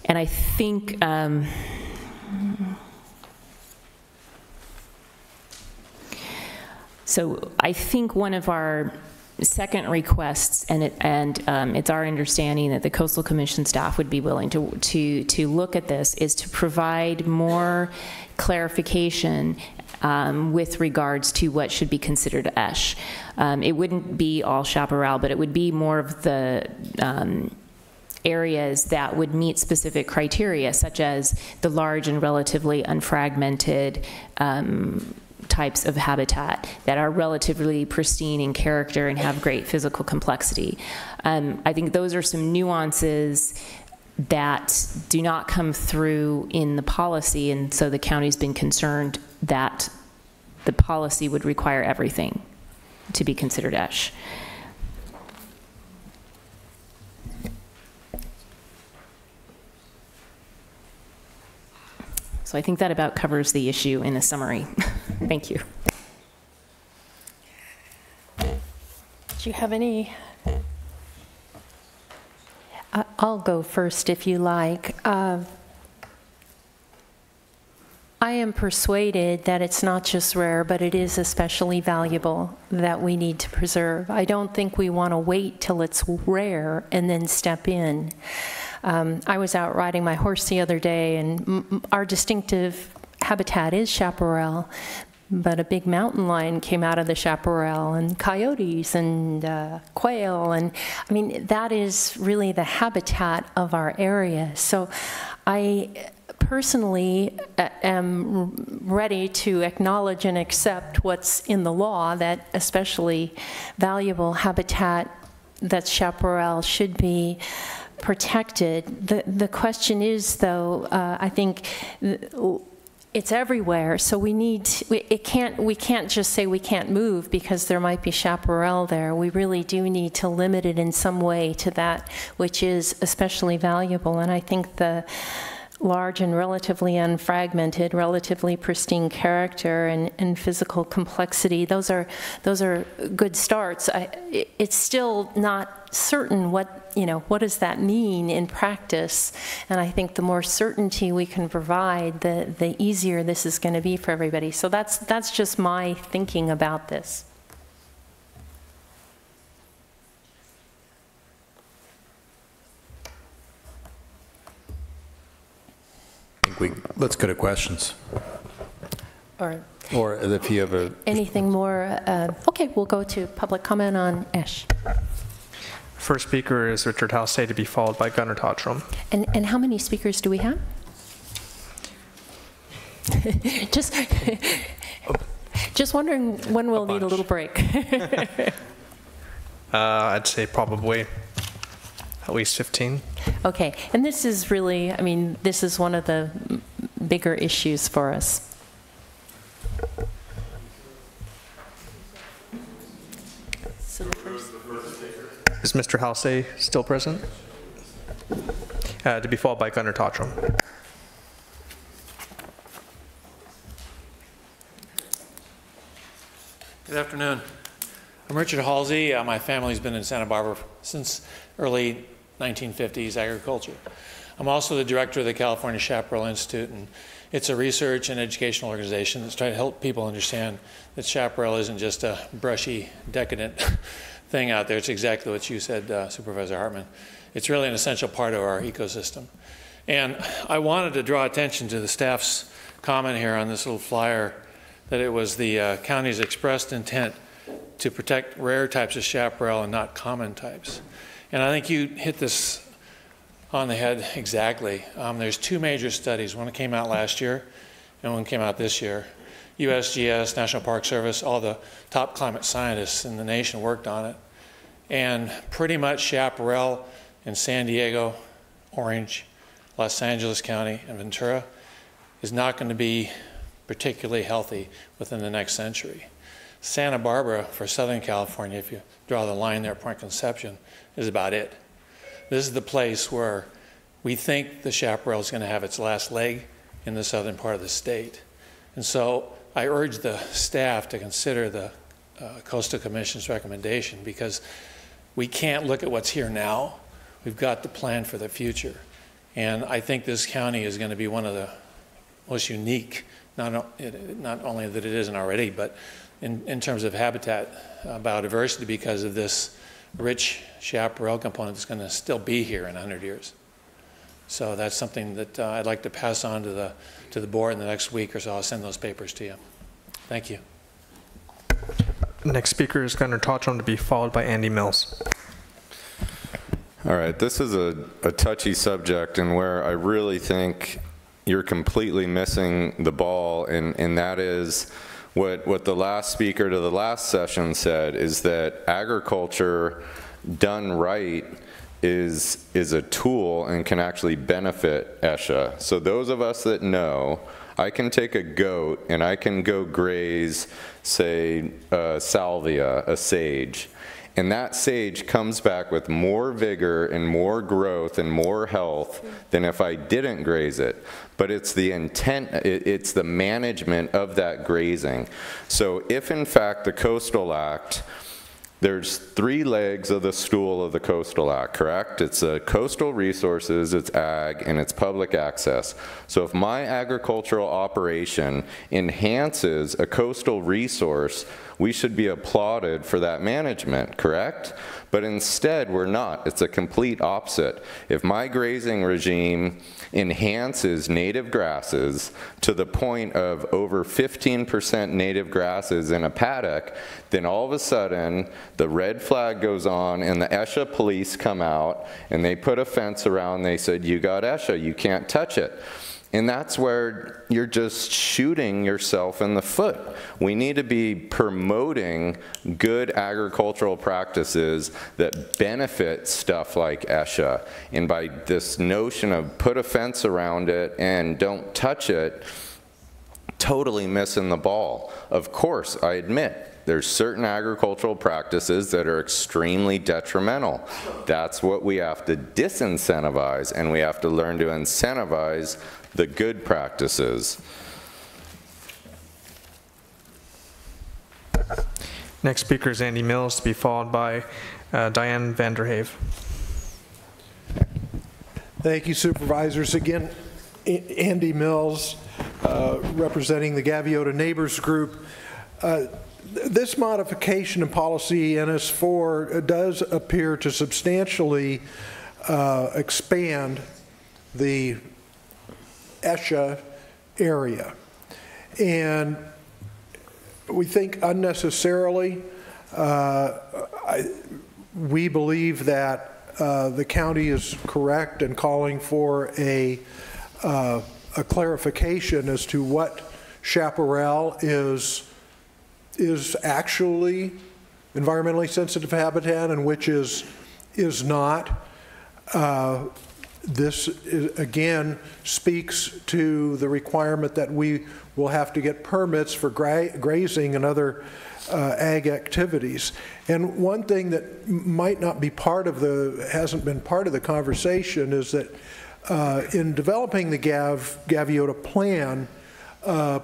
And I think so I think one of our second requests, and it's our understanding that the Coastal Commission staff would be willing to look at this, is to provide more clarification with regards to what should be considered ESH. It wouldn't be all chaparral, but it would be more of the areas that would meet specific criteria, such as the large and relatively unfragmented types of habitat that are relatively pristine in character and have great physical complexity. I think those are some nuances that do not come through in the policy, and so the county's been concerned that the policy would require everything to be considered ESH. So I think that about covers the issue in a summary. Thank you. Do you have any? I'll go first if you like. I am persuaded that it's not just rare, but it is especially valuable that we need to preserve. I don't think we want to wait till it's rare and then step in. I was out riding my horse the other day, and our distinctive habitat is chaparral, but a big mountain lion came out of the chaparral, and coyotes and quail, and I mean, that is really the habitat of our area. So I personally am ready to acknowledge and accept what's in the law, that especially valuable habitat that's chaparral should be protected. The question is, though, I think it's everywhere, so we need we can't just say we can't move because there might be chaparral there. We really do need to limit it in some way to that which is especially valuable, and I think the large and relatively unfragmented, relatively pristine character and physical complexity, those are good starts. It's still not certain what does that mean in practice, and I think the more certainty we can provide, the easier this is going to be for everybody. So that's just my thinking about this. Let's go to questions. Or if you have anything more, okay, we'll go to public comment on ESH. First speaker is Richard Halsey, to be followed by Gunnar Totstrom. And how many speakers do we have? Just wondering when we'll need a little break. I'd say probably at least 15. Okay, and this is really, I mean, this is one of the bigger issues for us. So the first. Is Mr. Halsey still present? To be followed by Gunnar Tottram. Good afternoon. I'm Richard Halsey. My family's been in Santa Barbara since early 1950s, agriculture. I'm also the director of the California Chaparral Institute, and it's a research and educational organization that's trying to help people understand that chaparral isn't just a brushy, decadent thing out there. It's exactly what you said, Supervisor Hartman. It's really an essential part of our ecosystem. And I wanted to draw attention to the staff's comment here on this little flyer that it was the county's expressed intent to protect rare types of chaparral and not common types. And I think you hit this on the head exactly. There's two major studies. One came out last year and one came out this year. USGS, National Park Service, all the top climate scientists in the nation worked on it. And pretty much chaparral in San Diego, Orange, Los Angeles County, and Ventura is not going to be particularly healthy within the next century. Santa Barbara, for Southern California, if you draw the line there at Point Conception, is about it. This is the place where we think the chaparral is going to have its last leg in the southern part of the state. And so I urge the staff to consider the Coastal Commission's recommendation, because we can't look at what's here now. We've got to plan for the future. And I think this county is going to be one of the most unique, not only that it isn't already, but in terms of habitat biodiversity, because of this rich chaparral component that's going to still be here in 100 years. So that's something that I'd like to pass on to the board in the next week or so. I'll send those papers to you. Thank you. Next speaker is Gunnar Tottram, to be followed by Andy Mills. All right, this is a touchy subject, and where I really think you're completely missing the ball, and that is what the last speaker to the last session said, is that agriculture done right is a tool and can actually benefit ESHA. So those of us that know, I can take a goat and I can go graze, say, salvia, a sage, and that sage comes back with more vigor and more growth and more health than if I didn't graze it. But it's the intent, it's the management of that grazing. So if in fact the Coastal Act, there's 3 legs of the stool of the Coastal Act, correct? It's coastal resources, it's ag, and it's public access. So if my agricultural operation enhances a coastal resource, we should be applauded for that management, correct? But instead, we're not. It's a complete opposite. If my grazing regime enhances native grasses to the point of over 15% native grasses in a paddock, then all of a sudden, the red flag goes on and the ESHA police come out and they put a fence around. They said, you got ESHA, you can't touch it. And that's where you're just shooting yourself in the foot. We need to be promoting good agricultural practices that benefit stuff like ESHA. And by this notion of put a fence around it and don't touch it, totally missing the ball. Of course, I admit, there's certain agricultural practices that are extremely detrimental. That's what we have to disincentivize, and we have to learn to incentivize the good practices. Next speaker is Andy Mills, to be followed by Diane Vanderhave. Thank you, supervisors. Again, Andy Mills, representing the Gaviota Neighbors Group. This modification in policy NS4 does appear to substantially expand the ESHA area, and we think unnecessarily. We believe that the county is correct in calling for a clarification as to what chaparral is actually environmentally sensitive habitat and which is not. this, again, speaks to the requirement that we will have to get permits for grazing and other ag activities. And one thing that might not be part of hasn't been part of the conversation is that in developing the Gaviota plan,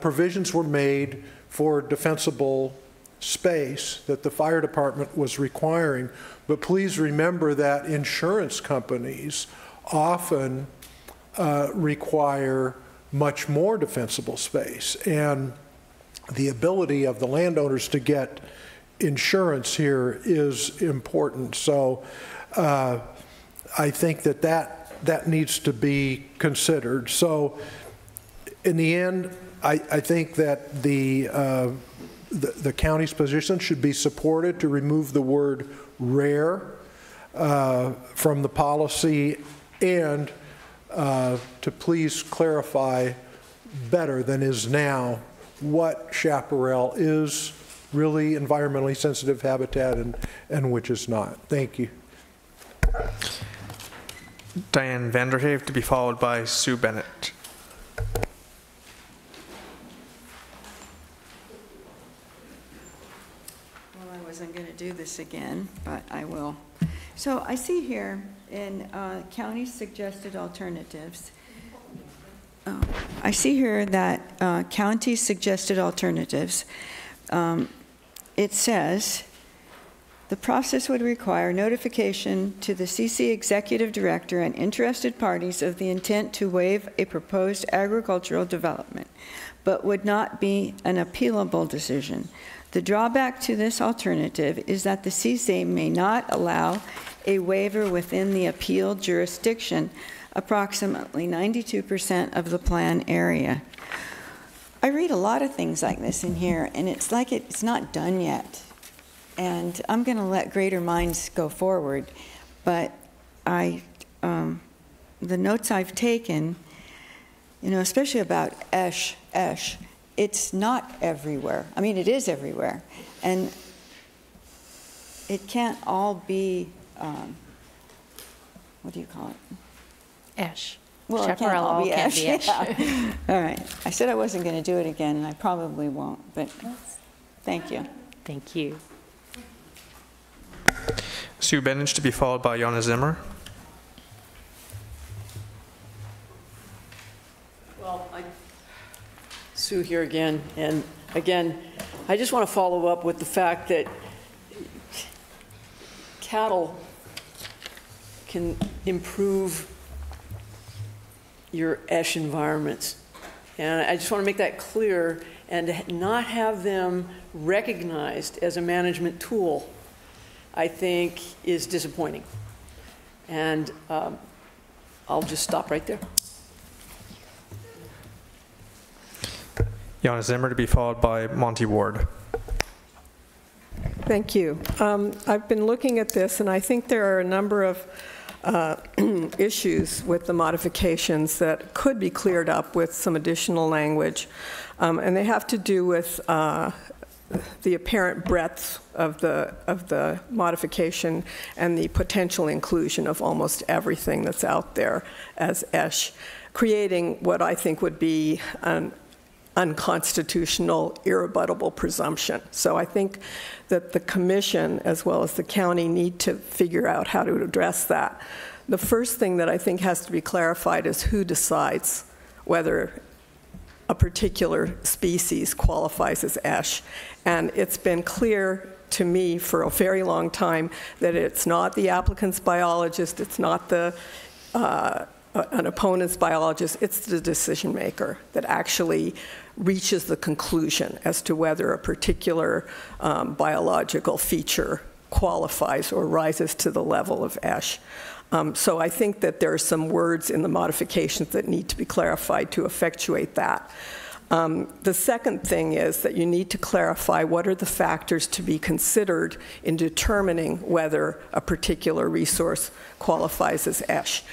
provisions were made for defensible space that the fire department was requiring. But please remember that insurance companies often require much more defensible space. And the ability of the landowners to get insurance here is important. So I think that needs to be considered. So in the end, I think that the county's position should be supported to remove the word rare from the policy, and to please clarify better than is now what chaparral is really environmentally sensitive habitat and which is not. Thank you. Diane Vanderhave, to be followed by Sue Bennett. Well, I wasn't going to do this again, but I will. So I see here in county suggested alternatives, I see here that county suggested alternatives, it says, the process would require notification to the CC Executive Director and interested parties of the intent to waive a proposed agricultural development, but would not be an appealable decision. The drawback to this alternative is that the CC may not allow a waiver within the appeal jurisdiction, approximately 92% of the plan area. I read a lot of things like this in here, and it's like it's not done yet. And I'm going to let greater minds go forward, but the notes I've taken, you know, especially about ESH, it's not everywhere. I mean, it is everywhere, and it can't all be, what do you call it? ESH. Well, Chaparral it can't all be can't ESH. be ESH. Yeah. All right. I said I wasn't going to do it again, and I probably won't, but thank you. Thank you. Sue Bennett, to be followed by Jana Zimmer. Well, Sue here again, and again, I just want to follow up with the fact that cattle can improve your ESH environments. And I just want to make that clear, and not have them recognized as a management tool, I think, is disappointing. And I'll just stop right there. Jana Zimmer, to be followed by Monty Ward. Thank you. I've been looking at this, and I think there are a number of issues with the modifications that could be cleared up with some additional language. And they have to do with the apparent breadth of the modification and the potential inclusion of almost everything that's out there as ESH, creating what I think would be an unconstitutional, irrebuttable presumption. So I think that the commission, as well as the county, need to figure out how to address that. The first thing that I think has to be clarified is who decides whether a particular species qualifies as ESH. And it's been clear to me for a very long time that it's not the applicant's biologist, it's not the an opponent's biologist, it's the decision maker that actually reaches the conclusion as to whether a particular biological feature qualifies or rises to the level of ESH. So I think that there are some words in the modifications that need to be clarified to effectuate that. The second thing is that you need to clarify what are the factors to be considered in determining whether a particular resource qualifies as ESH.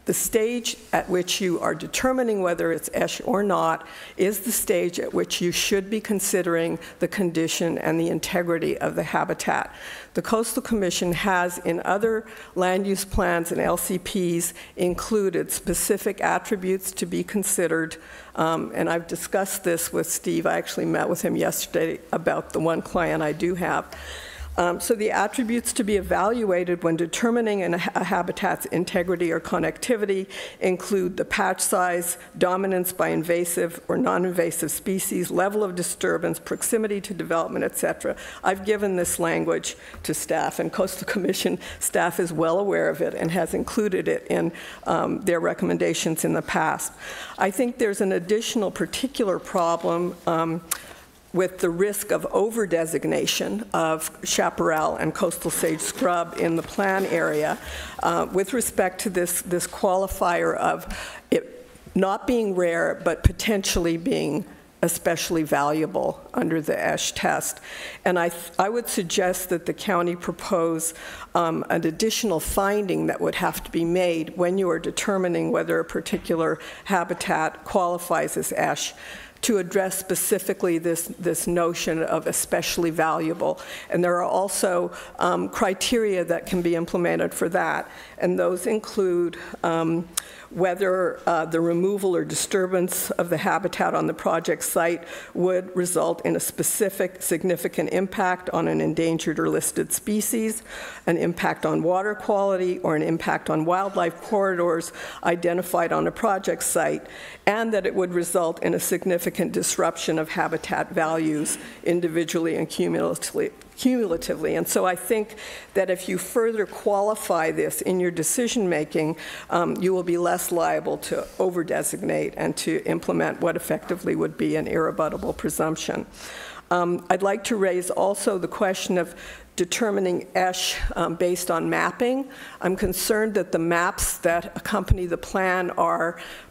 The stage at which you are determining whether it's ESH or not is the stage at which you should be considering the condition and the integrity of the habitat. The Coastal Commission has, in other land use plans and LCPs, included specific attributes to be considered, and I've discussed this with Steve. I actually met with him yesterday about the one client I do have. So the attributes to be evaluated when determining a habitat's integrity or connectivity include the patch size, dominance by invasive or non-invasive species, level of disturbance, proximity to development, etc. I've given this language to staff, and Coastal Commission staff is well aware of it and has included it in their recommendations in the past. I think there's an additional particular problem with the risk of over-designation of chaparral and coastal sage scrub in the plan area with respect to this qualifier of it not being rare but potentially being especially valuable under the ESH test. And I would suggest that the county propose an additional finding that would have to be made when you are determining whether a particular habitat qualifies as ESH, to address specifically this notion of especially valuable. And there are also criteria that can be implemented for that, and those include whether the removal or disturbance of the habitat on the project site would result in a specific significant impact on an endangered or listed species, an impact on water quality, or an impact on wildlife corridors identified on a project site, and that it would result in a significant disruption of habitat values individually and cumulatively. And so I think that if you further qualify this in your decision making, you will be less liable to over-designate and to implement what effectively would be an irrebuttable presumption. I'd like to raise also the question of determining ESH based on mapping. I'm concerned that the maps that accompany the plan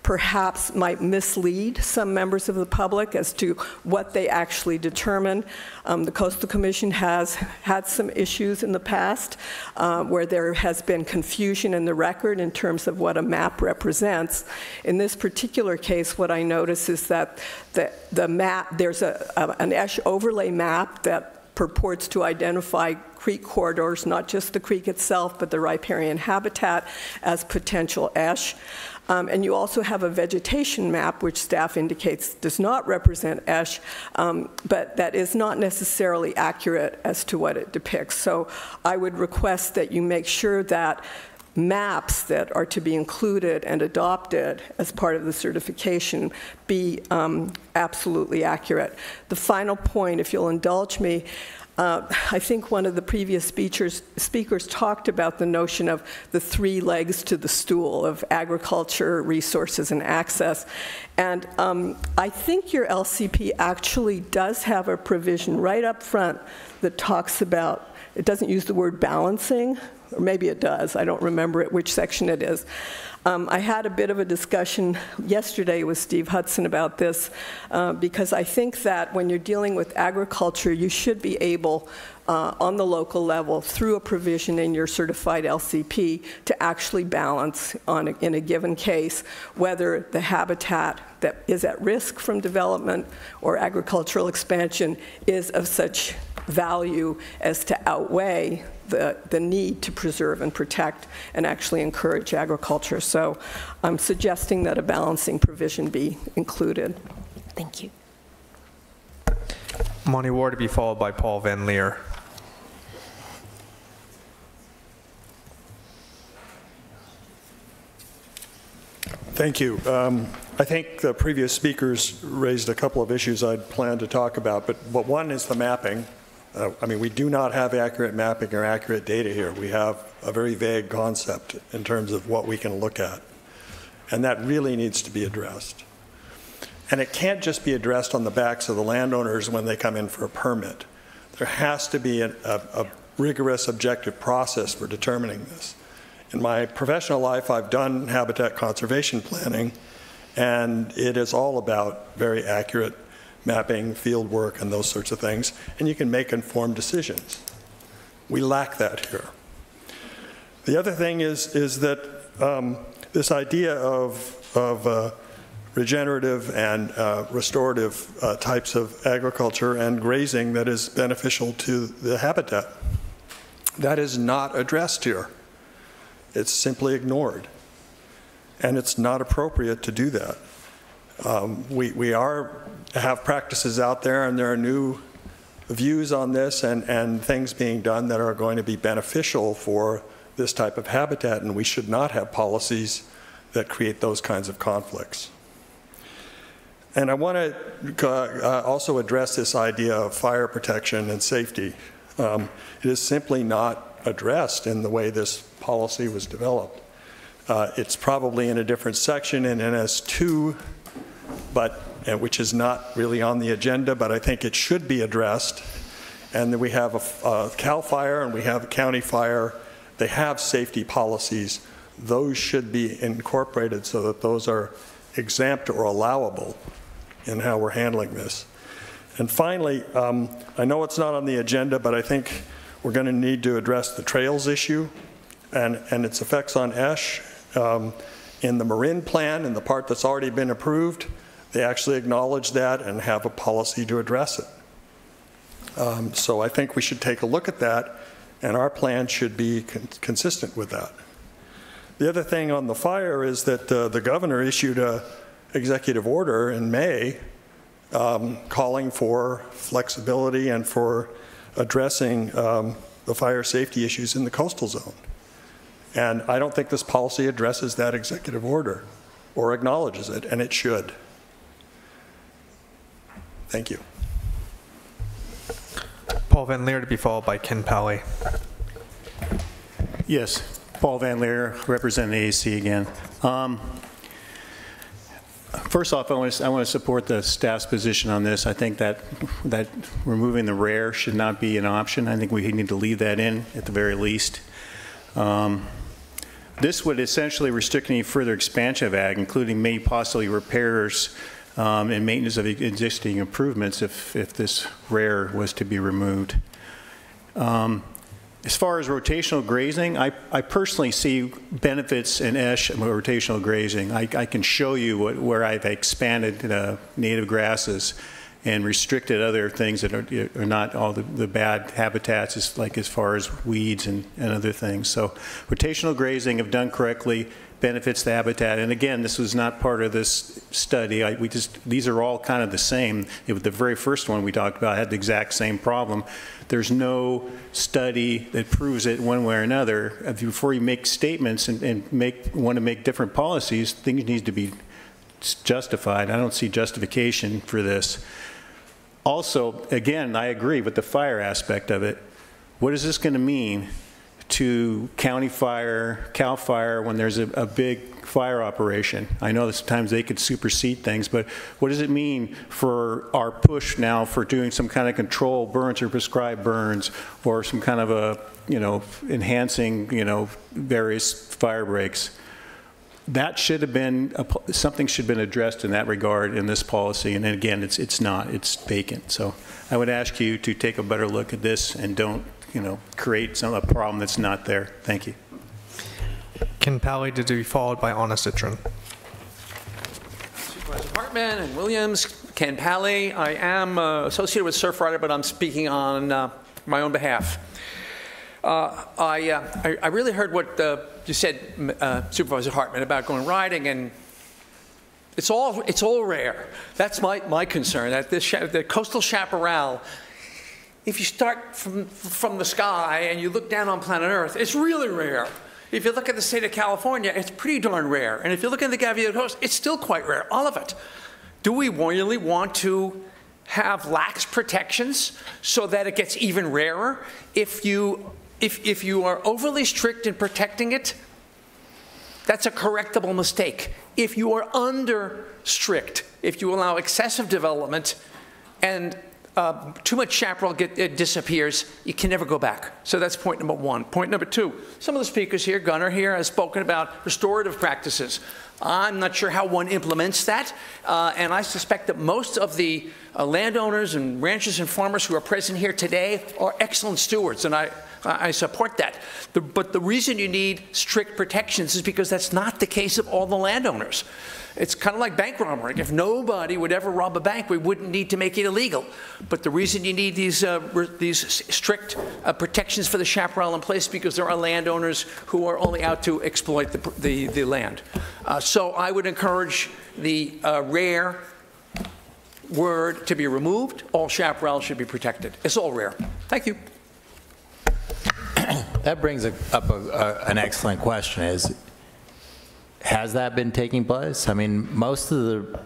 perhaps might mislead some members of the public as to what they actually determine. The Coastal Commission has had some issues in the past where there has been confusion in the record in terms of what a map represents. In this particular case, what I notice is that the map, there's an ESH overlay map that purports to identify creek corridors, not just the creek itself, but the riparian habitat as potential ESH. And you also have a vegetation map, which staff indicates does not represent ESH, but that is not necessarily accurate as to what it depicts. So I would request that you make sure that maps that are to be included and adopted as part of the certification be absolutely accurate. The final point, if you'll indulge me, I think one of the previous speakers talked about the notion of the three legs to the stool of agriculture, resources, and access. And I think your LCP actually does have a provision right up front that talks about, it doesn't use the word balancing, or maybe it does, I don't remember which section it is. I had a bit of a discussion yesterday with Steve Hudson about this because I think that when you're dealing with agriculture, you should be able, on the local level, through a provision in your certified LCP, to actually balance in a given case whether the habitat that is at risk from development or agricultural expansion is of such value as to outweigh the need to preserve and protect and actually encourage agriculture. So I'm suggesting that a balancing provision be included. Thank you. Monty Ward to be followed by Paul Van Leer. Thank you. I think the previous speakers raised a couple of issues I'd planned to talk about, but one is the mapping. I mean, we do not have accurate mapping or accurate data here. We have a very vague concept in terms of what we can look at, and that really needs to be addressed. And it can't just be addressed on the backs of the landowners when they come in for a permit. There has to be a rigorous, objective process for determining this. In my professional life, I've done habitat conservation planning, and it is all about very accurate mapping, field work, and those sorts of things, and you can make informed decisions. We lack that here. The other thing is that this idea of regenerative and restorative types of agriculture and grazing that is beneficial to the habitat. That is not addressed here. It's simply ignored. And it's not appropriate to do that. We have practices out there, and there are new views on this and things being done that are going to be beneficial for this type of habitat, and we should not have policies that create those kinds of conflicts. And I want to also address this idea of fire protection and safety. It is simply not addressed in the way this policy was developed. It's probably in a different section in NS2, which is not really on the agenda, but I think it should be addressed. And then we have a CAL FIRE and we have a county fire. They have safety policies. Those should be incorporated so that those are exempt or allowable in how we're handling this. And finally, I know it's not on the agenda, but I think we're going to need to address the trails issue and its effects on ESH. In the Marin plan, in the part that's already been approved, they actually acknowledge that and have a policy to address it. So I think we should take a look at that, and our plan should be consistent with that. The other thing on the fire is that the governor issued an executive order in May calling for flexibility and for addressing the fire safety issues in the coastal zone. And I don't think this policy addresses that executive order or acknowledges it, and it should. Thank you. Paul Van Leer to be followed by Ken Pally. Yes, Paul Van Leer, representing AAC again. First off, I want to support the staff's position on this. I think that removing the rare should not be an option. I think we need to leave that in at the very least. This would essentially restrict any further expansion of ag, including maybe possibly repairs and maintenance of existing improvements if this rare was to be removed. As far as rotational grazing, I personally see benefits in ESH of rotational grazing. I can show you where I've expanded native grasses and restricted other things that are not all the bad habitats, as far as weeds and other things. So rotational grazing, if done correctly, benefits the habitat. And again, this was not part of this study. These are all kind of the same. The very first one we talked about had the exact same problem. There's no study that proves it one way or another. Before you make statements and want to make different policies, things need to be justified. I don't see justification for this. Also, again, I agree with the fire aspect of it. What is this going to mean to county fire, CAL FIRE, when there's a big fire operation? I know that sometimes they could supersede things, but what does it mean for our push now for doing some kind of control burns or prescribed burns, or some kind of a, enhancing, various fire breaks? That should have been, something should have been addressed in that regard in this policy, and again, it's not, it's vacant. So I would ask you to take a better look at this and don't, create a problem that's not there. Thank you. Ken Pally to be followed by Anna Citron. Supervisor Hartman and Williams, Ken Pally. I am associated with Surfrider, but I'm speaking on my own behalf. I really heard what you said, Supervisor Hartman, about going riding, and it's all rare. That's my concern. That the coastal chaparral, if you start from the sky and you look down on planet Earth, it's really rare. If you look at the state of California, it's pretty darn rare. And if you look at the Gaviota coast, it's still quite rare, all of it. Do we really want to have lax protections so that it gets even rarer? If you are overly strict in protecting it, that's a correctable mistake. If you are under strict, if you allow excessive development and too much chaparral disappears, you can never go back. So that's point number one. Point number two, some of the speakers here, Gunnar here, has spoken about restorative practices. I'm not sure how one implements that, and I suspect that most of the landowners and ranchers and farmers who are present here today are excellent stewards, and I support that. But the reason you need strict protections is because that's not the case of all the landowners. It's kind of like bank robbery. If nobody would ever rob a bank, we wouldn't need to make it illegal. But the reason you need these strict protections for the chaparral in place is because there are landowners who are only out to exploit the land. So I would encourage the rare word to be removed. All chaparral should be protected. It's all rare. Thank you. That brings up an excellent question. Has that been taking place? I mean, most of the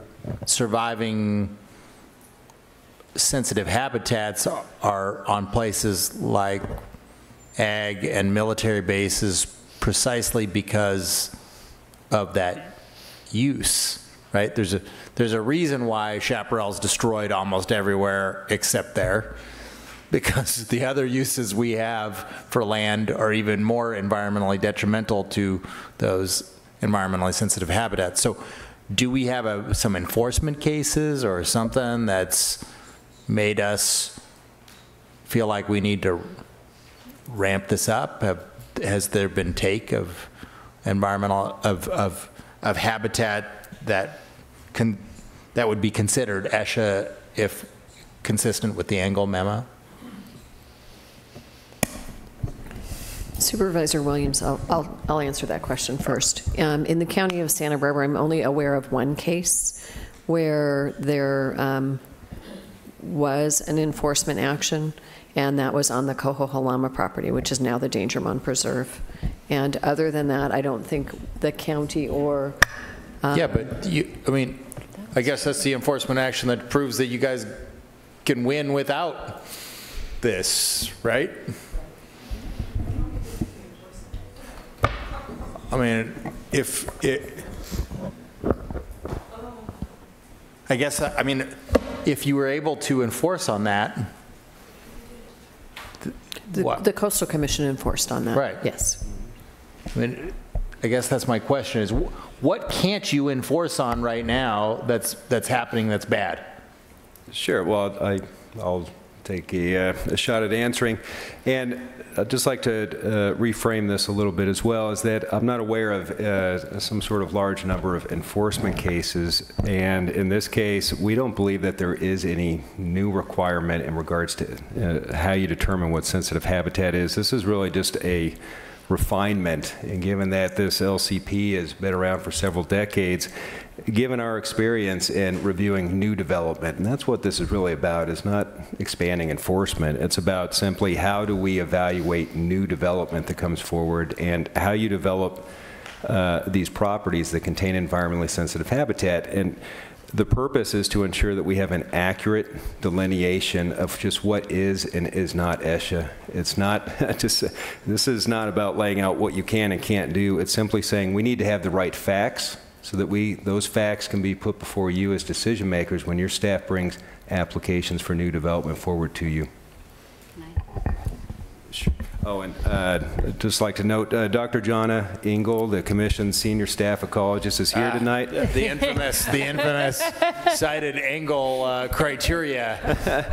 surviving sensitive habitats are on places like ag and military bases precisely because of that use, right? There's a reason why chaparral's destroyed almost everywhere except there, because the other uses we have for land are even more environmentally detrimental to those environmentally sensitive habitats. So do we have some enforcement cases or something that's made us feel like we need to ramp this up? Has there been take of environmental, of habitat that would be considered ESHA if consistent with the Engel memo? Supervisor Williams, I'll answer that question first. In the county of Santa Barbara, I'm only aware of one case where there was an enforcement action, and that was on the Cohohalama property, which is now the Dangermond Preserve. And other than that, I don't think the county or... yeah, but I mean, I guess that's the enforcement action that proves that you guys can win without this, right? I mean, if you were able to enforce on that, the Coastal Commission enforced on that. Right. Yes. I mean, I guess that's my question: is what can't you enforce on right now that's happening that's bad? Sure. Well, I'll take a shot at answering, and I'd just like to reframe this a little bit as well, is that I'm not aware of some sort of large number of enforcement cases, and in this case, we don't believe that there is any new requirement in regards to how you determine what sensitive habitat is. This is really just a refinement, and given that this LCP has been around for several decades, given our experience in reviewing new development, and that's what this is really about, is not expanding enforcement. It's about simply how do we evaluate new development that comes forward and how you develop these properties that contain environmentally sensitive habitat. And the purpose is to ensure that we have an accurate delineation of just what is and is not ESHA. It's not just, this is not about laying out what you can and can't do. It's simply saying we need to have the right facts so that those facts can be put before you as decision makers when your staff brings applications for new development forward to you. Oh, and I'd just like to note, Dr. Jonna Engel, the Commission's senior staff ecologist, is here tonight. The infamous cited Engel criteria.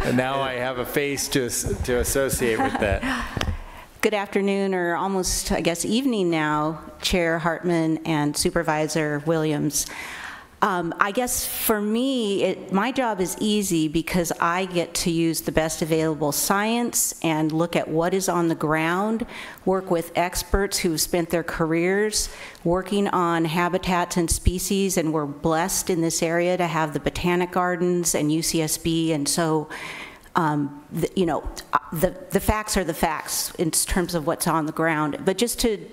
And now I have a face to associate with that. Good afternoon, or almost, I guess, evening now, Chair Hartman and Supervisor Williams. I guess for me, my job is easy because I get to use the best available science and look at what is on the ground, work with experts who've spent their careers working on habitats and species, and we're blessed in this area to have the Botanic Gardens and UCSB, and so the facts are the facts in terms of what's on the ground. But just to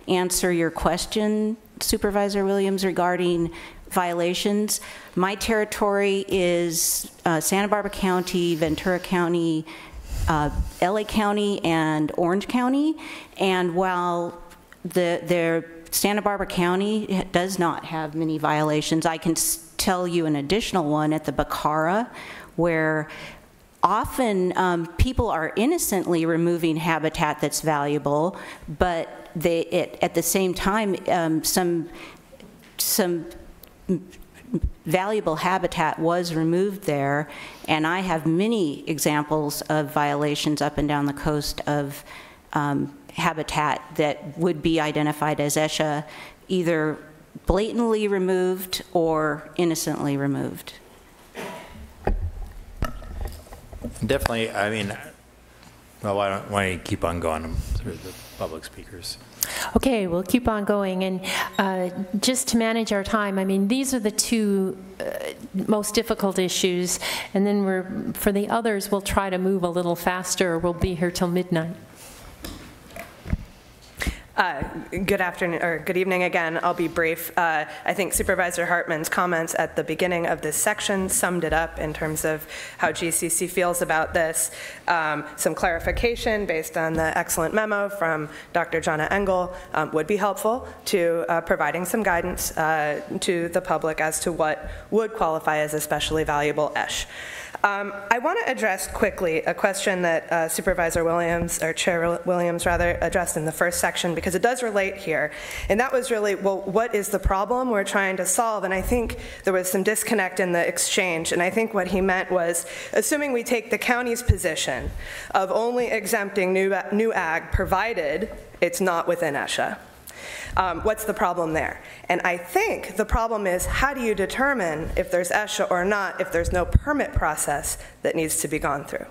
answer your question, Supervisor Williams, regarding violations, my territory is Santa Barbara County, Ventura County, LA County, and Orange County. And while the Santa Barbara County does not have many violations, I can tell you an additional one at the Bacara, where often people are innocently removing habitat that's valuable, but at the same time, some valuable habitat was removed there, and I have many examples of violations up and down the coast of habitat that would be identified as ESHA, either blatantly removed or innocently removed. Definitely, I mean, well, why don't you keep on going through the public speakers? Okay, we'll keep on going. And just to manage our time, I mean, these are the two most difficult issues. And then for the others, we'll try to move a little faster. We'll be here till midnight. Good afternoon, or good evening again. I'll be brief. I think Supervisor Hartman's comments at the beginning of this section summed it up in terms of how GCC feels about this. Some clarification based on the excellent memo from Dr. Jonna Engel would be helpful to providing some guidance to the public as to what would qualify as especially valuable ESH. I want to address quickly a question that Supervisor Williams, or Chair Williams rather, addressed in the first section, because it does relate here. And that was really, well, what is the problem we're trying to solve? And I think there was some disconnect in the exchange. And I think what he meant was, assuming we take the county's position of only exempting new ag provided it's not within ESHA. What's the problem there? And I think the problem is, how do you determine if there's ESHA or not if there's no permit process that needs to be gone through?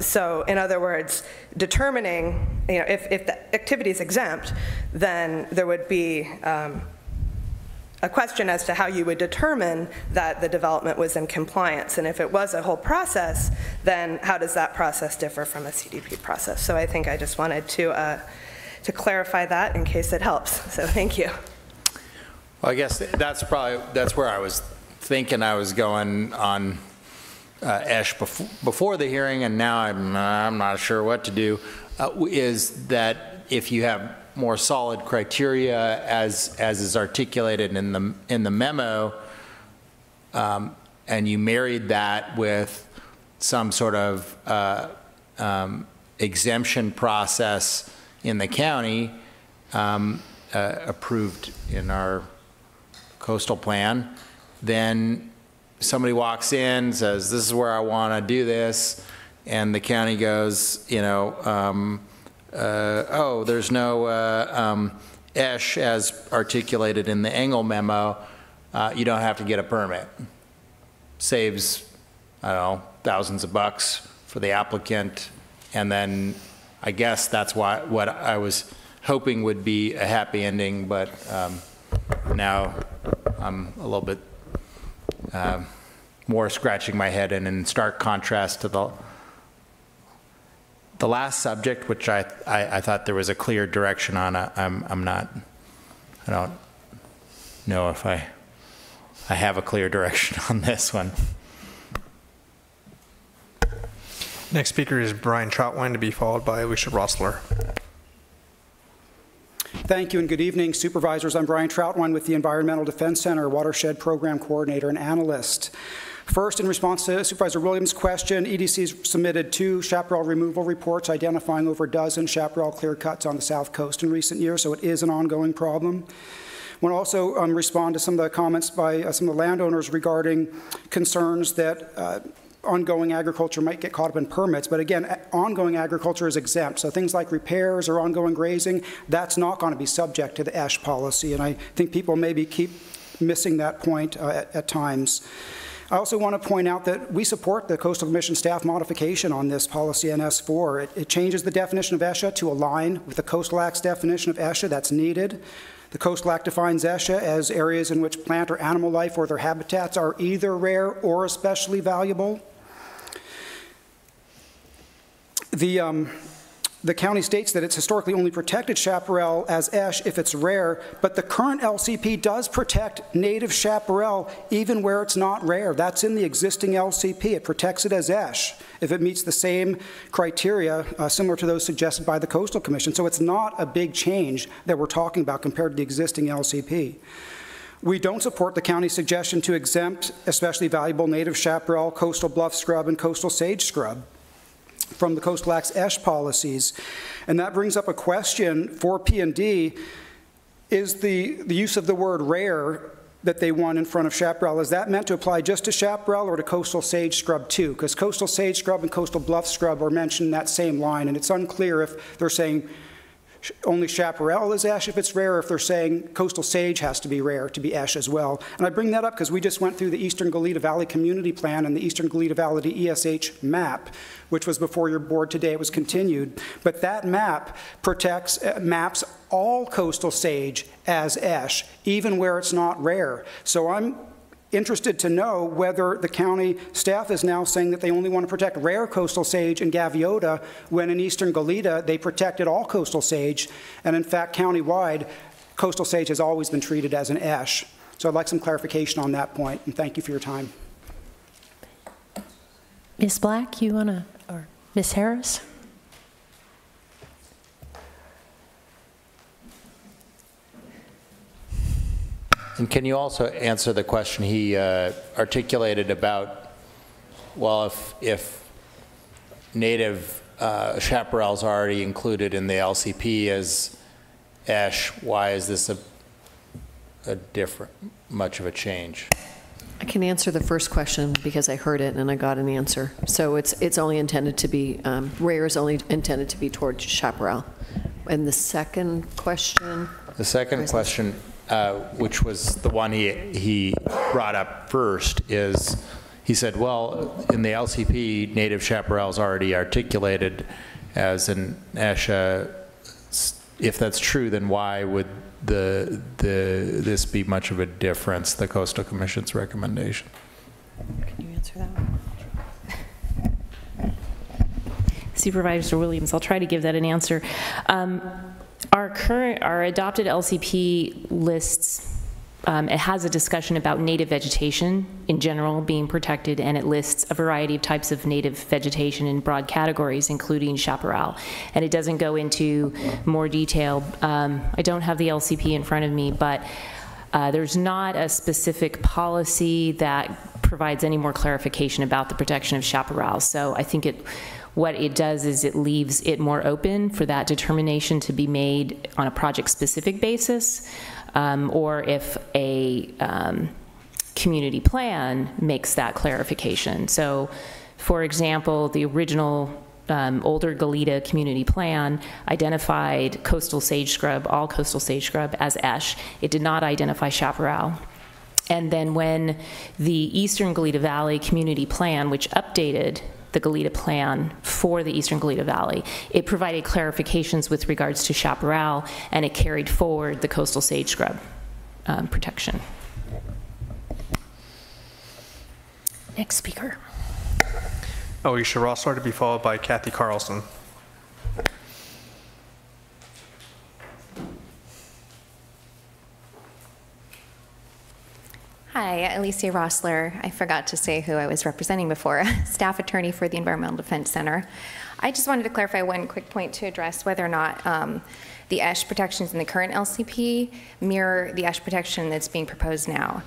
So in other words, determining, if the activity is exempt, then there would be a question as to how you would determine that the development was in compliance. And if it was a whole process, then how does that process differ from a CDP process? So I think I just wanted to clarify that in case it helps. So thank you. Well, I guess that's where I was thinking I was going on ESH before the hearing, and now I'm not sure what to do, is that if you have more solid criteria as is articulated in the memo, and you married that with some sort of exemption process in the county, approved in our coastal plan, then somebody walks in, says, this is where I want to do this, and the county goes, oh, there's no ESH as articulated in the Engel memo, you don't have to get a permit. Saves, I don't know, thousands of bucks for the applicant, and then I guess that's what I was hoping would be a happy ending, but now I'm a little bit more scratching my head, and in stark contrast to the last subject, which I thought there was a clear direction on. I don't know if I have a clear direction on this one. Next speaker is Brian Troutwine, to be followed by Alicia Rossler. Thank you and good evening, supervisors. I'm Brian Troutwine with the Environmental Defense Center, Watershed Program Coordinator and Analyst. First, in response to Supervisor Williams' question, EDC's submitted 2 chaparral removal reports identifying over a dozen chaparral clear cuts on the South Coast in recent years, so it is an ongoing problem. I want to also respond to some of the comments by some of the landowners regarding concerns that ongoing agriculture might get caught up in permits, but again, ongoing agriculture is exempt. So things like repairs or ongoing grazing, that's not going to be subject to the ESH policy, and I think people maybe keep missing that point at times. I also want to point out that we support the Coastal Commission staff modification on this policy NS4. It changes the definition of ESHA to align with the Coastal Act's definition of ESHA that's needed. The Coastal Act defines ESHA as areas in which plant or animal life or their habitats are either rare or especially valuable. The county states that it's historically only protected chaparral as ESH if it's rare, but the current LCP does protect native chaparral even where it's not rare. That's in the existing LCP. It protects it as ESH if it meets the same criteria similar to those suggested by the Coastal Commission. So it's not a big change that we're talking about compared to the existing LCP. We don't support the county's suggestion to exempt especially valuable native chaparral, coastal bluff scrub, and coastal sage scrub from the Coastal Act's ESH policies. And that brings up a question for P&D. Is the use of the word rare that they want in front of chaparral, is that meant to apply just to chaparral or to coastal sage scrub too? Because coastal sage scrub and coastal bluff scrub are mentioned in that same line, and it's unclear if they're saying only chaparral is ash if it's rare, or if they're saying coastal sage has to be rare to be ash as well. And I bring that up because we just went through the Eastern Goleta Valley Community Plan and the Eastern Goleta Valley ESH map, which was before your board today. It was continued. But that map maps all coastal sage as ash, even where it's not rare. So I'm interested to know whether the county staff is now saying that they only want to protect rare coastal sage in Gaviota, when in Eastern Goleta they protected all coastal sage, and in fact countywide coastal sage has always been treated as an ash. So I'd like some clarification on that point, and thank you for your time. Ms. Black, you want to, or Ms. Harris? And can you also answer the question he articulated about, well, if native chaparral's already included in the LCP as ash, why is this a different, much of a change? I can answer the first question because I heard it and I got an answer. So it's only intended to be, rare is only intended to be towards chaparral. And the second question? The second question, which was the one he brought up first, is he said, well, in the LCP, native chaparral is already articulated as an ASHA. If that's true, then why would this be much of a difference, the Coastal Commission's recommendation? Can you answer that one? Supervisor Williams, I'll try to give that an answer. Our adopted LCP lists, it has a discussion about native vegetation in general being protected, and it lists a variety of types of native vegetation in broad categories, including chaparral. And it doesn't go into more detail. I don't have the LCP in front of me, but there's not a specific policy that provides any more clarification about the protection of chaparral. So I think what it does is it leaves it more open for that determination to be made on a project-specific basis, or if a community plan makes that clarification. So, for example, the original older Goleta community plan identified coastal sage scrub, all coastal sage scrub, as ash. It did not identify chaparral. And then when the Eastern Goleta Valley community plan, which updated the Goleta plan for the Eastern Goleta Valley, it provided clarifications with regards to chaparral, and it carried forward the coastal sage scrub protection. Next speaker. Alicia Rossler, to be followed by Kathy Carlson. Hi, Alicia Rossler. I forgot to say who I was representing before, staff attorney for the Environmental Defense Center. I just wanted to clarify one quick point to address whether or not the ash protections in the current LCP mirror the ash protection that's being proposed now.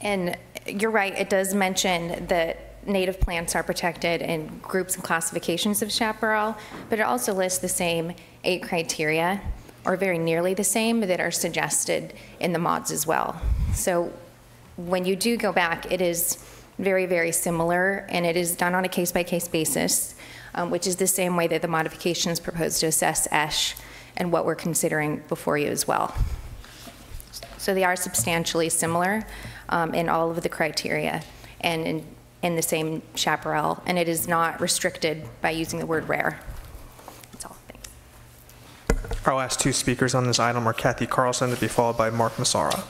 And you're right, it does mention that native plants are protected in groups and classifications of chaparral, but it also lists the same 8 criteria, or very nearly the same, that are suggested in the mods as well. So when you do go back, it is very, very similar, and it is done on a case-by-case basis, which is the same way that the modifications proposed to assess ash and what we're considering before you as well. So they are substantially similar in all of the criteria and in the same chaparral, and it is not restricted by using the word rare. Our last 2 speakers on this item are Kathy Carlson, to be followed by Mark Massara.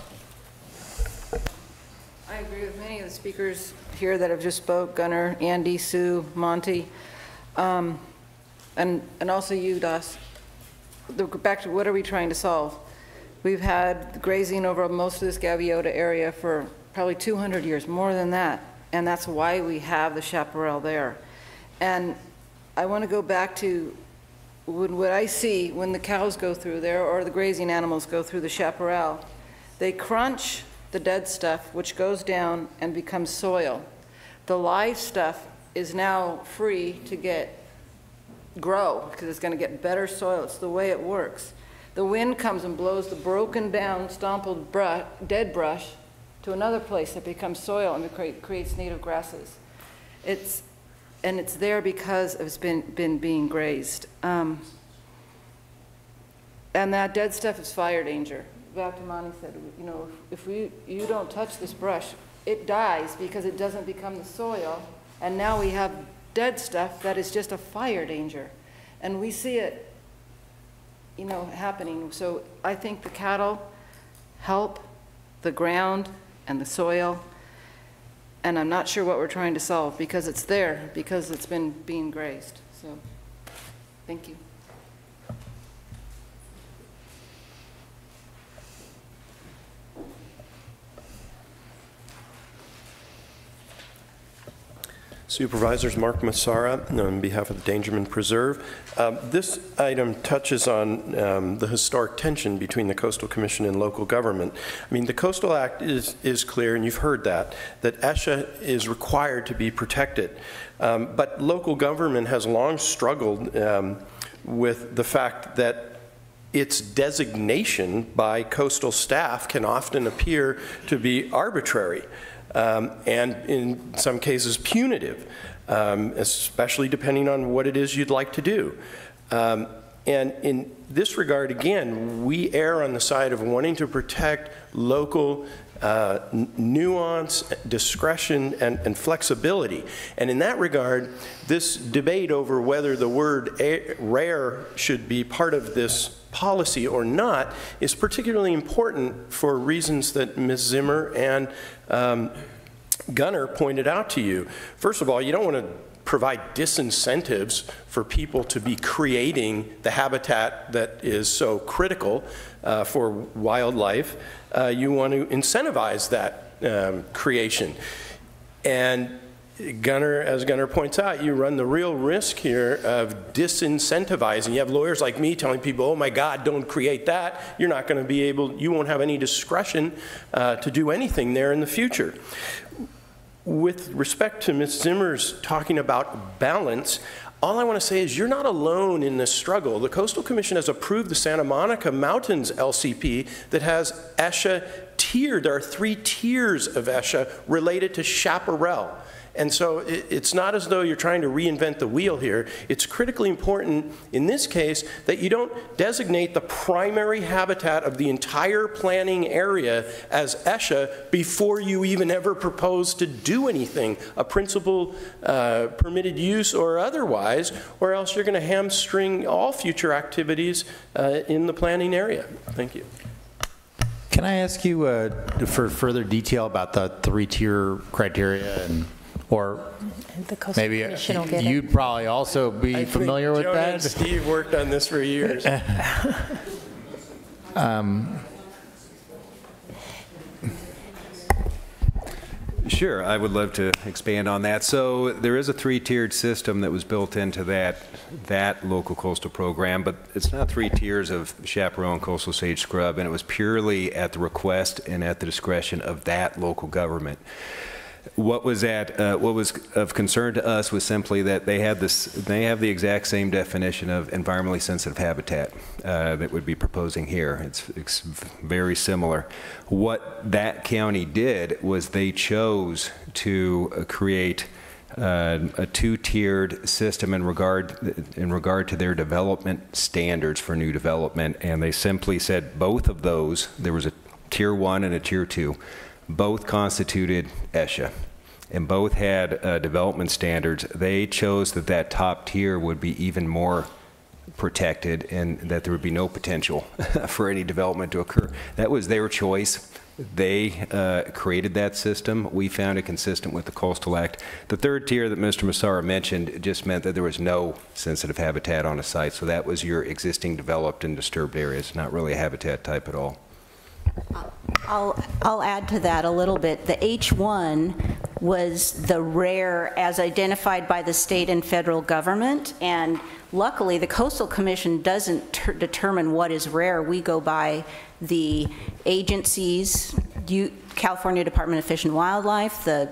I agree with many of the speakers here that have just spoke, Gunnar, Andy, Sue, Monty, and also you, Das. Back to what are we trying to solve? We've had grazing over most of this Gaviota area for probably 200 years, more than that, and that's why we have the chaparral there. And I want to go back to what I see when the cows go through there, or the grazing animals go through the chaparral. They crunch the dead stuff, which goes down and becomes soil. The live stuff is now free to grow, because it's going to get better soil. It's the way it works. The wind comes and blows the broken down, stumpled dead brush to another place that becomes soil and creates native grasses. It's there because it's been being grazed. And that dead stuff is fire danger. Back to Monty said, you know, if you don't touch this brush, it dies because it doesn't become the soil. And now we have dead stuff that is just a fire danger. And we see it, you know, happening. So I think the cattle help the ground and the soil. And I'm not sure what we're trying to solve because it's there, because it's been being grazed. So thank you. Supervisors, Mark Massara on behalf of the Dangerman Preserve. This item touches on the historic tension between the Coastal Commission and local government. I mean, the Coastal Act is clear, and you've heard that ESHA is required to be protected. But local government has long struggled with the fact that its designation by coastal staff can often appear to be arbitrary. And in some cases punitive, especially depending on what it is you'd like to do. And in this regard, again, we err on the side of wanting to protect local nuance, discretion, and flexibility. And in that regard, this debate over whether the word rare should be part of this policy or not is particularly important for reasons that Ms. Zimmer and Gunner pointed out to you. First of all, you don't want to provide disincentives for people to be creating the habitat that is so critical for wildlife. You want to incentivize that creation. And as Gunner points out, you run the real risk here of disincentivizing. You have lawyers like me telling people, oh my God, don't create that. You're not going to be able, you won't have any discretion to do anything there in the future. With respect to Ms. Zimmer's talking about balance, all I want to say is you're not alone in this struggle. The Coastal Commission has approved the Santa Monica Mountains LCP that has ESHA tiered. There are 3 tiers of ESHA related to chaparral. And so it's not as though you're trying to reinvent the wheel here. It's critically important in this case that you don't designate the primary habitat of the entire planning area as ESHA before you even ever propose to do anything, a principal permitted use or otherwise, or else you're going to hamstring all future activities in the planning area. Thank you. Can I ask you for further detail about the 3-tier criteria or maybe you'd probably also be familiar with Jonah that? And Steve worked on this for years. Sure, I would love to expand on that. So there is a 3-tiered system that was built into that local coastal program, but it's not 3 tiers of chaparral and coastal sage scrub, and it was purely at the request and at the discretion of that local government. What was of concern to us was simply that they have the exact same definition of environmentally sensitive habitat that would be proposing here. It's very similar. What that county did was they chose to create a 2-tiered system in regard to their development standards for new development, and they simply said both of those, there was a tier 1 and a tier 2. Both constituted ESHA, and both had development standards. They chose that top tier would be even more protected and that there would be no potential for any development to occur. That was their choice. They created that system. We found it consistent with the Coastal Act. The 3rd tier that Mr. Massara mentioned just meant that there was no sensitive habitat on a site, so that was your existing developed and disturbed areas, not really a habitat type at all. I'll add to that a little bit. The H1 was the rare as identified by the state and federal government, and luckily the Coastal Commission doesn't determine what is rare. We go by the agencies, California Department of Fish and Wildlife, the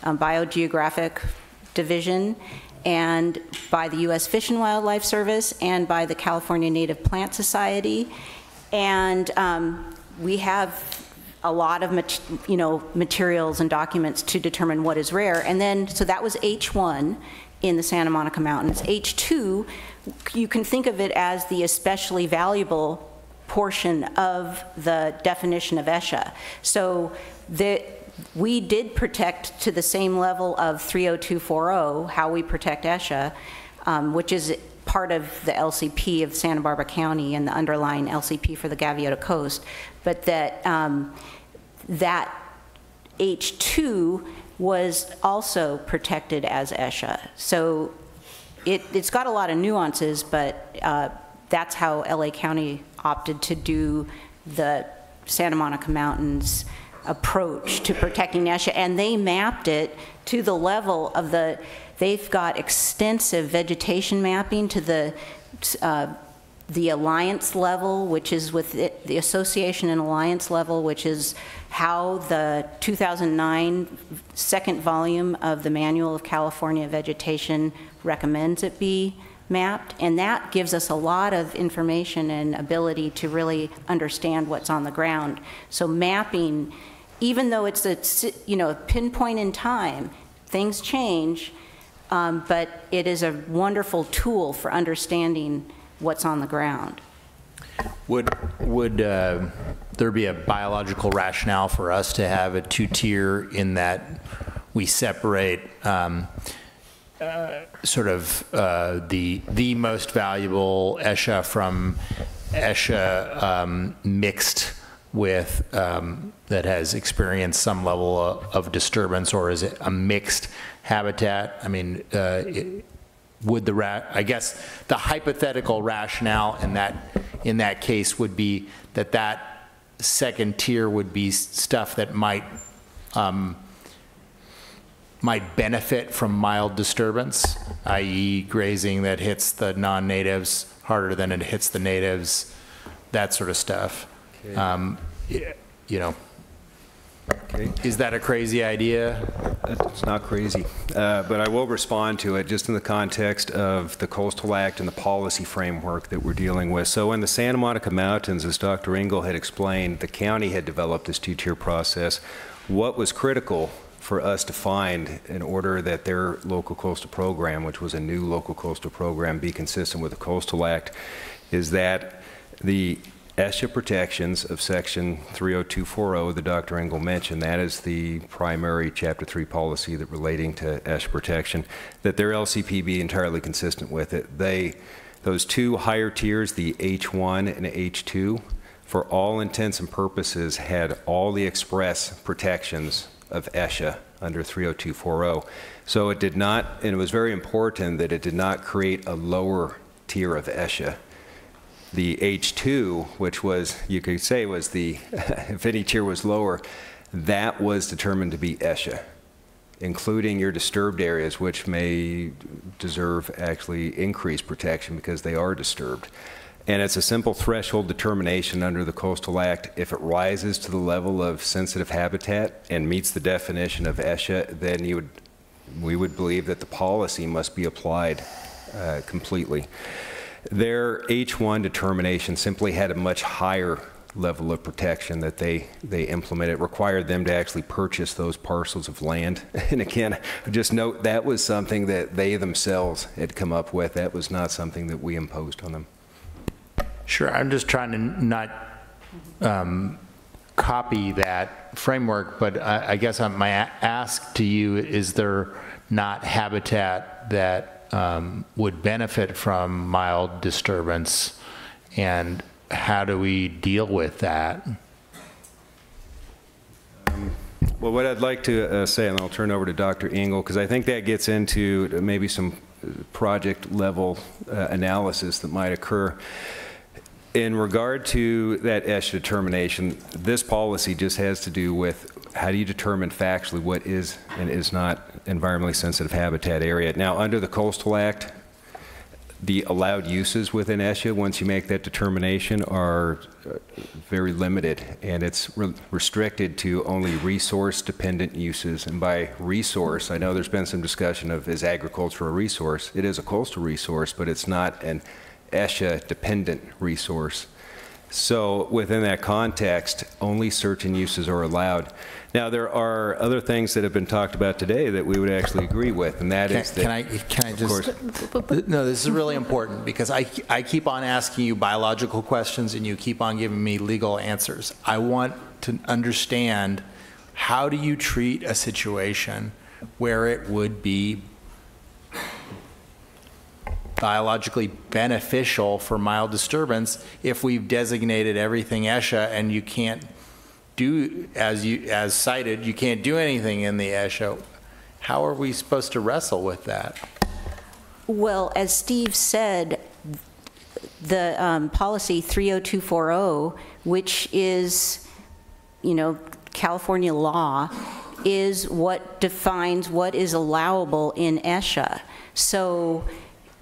Biogeographic Division, and by the U.S. Fish and Wildlife Service, and by the California Native Plant Society. And we have a lot of materials and documents to determine what is rare. And then, so that was H1 in the Santa Monica Mountains. H2, you can think of it as the especially valuable portion of the definition of ESHA. So we did protect to the same level of 30240, how we protect ESHA, which is part of the LCP of Santa Barbara County and the underlying LCP for the Gaviota Coast, but that that H2 was also protected as ESHA. So it's got a lot of nuances, but that's how LA County opted to do the Santa Monica Mountains approach to protecting ESHA, and they mapped it to the level of they've got extensive vegetation mapping to the alliance level, which is with the association and alliance level, which is how the 2009 second volume of the Manual of California Vegetation recommends it be mapped, and that gives us a lot of information and ability to really understand what's on the ground. So mapping, even though it's a pinpoint in time, things change, but it is a wonderful tool for understanding what's on the ground. Would there be a biological rationale for us to have a two-tier in that we separate sort of the most valuable ESHA from ESHA mixed with that has experienced some level of disturbance, or is it a mixed habitat? I mean, would I guess the hypothetical rationale in that case would be that second tier would be stuff that might benefit from mild disturbance, i.e. grazing that hits the non-natives harder than it hits the natives, that sort of stuff. Okay. Okay. Is that a crazy idea? It's not crazy, but I will respond to it just in the context of the Coastal Act and the policy framework that we're dealing with. So in the Santa Monica Mountains, as Dr. Engel had explained, the county had developed this two-tier process. What was critical for us to find in order that their local coastal program, which was a new local coastal program, be consistent with the Coastal Act, is that the ESHA protections of Section 30240 that Dr. Engel mentioned, that is the primary Chapter 3 policy that relating to ESHA protection, that their LCP be entirely consistent with it. Those two higher tiers, the H1 and H2, for all intents and purposes had all the express protections of ESHA under 30240. So it did not, and it was very important that it did not create a lower tier of ESHA. The H2, which was, you could say was the, if any tier was lower, that was determined to be ESHA, including your disturbed areas, which may deserve actually increased protection because they are disturbed. And it's a simple threshold determination under the Coastal Act. If it rises to the level of sensitive habitat and meets the definition of ESHA, then we would believe that the policy must be applied completely. Their H1 determination simply had a much higher level of protection that they implemented. It required them to actually purchase those parcels of land. And again, just note that was something that they themselves had come up with. That was not something that we imposed on them. Sure, I'm just trying to not copy that framework, but I guess my ask to you, is there not habitat that would benefit from mild disturbance, and how do we deal with that? Well, what I'd like to say, and I'll turn over to Dr. Engel, because I think that gets into maybe some project level analysis that might occur. In regard to that ESHA determination, this policy just has to do with how do you determine factually what is and is not environmentally sensitive habitat area. Now, under the Coastal Act, the allowed uses within ESHA, once you make that determination, are very limited, and it's restricted to only resource-dependent uses. And by resource, I know there's been some discussion of, is agriculture a resource? It is a coastal resource, but it's not an ESHA-dependent resource. So within that context, only certain uses are allowed. Now, there are other things that have been talked about today that we would actually agree with, and that is that... Can I just... No, this is really important, because I keep on asking you biological questions, and you keep on giving me legal answers. I want to understand, how do you treat a situation where it would be biologically beneficial for mild disturbance if we've designated everything ESHA and you can't do, as cited, you can't do anything in the ESHA? How are we supposed to wrestle with that? Well, as Steve said, the policy 30240, which is, California law, is what defines what is allowable in ESHA. So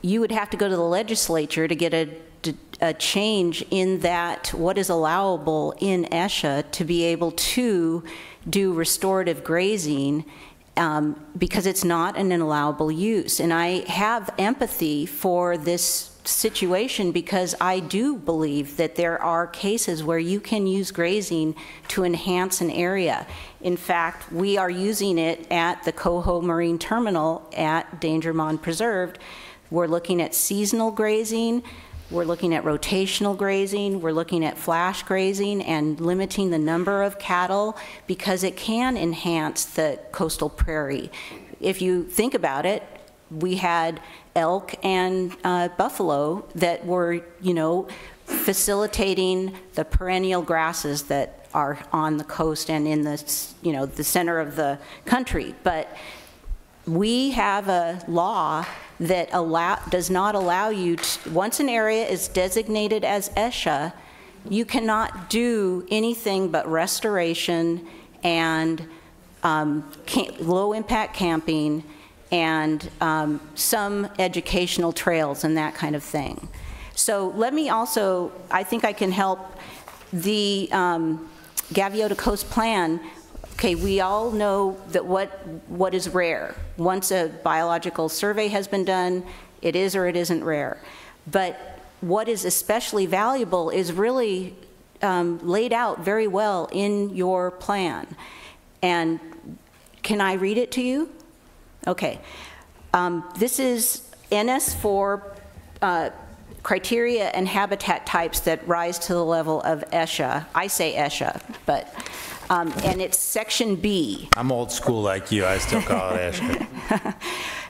you would have to go to the legislature to get a change in that what is allowable in ESHA to be able to do restorative grazing, because it's not an allowable use. And I have empathy for this situation, because I do believe that there are cases where you can use grazing to enhance an area. In fact, we are using it at the Coho Marine Terminal at Danger Mon Preserved. We're looking at seasonal grazing, we're looking at rotational grazing, we're looking at flash grazing and limiting the number of cattle, because it can enhance the coastal prairie. If you think about it, we had elk and buffalo that were, facilitating the perennial grasses that are on the coast and in the, the center of the country. But we have a law that does not allow you to, once an area is designated as ESHA, you cannot do anything but restoration and low-impact camping and some educational trails and that kind of thing. So let me also, I think I can help the Gaviota Coast Plan. Okay, we all know that what is rare. Once a biological survey has been done, it is or it isn't rare. But what is especially valuable is really laid out very well in your plan. And can I read it to you? Okay. This is NS4 criteria and habitat types that rise to the level of ESHA. I say ESHA, but, and it's section B. I'm old school like you, I still call it ESHA.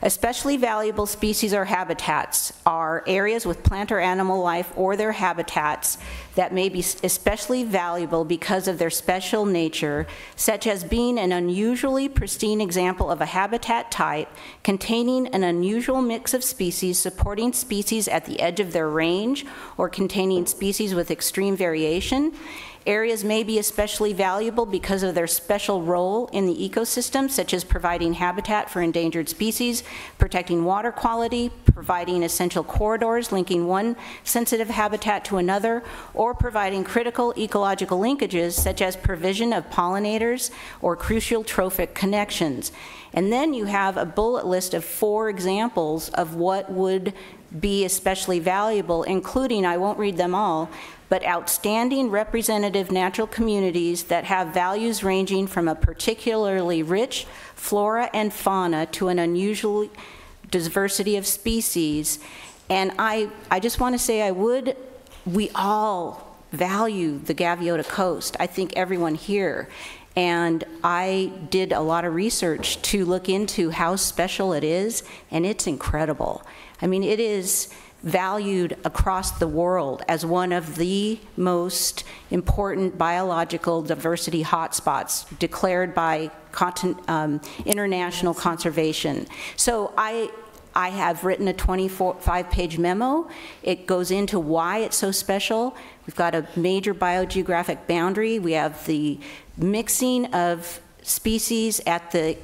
Especially valuable species or habitats are areas with plant or animal life or their habitats that may be especially valuable because of their special nature, such as being an unusually pristine example of a habitat type containing an unusual mix of species, supporting species at the edge of their range, or containing species with extreme variation. Areas may be especially valuable because of their special role in the ecosystem, such as providing habitat for endangered species, protecting water quality, providing essential corridors linking one sensitive habitat to another, or providing critical ecological linkages, such as provision of pollinators or crucial trophic connections. And then you have a bullet list of 4 examples of what would be especially valuable, including, I won't read them all, but outstanding representative natural communities that have values ranging from a particularly rich flora and fauna to an unusual diversity of species. And I just want to say we all value the Gaviota Coast. I think everyone here. And I did a lot of research to look into how special it is, and it's incredible. I mean, it is valued across the world as one of the most important biological diversity hotspots declared by international conservation. So I have written a 25-page memo. It goes into why it's so special. We've got a major biogeographic boundary. We have the mixing of species at the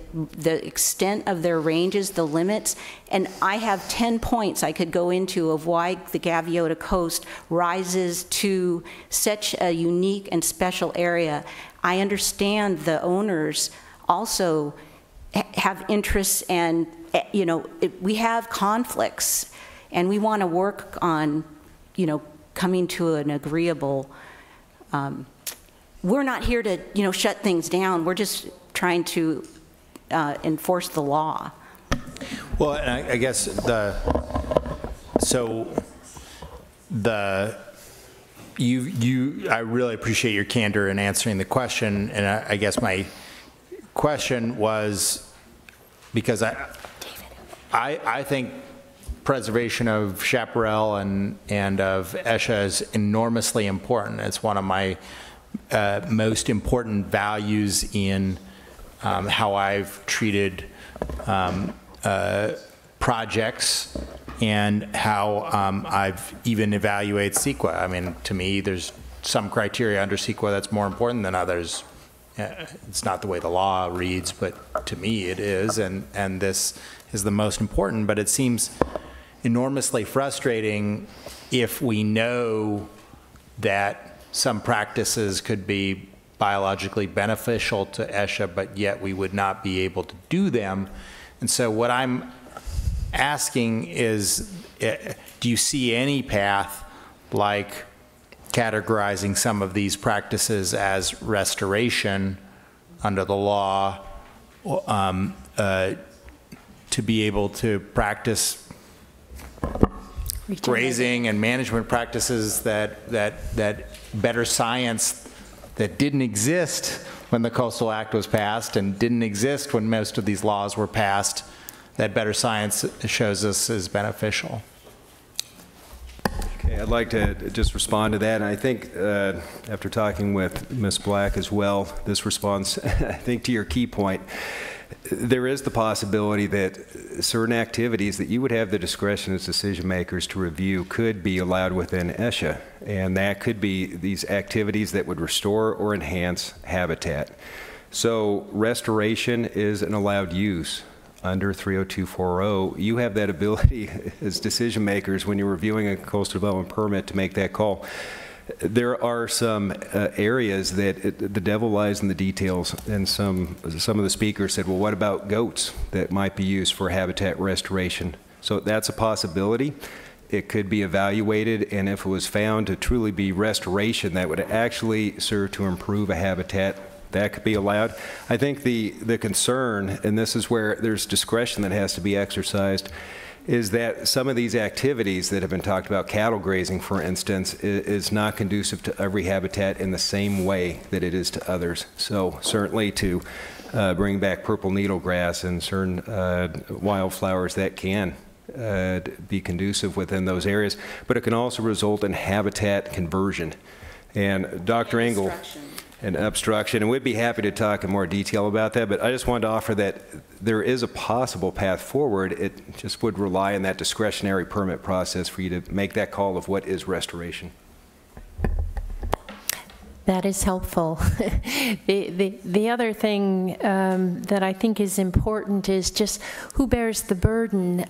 extent of their ranges, the limits, and I have 10 points I could go into of why the Gaviota Coast rises to such a unique and special area. I understand the owners also have interests, and we have conflicts, and we want to work on coming to an agreeable, we're not here to, shut things down. We're just trying to enforce the law. Well, and I guess I really appreciate your candor in answering the question, and I guess my question was, because I think preservation of chaparral and of ESHA is enormously important. It's one of my most important values in how I've treated projects and how I've even evaluated CEQA. I mean, to me, there's some criteria under CEQA that's more important than others. It's not the way the law reads, but to me it is, and this is the most important. But it seems enormously frustrating if we know that some practices could be biologically beneficial to ESHA, but yet we would not be able to do them. And so what I'm asking is, do you see any path like categorizing some of these practices as restoration under the law to be able to practice grazing and management practices that better science that didn't exist when the Coastal Act was passed and didn't exist when most of these laws were passed, that better science shows us is beneficial? Okay, I'd like to just respond to that. And I think after talking with Ms. Black as well, this response, I think, to your key point, there is the possibility that certain activities that you would have the discretion as decision makers to review could be allowed within ESHA. And that could be these activities that would restore or enhance habitat. So restoration is an allowed use under 30240. You have that ability as decision makers when you're reviewing a coastal development permit to make that call. There are some areas that the devil lies in the details, and some of the speakers said, well, what about goats that might be used for habitat restoration? So that's a possibility. It could be evaluated, and if it was found to truly be restoration that would actually serve to improve a habitat, that could be allowed. I think the concern, and this is where there's discretion that has to be exercised, is that some of these activities that have been talked about, cattle grazing, for instance, is not conducive to every habitat in the same way that it is to others. So certainly to bring back purple needlegrass and certain wildflowers, that can be conducive within those areas, but it can also result in habitat conversion. And Dr. Engel, and obstruction, and we'd be happy to talk in more detail about that, but I just wanted to offer that there is a possible path forward. It just would rely on that discretionary permit process for you to make that call of what is restoration. That is helpful. The other thing that I think is important is just who bears the burden.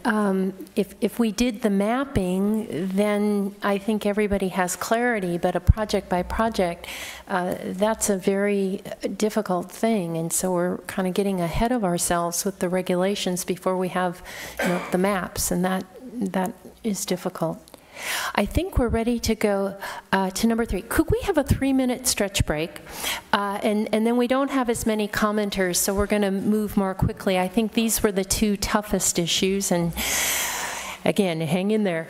If we did the mapping, then I think everybody has clarity, but a project by project, that's a very difficult thing, and so we're kind of getting ahead of ourselves with the regulations before we have, the maps, and that is difficult. I think we're ready to go to number 3. Could we have a 3-minute stretch break? And then we don't have as many commenters, so we're going to move more quickly. I think these were the 2 toughest issues, and again, hang in there.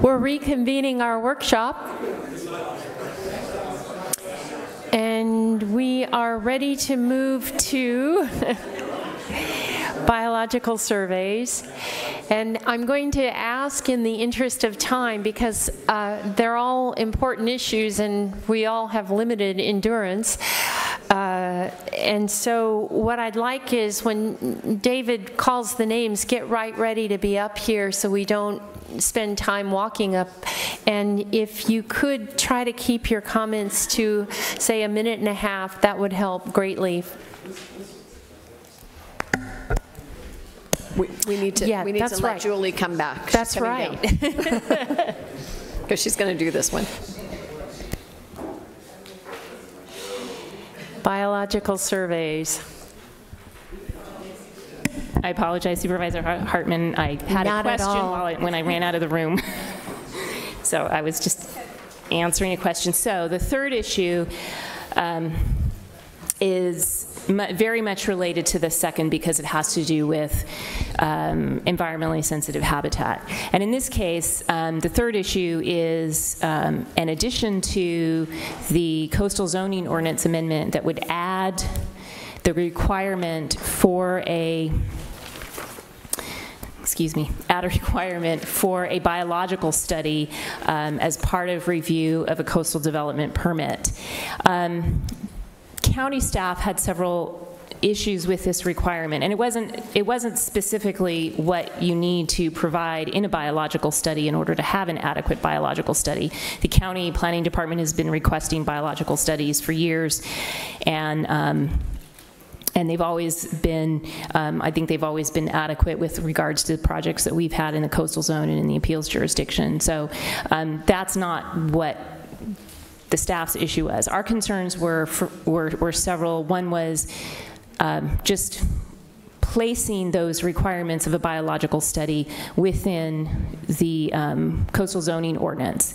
We're reconvening our workshop. And we are ready to move to biological surveys. And I'm going to ask, in the interest of time, because they're all important issues and we all have limited endurance. And so what I'd like is, when David calls the names, get right ready to be up here so we don't spend time walking up. And if you could try to keep your comments to, say, 1.5 minutes, that would help greatly. We need to, yeah, we need that's to right. let Julie come back. That's right. Because she's going to do this one. Biological surveys. I apologize, Supervisor Hartman. I had Not a question when I ran out of the room. So I was just answering a question. So the third issue is very much related to the second, because it has to do with environmentally sensitive habitat. And in this case, the third issue is an addition to the coastal zoning ordinance amendment that would add the requirement for a requirement for a biological study as part of review of a coastal development permit. County staff had several issues with this requirement, and it wasn't specifically what you need to provide in a biological study in order to have an adequate biological study. The county planning department has been requesting biological studies for years, and they've always been, I think they've always been adequate with regards to the projects that we've had in the coastal zone and in the appeals jurisdiction. So that's not what the staff's issue was. Our concerns were several. One was just placing those requirements of a biological study within the coastal zoning ordinance.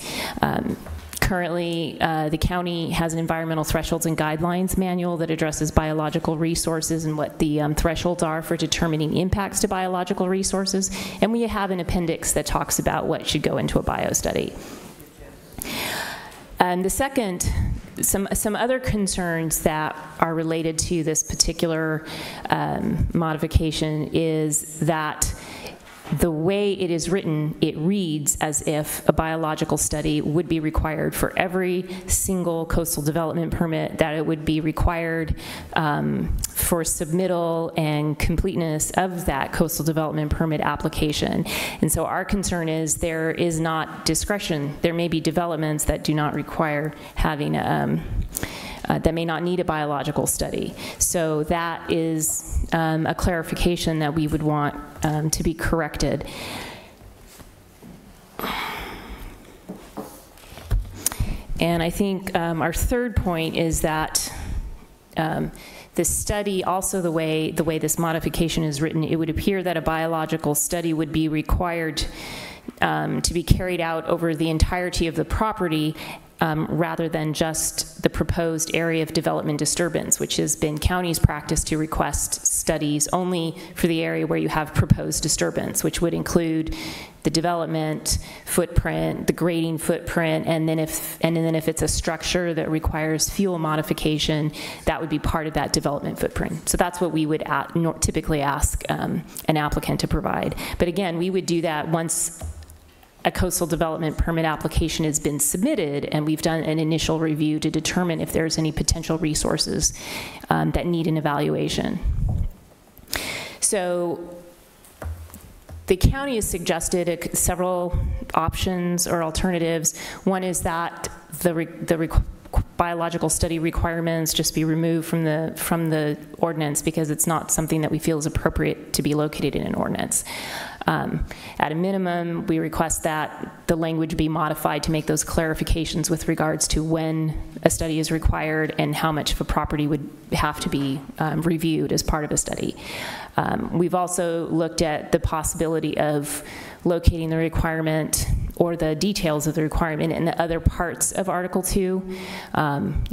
Currently, the county has an environmental thresholds and guidelines manual that addresses biological resources and what the thresholds are for determining impacts to biological resources. And we have an appendix that talks about what should go into a bio study. The second, some other concerns that are related to this particular modification is that the way it is written, it reads as if a biological study would be required for every single coastal development permit, that it would be required for submittal and completeness of that coastal development permit application. And so our concern is there is not discretion. There may be developments that do not require having that may not need a biological study. So that is a clarification that we would want to be corrected. And I think our third point is that the study, also the way this modification is written, it would appear that a biological study would be required to be carried out over the entirety of the property rather than just the proposed area of development disturbance, which has been county's practice to request studies only for the area where you have proposed disturbance, which would include the development footprint, the grading footprint, and then if it's a structure that requires fuel modification, that would be part of that development footprint. So that's what we would typically ask an applicant to provide. But again, we would do that once a coastal development permit application has been submitted and we've done an initial review to determine if there's any potential resources that need an evaluation. So the county has suggested several options or alternatives. One is that the biological study requirements just be removed from the ordinance because it's not something that we feel is appropriate to be located in an ordinance. At a minimum, we request that the language be modified to make those clarifications with regards to when a study is required and how much of a property would have to be reviewed as part of a study. We've also looked at the possibility of locating the requirement or the details of the requirement in the other parts of Article 2.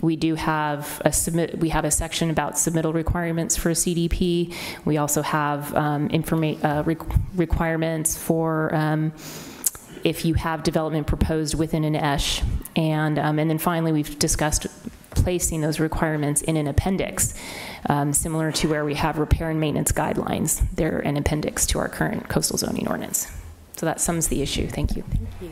We do have a section about submittal requirements for a CDP. We also have requirements for if you have development proposed within an ESH. And then finally, we've discussed placing those requirements in an appendix, similar to where we have repair and maintenance guidelines. They're an appendix to our current coastal zoning ordinance. So that sums the issue. Thank you. Thank you.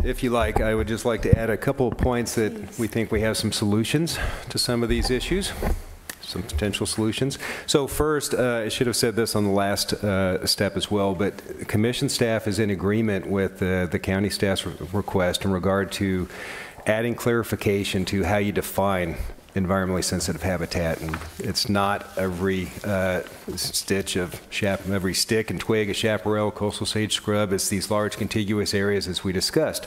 If you like, I would just like to add a couple of points that we think we have some solutions to some of these issues, some potential solutions. So first, I should have said this on the last step as well, but commission staff is in agreement with the county staff's request in regard to adding clarification to how you define environmentally sensitive habitat. And it's not every stick and twig of chaparral, coastal sage scrub. It's these large contiguous areas as we discussed.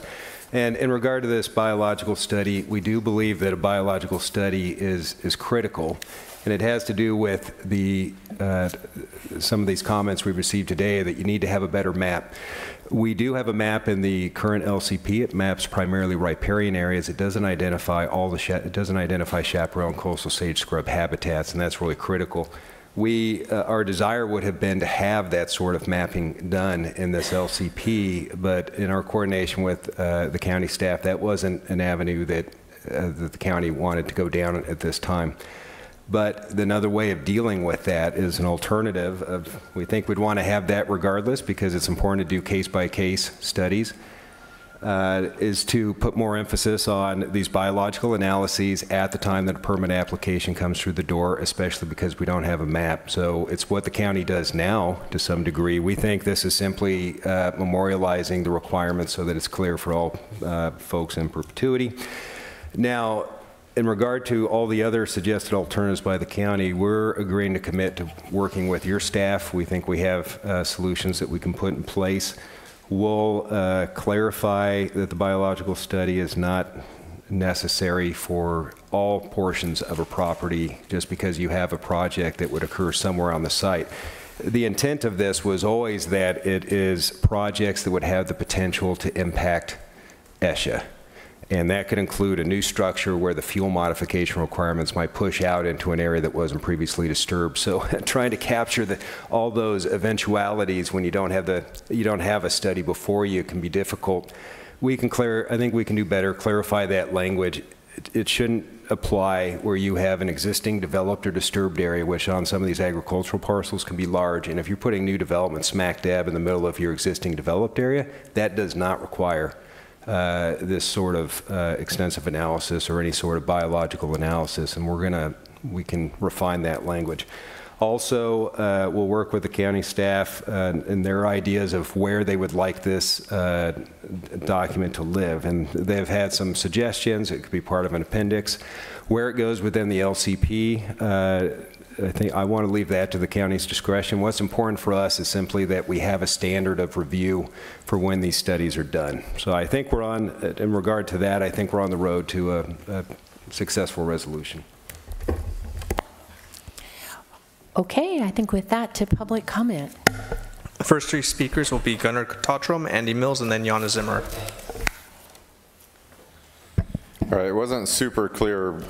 And in regard to this biological study, we do believe that a biological study is critical. And it has to do with the some of these comments we've received today that you need to have a better map. We do have a map in the current LCP. It maps primarily riparian areas. It doesn't identify chaparral and coastal sage scrub habitats, and that's really critical. Our desire would have been to have that sort of mapping done in this LCP, but in our coordination with the county staff, that wasn't an avenue that the county wanted to go down at this time. But another way of dealing with that is an alternative of, we think we'd want to have that regardless because it's important to do case-by-case studies, is to put more emphasis on these biological analyses at the time that a permit application comes through the door, especially because we don't have a map. So it's what the county does now to some degree. We think this is simply memorializing the requirements so that it's clear for all folks in perpetuity. Now, in regard to all the other suggested alternatives by the county, we're agreeing to commit to working with your staff. We think we have solutions that we can put in place. We'll clarify that the biological study is not necessary for all portions of a property just because you have a project that would occur somewhere on the site. The intent of this was always that it is projects that would have the potential to impact ESHA. And that could include a new structure where the fuel modification requirements might push out into an area that wasn't previously disturbed. So trying to capture all those eventualities when you don't have a study before you can be difficult. I think we can do better, clarify that language. It shouldn't apply where you have an existing developed or disturbed area, which on some of these agricultural parcels can be large. And if you're putting new development smack dab in the middle of your existing developed area, that does not require this sort of extensive analysis or any sort of biological analysis, and we can refine that language. Also, we'll work with the county staff and their ideas of where they would like this document to live, and they've had some suggestions. It could be part of an appendix. Where it goes within the LCP, I think I want to leave that to the county's discretion. What's important for us is simply that we have a standard of review for when these studies are done. So I think in regard to that, I think we're on the road to a successful resolution. Okay, I think with that, to public comment. The first three speakers will be Gunnar Totrum, Andy Mills, and then Jana Zimmer. All right, it wasn't super clear.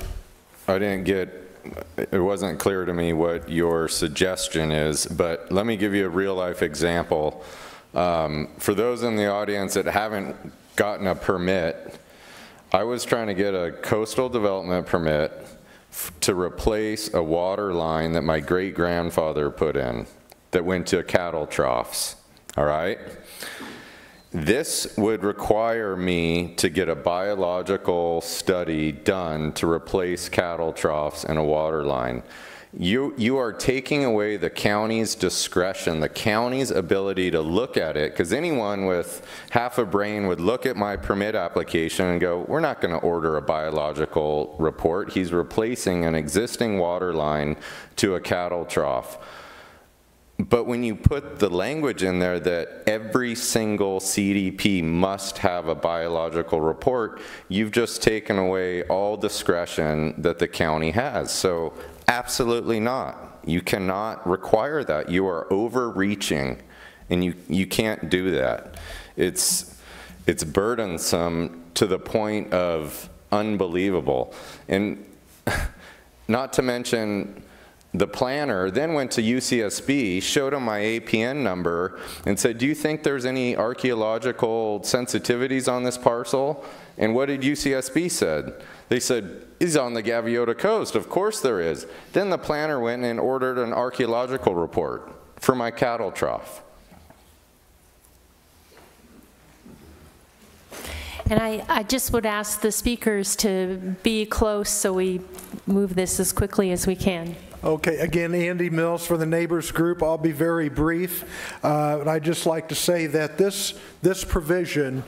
It wasn't clear to me what your suggestion is, but let me give you a real-life example. For those in the audience that haven't gotten a permit, I was trying to get a coastal development permit to replace a water line that my great-grandfather put in that went to cattle troughs, all right? This would require me to get a biological study done to replace cattle troughs and a water line. You are taking away the county's discretion, the county's ability to look at it, because anyone with half a brain would look at my permit application and go, we're not going to order a biological report. He's replacing an existing water line to a cattle trough. But when you put the language in there that every single CDP must have a biological report, you've just taken away all discretion that the county has. So absolutely not. You cannot require that. You are overreaching, and you can't do that. It's burdensome to the point of unbelievable. And not to mention the planner then went to UCSB, showed them my APN number, and said, do you think there's any archaeological sensitivities on this parcel? And what did UCSB said? They said, he's on the Gaviota coast. Of course there is. Then the planner went and ordered an archaeological report for my cattle trough. And I just would ask the speakers to be close so we move this as quickly as we can. Okay, again, Andy Mills for the Neighbors Group. I'll be very brief. I'd just like to say that this provision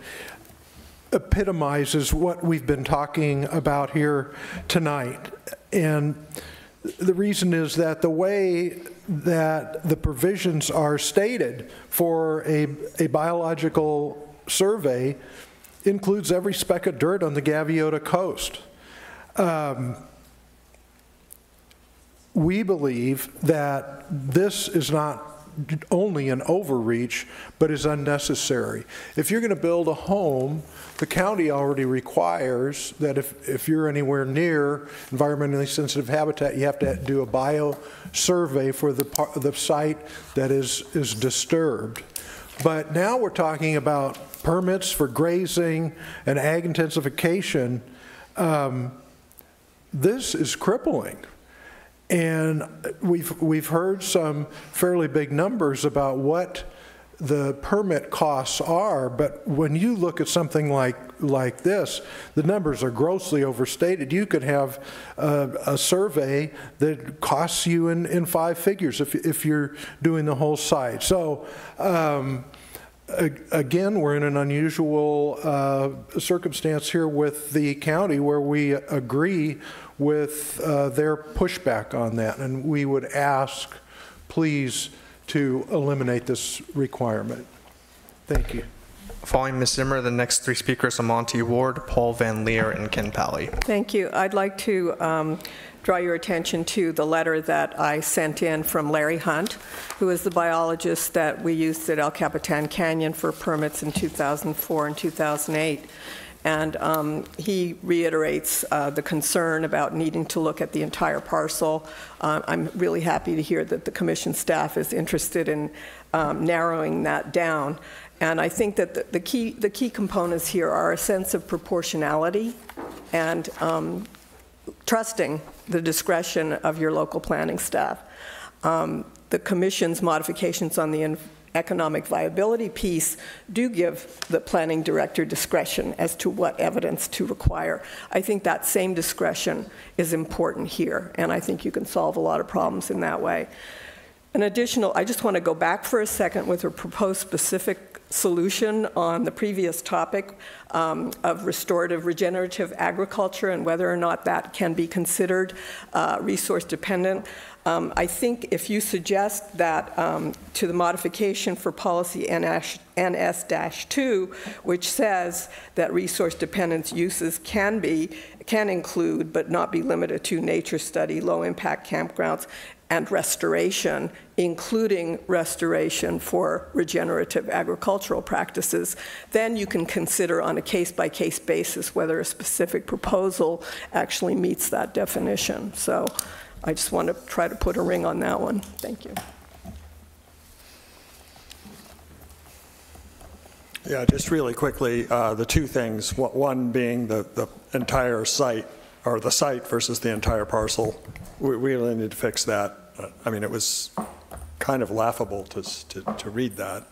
epitomizes what we've been talking about here tonight. And the reason is that the way that the provisions are stated for a biological survey includes every speck of dirt on the Gaviota coast. We believe that this is not only an overreach, but is unnecessary. If you're going to build a home, the county already requires that if you're anywhere near environmentally sensitive habitat, you have to do a bio-survey for the site that is disturbed. But now we're talking about permits for grazing and ag intensification. This is crippling. And we've heard some fairly big numbers about what the permit costs are, but when you look at something like this, the numbers are grossly overstated. You could have a survey that costs you in 5 figures if you're doing the whole site. So again, we're in an unusual circumstance here with the county where we agree with their pushback on that, and we would ask, please, to eliminate this requirement. Thank you. Following Ms. Zimmer, the next 3 speakers are Monty Ward, Paul Van Leer, and Ken Pally. Thank you. I'd like to draw your attention to the letter that I sent in from Larry Hunt, who is the biologist that we used at El Capitan Canyon for permits in 2004 and 2008. And he reiterates the concern about needing to look at the entire parcel. I'm really happy to hear that the commission staff is interested in narrowing that down. And I think that the key components here are a sense of proportionality and trusting the discretion of your local planning staff. The commission's modifications on the economic viability piece do give the planning director discretion as to what evidence to require. I think that same discretion is important here, and I think you can solve a lot of problems in that way. An additional, I just want to go back for a second with a proposed specific solution on the previous topic of restorative regenerative agriculture and whether or not that can be considered resource dependent. I think if you suggest that to the modification for policy NS-2, which says that resource dependence uses can include but not be limited to nature study, low impact campgrounds, and restoration, including restoration for regenerative agricultural practices, then you can consider on a case-by-case basis whether a specific proposal actually meets that definition. So I just want to try to put a ring on that one. Thank you. Yeah, just really quickly, the 2 things, one being the entire site, or the site versus the entire parcel. We really need to fix that. I mean, it was kind of laughable to read that.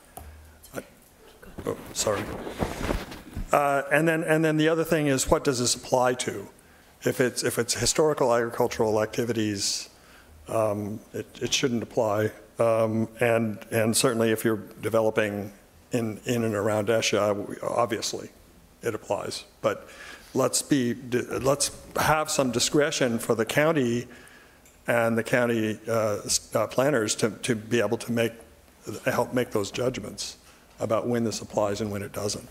Oh, sorry. And then the other thing is, what does this apply to? If it's historical agricultural activities, it shouldn't apply. And certainly if you're developing in and around Esha, obviously it applies. But let's have some discretion for the county and the county planners to be able to help make those judgments about when this applies and when it doesn't.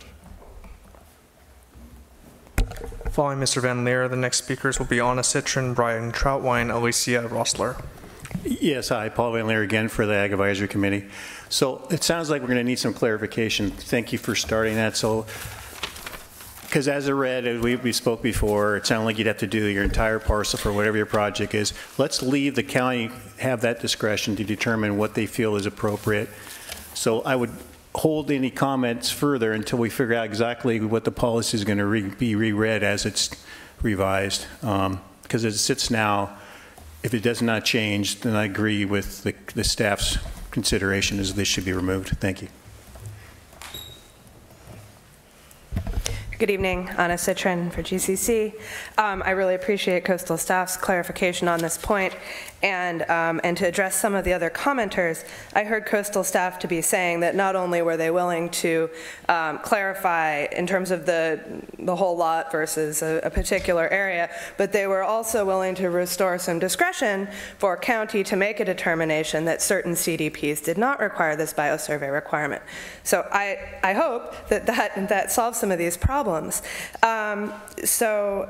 Following Mr. Van Leer, the next speakers will be Anna Citron, Brian Troutwine, Alicia Rossler. Yes, hi, Paul Van Leer again for the Ag Advisory Committee. So it sounds like we're going to need some clarification. Thank you for starting that. So Because as I read, as we spoke before, it sounded like you'd have to do your entire parcel for whatever your project is. Let's leave the county have that discretion to determine what they feel is appropriate. So I would hold any comments further until we figure out exactly what the policy is going to be reread as it's revised. Because as it sits now, if it does not change, then I agree with the staff's consideration as this should be removed. Thank you. Good evening, Anna Citrin for GCC. I really appreciate coastal staff's clarification on this point, and to address some of the other commenters, I heard coastal staff to be saying that not only were they willing to clarify in terms of the whole lot versus a particular area, but they were also willing to restore some discretion for county to make a determination that certain CDPs did not require this biosurvey requirement. So I hope that solves some of these problems. So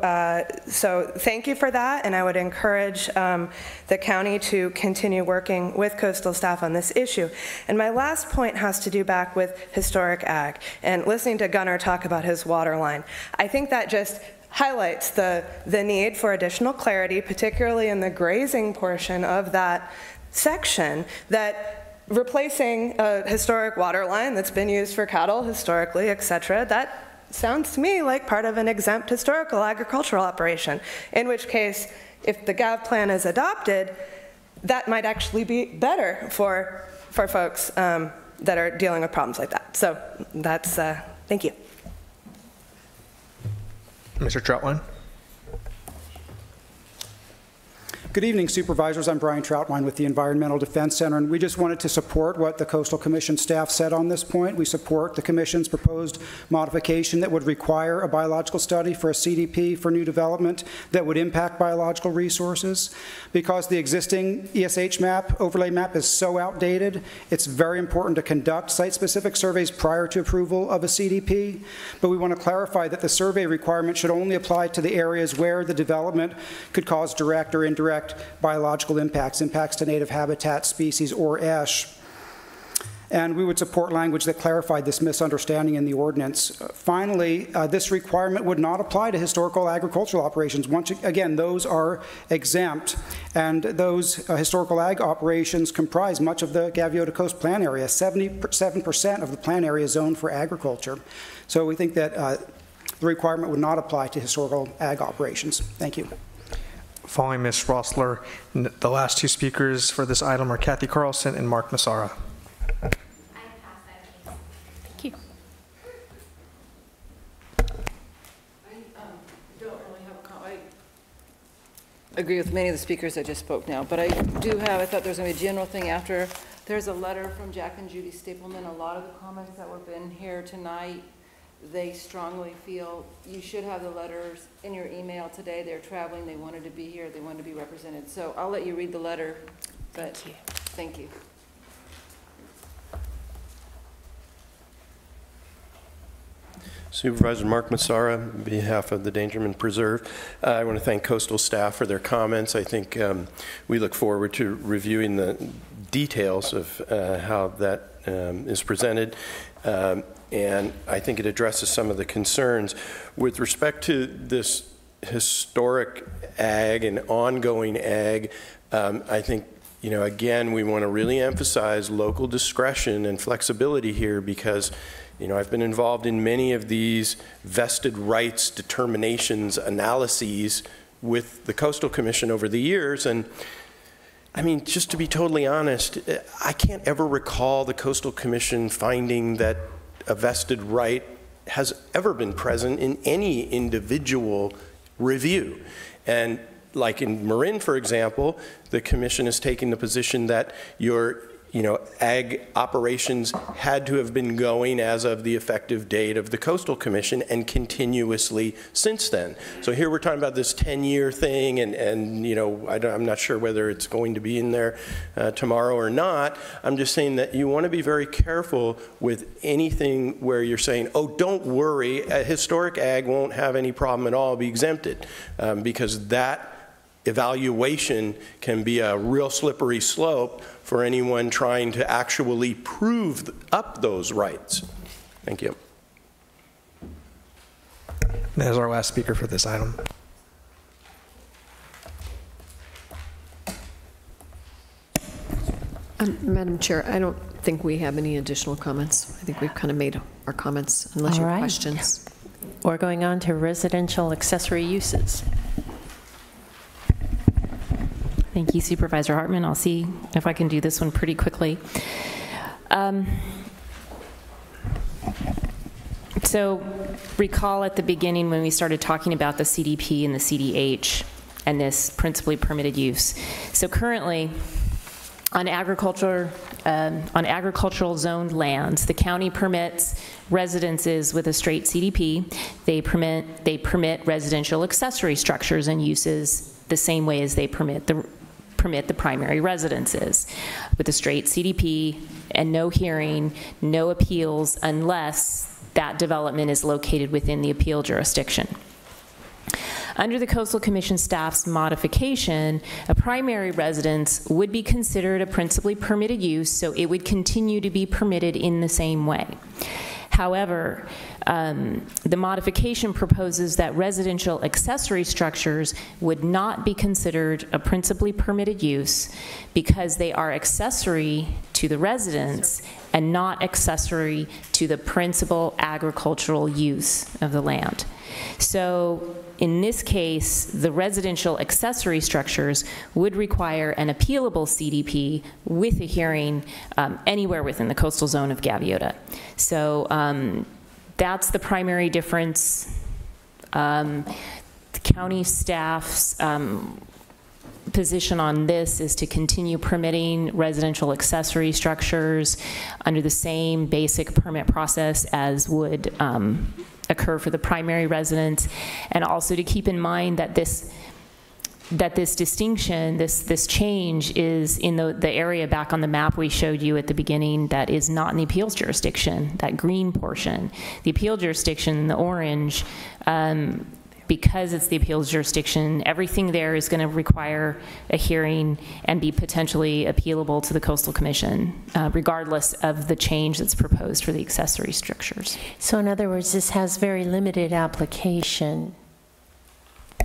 thank you for that, and I would encourage the county to continue working with coastal staff on this issue. And my last point has to do back with historic ag, and listening to Gunnar talk about his water line. I think that just highlights the need for additional clarity, particularly in the grazing portion of that section, that replacing a historic water line that's been used for cattle historically, et cetera, that sounds to me like part of an exempt historical agricultural operation, in which case, if the GAV plan is adopted, that might actually be better for folks that are dealing with problems like that. So that's, thank you. Mr. Troutwine. Good evening, supervisors. I'm Brian Troutwine with the Environmental Defense Center, and we just wanted to support what the Coastal Commission staff said on this point. We support the Commission's proposed modification that would require a biological study for a CDP for new development that would impact biological resources. Because the existing ESH map, overlay map, is so outdated, it's very important to conduct site-specific surveys prior to approval of a CDP. But we want to clarify that the survey requirement should only apply to the areas where the development could cause direct or indirect biological impacts to native habitat, species, or ESH. And we would support language that clarified this misunderstanding in the ordinance. Finally, this requirement would not apply to historical agricultural operations. Once again, those are exempt, and those historical ag operations comprise much of the Gaviota Coast Plan area. 77% of the plan area is zoned for agriculture. So we think that the requirement would not apply to historical ag operations. Thank you. Following Ms. Rossler, the last two speakers for this item are Kathy Carlson and Mark Massara. Thank you. I agree with many of the speakers that just spoke now, but I do have, I thought there was going to be a general thing after. There's a letter from Jack and Judy Stapleman. A lot of the comments that were in here tonight, they strongly feel you should have the letters in your email today. They're traveling, they wanted to be here, they wanted to be represented. So I'll let you read the letter, but thank you. Supervisor Mark Massara, on behalf of the Dangerman Preserve. I want to thank coastal staff for their comments. I think we look forward to reviewing the details of how that is presented. And I think it addresses some of the concerns. With respect to this historic ag and ongoing ag, I think, you know, again, we want to really emphasize local discretion and flexibility here because, you know, I've been involved in many of these vested rights determinations analyses with the Coastal Commission over the years, and I mean, just to be totally honest, I can't ever recall the Coastal Commission finding that a vested right has ever been present in any individual review. And like in Marin, for example, the commission is taking the position that your ag operations had to have been going as of the effective date of the Coastal Commission and continuously since then. So here we're talking about this 10-year thing, and you know, I'm not sure whether it's going to be in there tomorrow or not. I'm just saying that you want to be very careful with anything where you're saying, oh, don't worry, a historic ag won't have any problem at all, be exempted, because that evaluation can be a real slippery slope for anyone trying to actually prove up those rights. Thank you. That is our last speaker for this item. Madam Chair, I don't think we have any additional comments. I think we've kind of made our comments, unless you have questions. We're going on to residential accessory uses. Thank you, Supervisor Hartman. I'll see if I can do this one pretty quickly. So recall at the beginning when we started talking about the CDP and the CDH and this principally permitted use. So currently, on agricultural zoned lands, the county permits residences with a straight CDP. They permit residential accessory structures and uses the same way as they permit the primary residences with a straight CDP and no hearing, no appeals unless that development is located within the appeal jurisdiction. Under the Coastal Commission staff's modification, a primary residence would be considered a principally permitted use, so it would continue to be permitted in the same way. However, the modification proposes that residential accessory structures would not be considered a principally permitted use because they are accessory to the residence and not accessory to the principal agricultural use of the land. So in this case, the residential accessory structures would require an appealable CDP with a hearing anywhere within the coastal zone of Gaviota. So that's the primary difference. The county staff's position on this is to continue permitting residential accessory structures under the same basic permit process as would occur for the primary residence, and also to keep in mind that this distinction, this change is in the area back on the map we showed you at the beginning that is not in the appeals jurisdiction, that green portion. The appeal jurisdiction, the orange, because it's the appeals jurisdiction, everything there is going to require a hearing and be potentially appealable to the Coastal Commission, regardless of the change that's proposed for the accessory structures. So in other words, this has very limited application.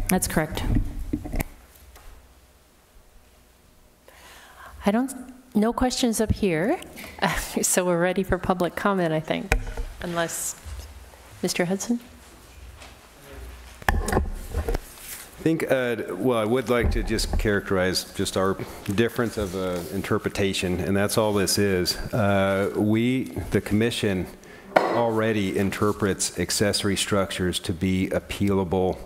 That's correct. No questions up here, so we're ready for public comment, I think, unless, Mr. Hudson? I think, well, I would like to just characterize just our difference of interpretation, and that's all this is. The Commission, already interprets accessory structures to be appealable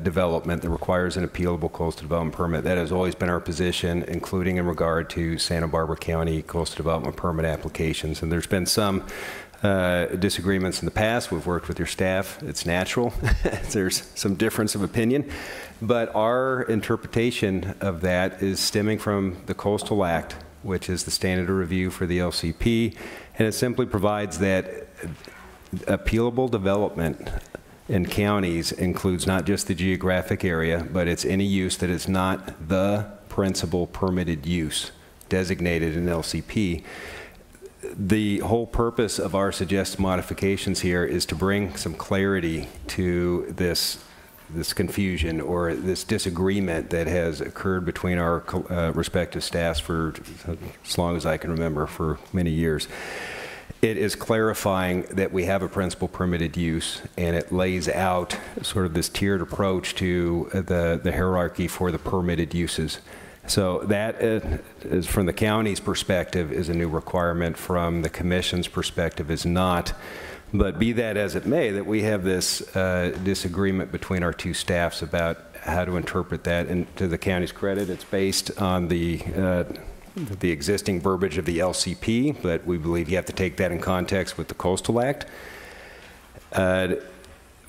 development that requires an appealable coastal development permit. That has always been our position, including in regard to Santa Barbara County coastal development permit applications. And there's been some disagreements in the past. We've worked with your staff. It's natural. There's some difference of opinion. But our interpretation of that is stemming from the Coastal Act, which is the standard of review for the LCP. And it simply provides that appealable development in counties includes not just the geographic area, but it's any use that is not the principal permitted use designated in LCP. The whole purpose of our suggested modifications here is to bring some clarity to this confusion or this disagreement that has occurred between our respective staffs for as long as I can remember, for many years. It is clarifying that we have a principal permitted use, and it lays out sort of this tiered approach to the hierarchy for the permitted uses. So that is, from the county's perspective, is a new requirement. From the Commission's perspective, is not. But be that as it may, that we have this disagreement between our two staffs about how to interpret that. And to the county's credit, it's based on the existing verbiage of the LCP, but we believe you have to take that in context with the Coastal Act.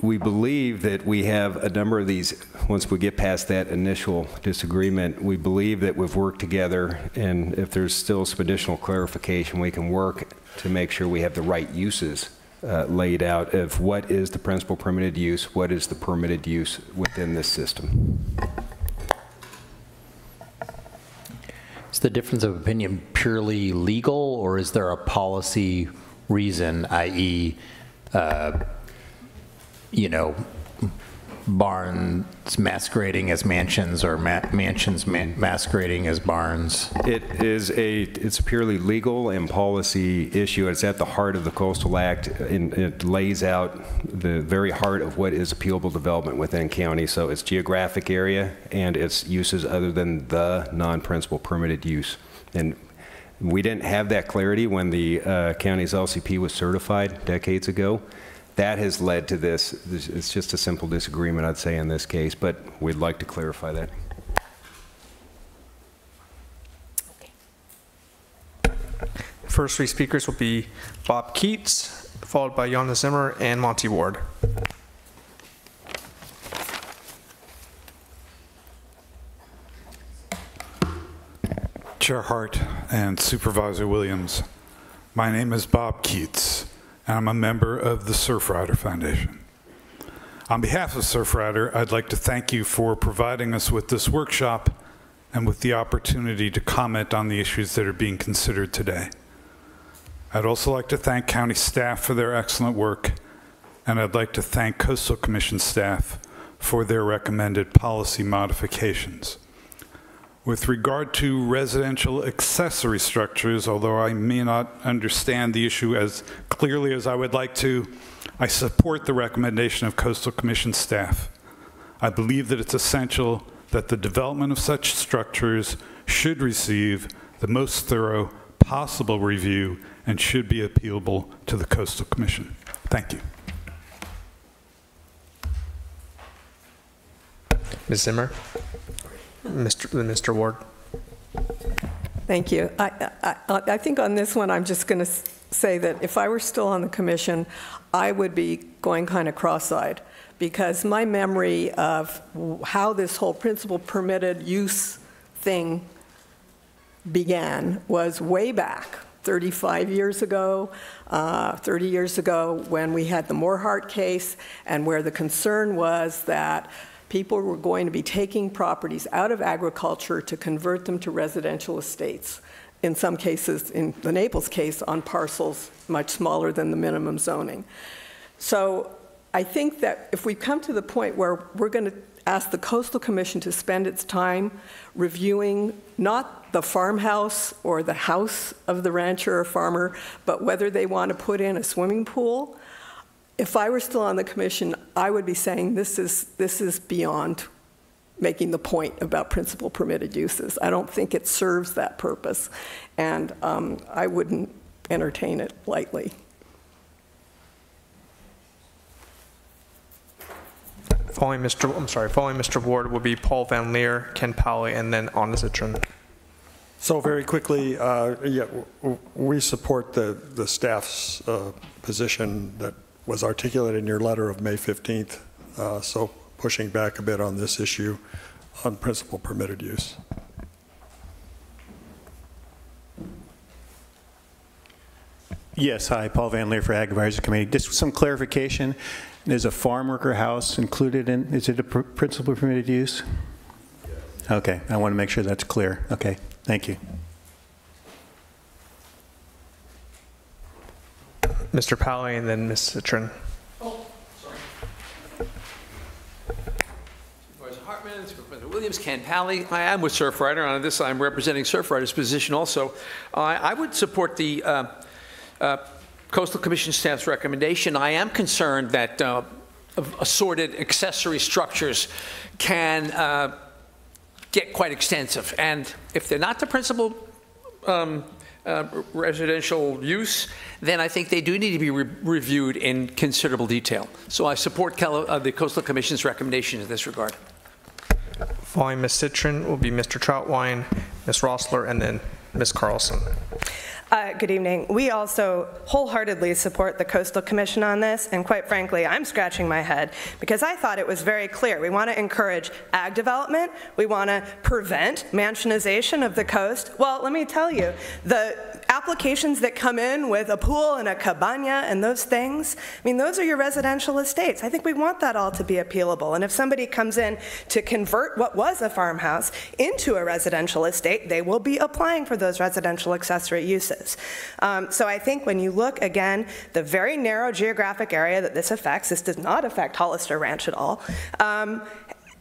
We believe that we have a number of these, once we get past that initial disagreement, we believe that we've worked together, and if there's still some additional clarification, we can work to make sure we have the right uses laid out of what is the principal permitted use, what is the permitted use within this system. Is the difference of opinion purely legal, or is there a policy reason, i.e., you know, barns masquerading as mansions or mansions masquerading as barns? It's a purely legal and policy issue. It's at the heart of the Coastal Act, and it lays out the very heart of what is appealable development within county. So it's geographic area and its uses other than the non-principal permitted use. And we didn't have that clarity when the county's LCP was certified decades ago. That has led to this. It's just a simple disagreement, I'd say, in this case, but we'd like to clarify that. First three speakers will be Bob Keats, followed by Jonna Zimmer and Monty Ward. Chair Hart and Supervisor Williams, my name is Bob Keats, and I'm a member of the Surfrider Foundation. On behalf of Surfrider, I'd like to thank you for providing us with this workshop and with the opportunity to comment on the issues that are being considered today. I'd also like to thank county staff for their excellent work, and I'd like to thank Coastal Commission staff for their recommended policy modifications. With regard to residential accessory structures, although I may not understand the issue as clearly as I would like to, I support the recommendation of Coastal Commission staff. I believe that it's essential that the development of such structures should receive the most thorough possible review and should be appealable to the Coastal Commission. Thank you. Ms. Zimmer. Mr. Ward. Thank you. I think on this one, I'm just going to say that if I were still on the commission, I would be going kind of cross-eyed, because my memory of how this whole principal permitted use thing began was way back, 35 years ago, 30 years ago, when we had the Morehart case, and where the concern was that people were going to be taking properties out of agriculture to convert them to residential estates. In some cases, in the Naples case, on parcels much smaller than the minimum zoning. So I think that if we come to the point where we're going to ask the Coastal Commission to spend its time reviewing not the farmhouse or the house of the rancher or farmer, but whether they want to put in a swimming pool, if I were still on the commission, I would be saying this is beyond making the point about principal permitted uses. I don't think it serves that purpose, and I wouldn't entertain it lightly. Following Mr. Ward will be Paul Van Leer, Ken Powley, and then Anna Citron. So very quickly, yeah, we support the staff's position that was articulated in your letter of May 15th, so pushing back a bit on this issue on principal permitted use. Yes, hi, Paul Van Leer for Ag Advisory Committee. Just some clarification. Is a farm worker house included in, is it a principal permitted use? Yes. Okay, I want to make sure that's clear. Okay, thank you. Mr. Powley and then Ms. Citron. Oh, sorry. Supervisor Hartman, Supervisor Williams, Ken Powley. I am with Surfrider. On this, I'm representing Surfrider's position also. I would support the Coastal Commission staff's recommendation. I am concerned that assorted accessory structures can get quite extensive. And if they're not the principal residential use, then I think they do need to be reviewed in considerable detail. So I support the Coastal Commission's recommendation in this regard. Following Ms. Citron will be Mr. Troutwine, Ms. Rossler, and then Ms. Carlson. Good evening. We also wholeheartedly support the Coastal Commission on this, and quite frankly, I'm scratching my head because I thought it was very clear. We want to encourage ag development. We want to prevent mansionization of the coast. Well, let me tell you, the applications that come in with a pool and a cabana and those things, I mean, those are your residential estates. I think we want that all to be appealable. And if somebody comes in to convert what was a farmhouse into a residential estate, they will be applying for those residential accessory uses. So I think when you look, again, the very narrow geographic area that this affects, this does not affect Hollister Ranch at all.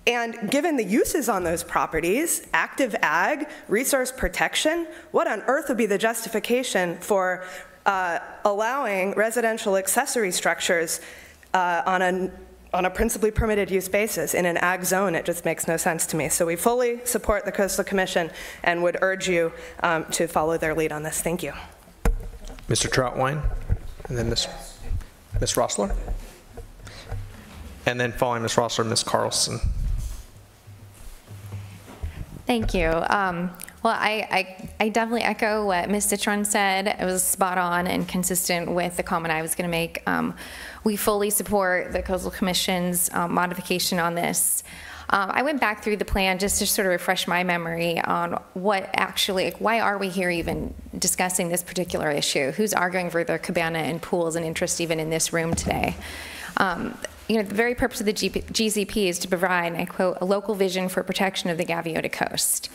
And given the uses on those properties, active ag, resource protection, what on earth would be the justification for allowing residential accessory structures on a principally permitted use basis in an ag zone? It just makes no sense to me. So we fully support the Coastal Commission and would urge you to follow their lead on this. Thank you. Mr. Troutwine, and then Ms. Rossler. And then following Ms. Rossler, Ms. Carlson. Thank you. Well, I definitely echo what Ms. Citron said. It was spot on and consistent with the comment I was going to make. We fully support the Coastal Commission's modification on this. I went back through the plan just to sort of refresh my memory on what actually, like, why are we here even discussing this particular issue? Who's arguing for their cabana and pools and interest even in this room today? You know, the very purpose of the GCP is to provide, and I quote, a local vision for protection of the Gaviota Coast.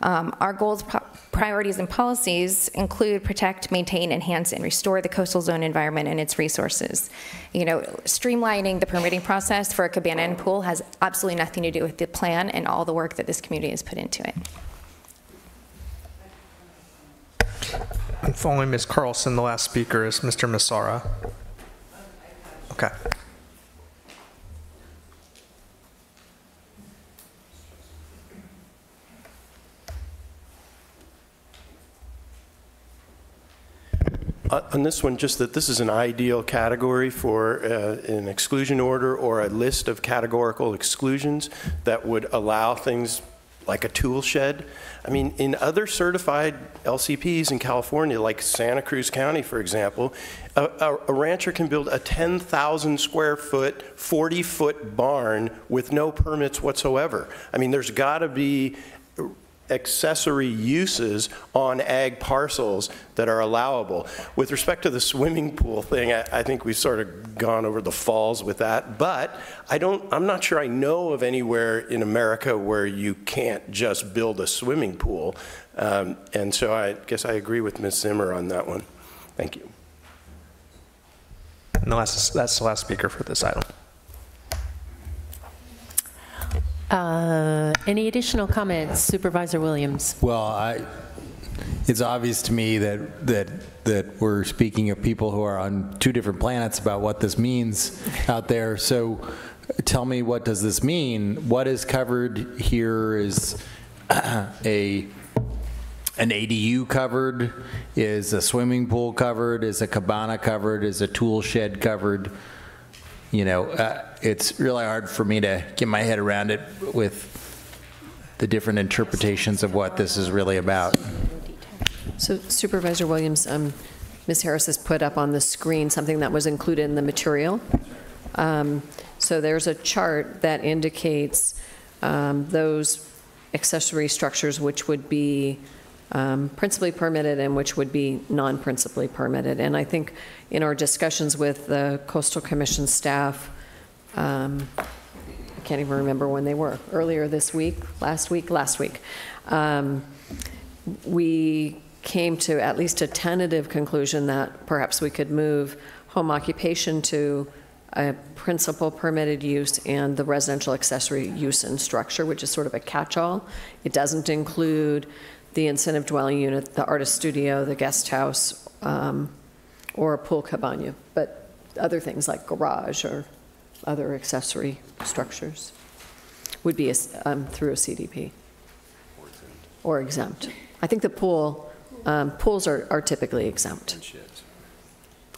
Our goals, priorities, and policies include protect, maintain, enhance, and restore the coastal zone environment and its resources. You know, streamlining the permitting process for a cabana and pool has absolutely nothing to do with the plan and all the work that this community has put into it. And following Ms. Carlson, the last speaker is Mr. Massara. Okay. On this one, just that this is an ideal category for an exclusion order or a list of categorical exclusions that would allow things like a tool shed. I mean, in other certified LCPs in California, like Santa Cruz County, for example, a rancher can build a 10,000 square foot, 40-foot barn with no permits whatsoever. I mean, there's got to be accessory uses on ag parcels that are allowable. With respect to the swimming pool thing, I think we've sort of gone over the falls with that, but I'm not sure I know of anywhere in America where you can't just build a swimming pool. And so I guess I agree with Ms. Zimmer on that one. Thank you. And that's the last speaker for this item. Any additional comments, Supervisor Williams? Well, it's obvious to me that we're speaking of people who are on two different planets about what this means out there. So tell me, what does this mean? What is covered here? Is an ADU covered? Is a swimming pool covered? Is a cabana covered? Is a tool shed covered? You know, it's really hard for me to get my head around it with the different interpretations of what this is really about. So Supervisor Williams, Ms. Harris has put up on the screen something that was included in the material. So there's a chart that indicates those accessory structures which would be principally permitted and which would be non-principally permitted. And I think in our discussions with the Coastal Commission staff, I can't even remember when they were, earlier this week, last week, we came to at least a tentative conclusion that perhaps we could move home occupation to a principal permitted use and the residential accessory use and structure, which is sort of a catch-all. It doesn't include the incentive dwelling unit, the artist studio, the guest house, or a pool cabana, but other things like garage or other accessory structures would be through a CDP or exempt. I think the pools are typically exempt,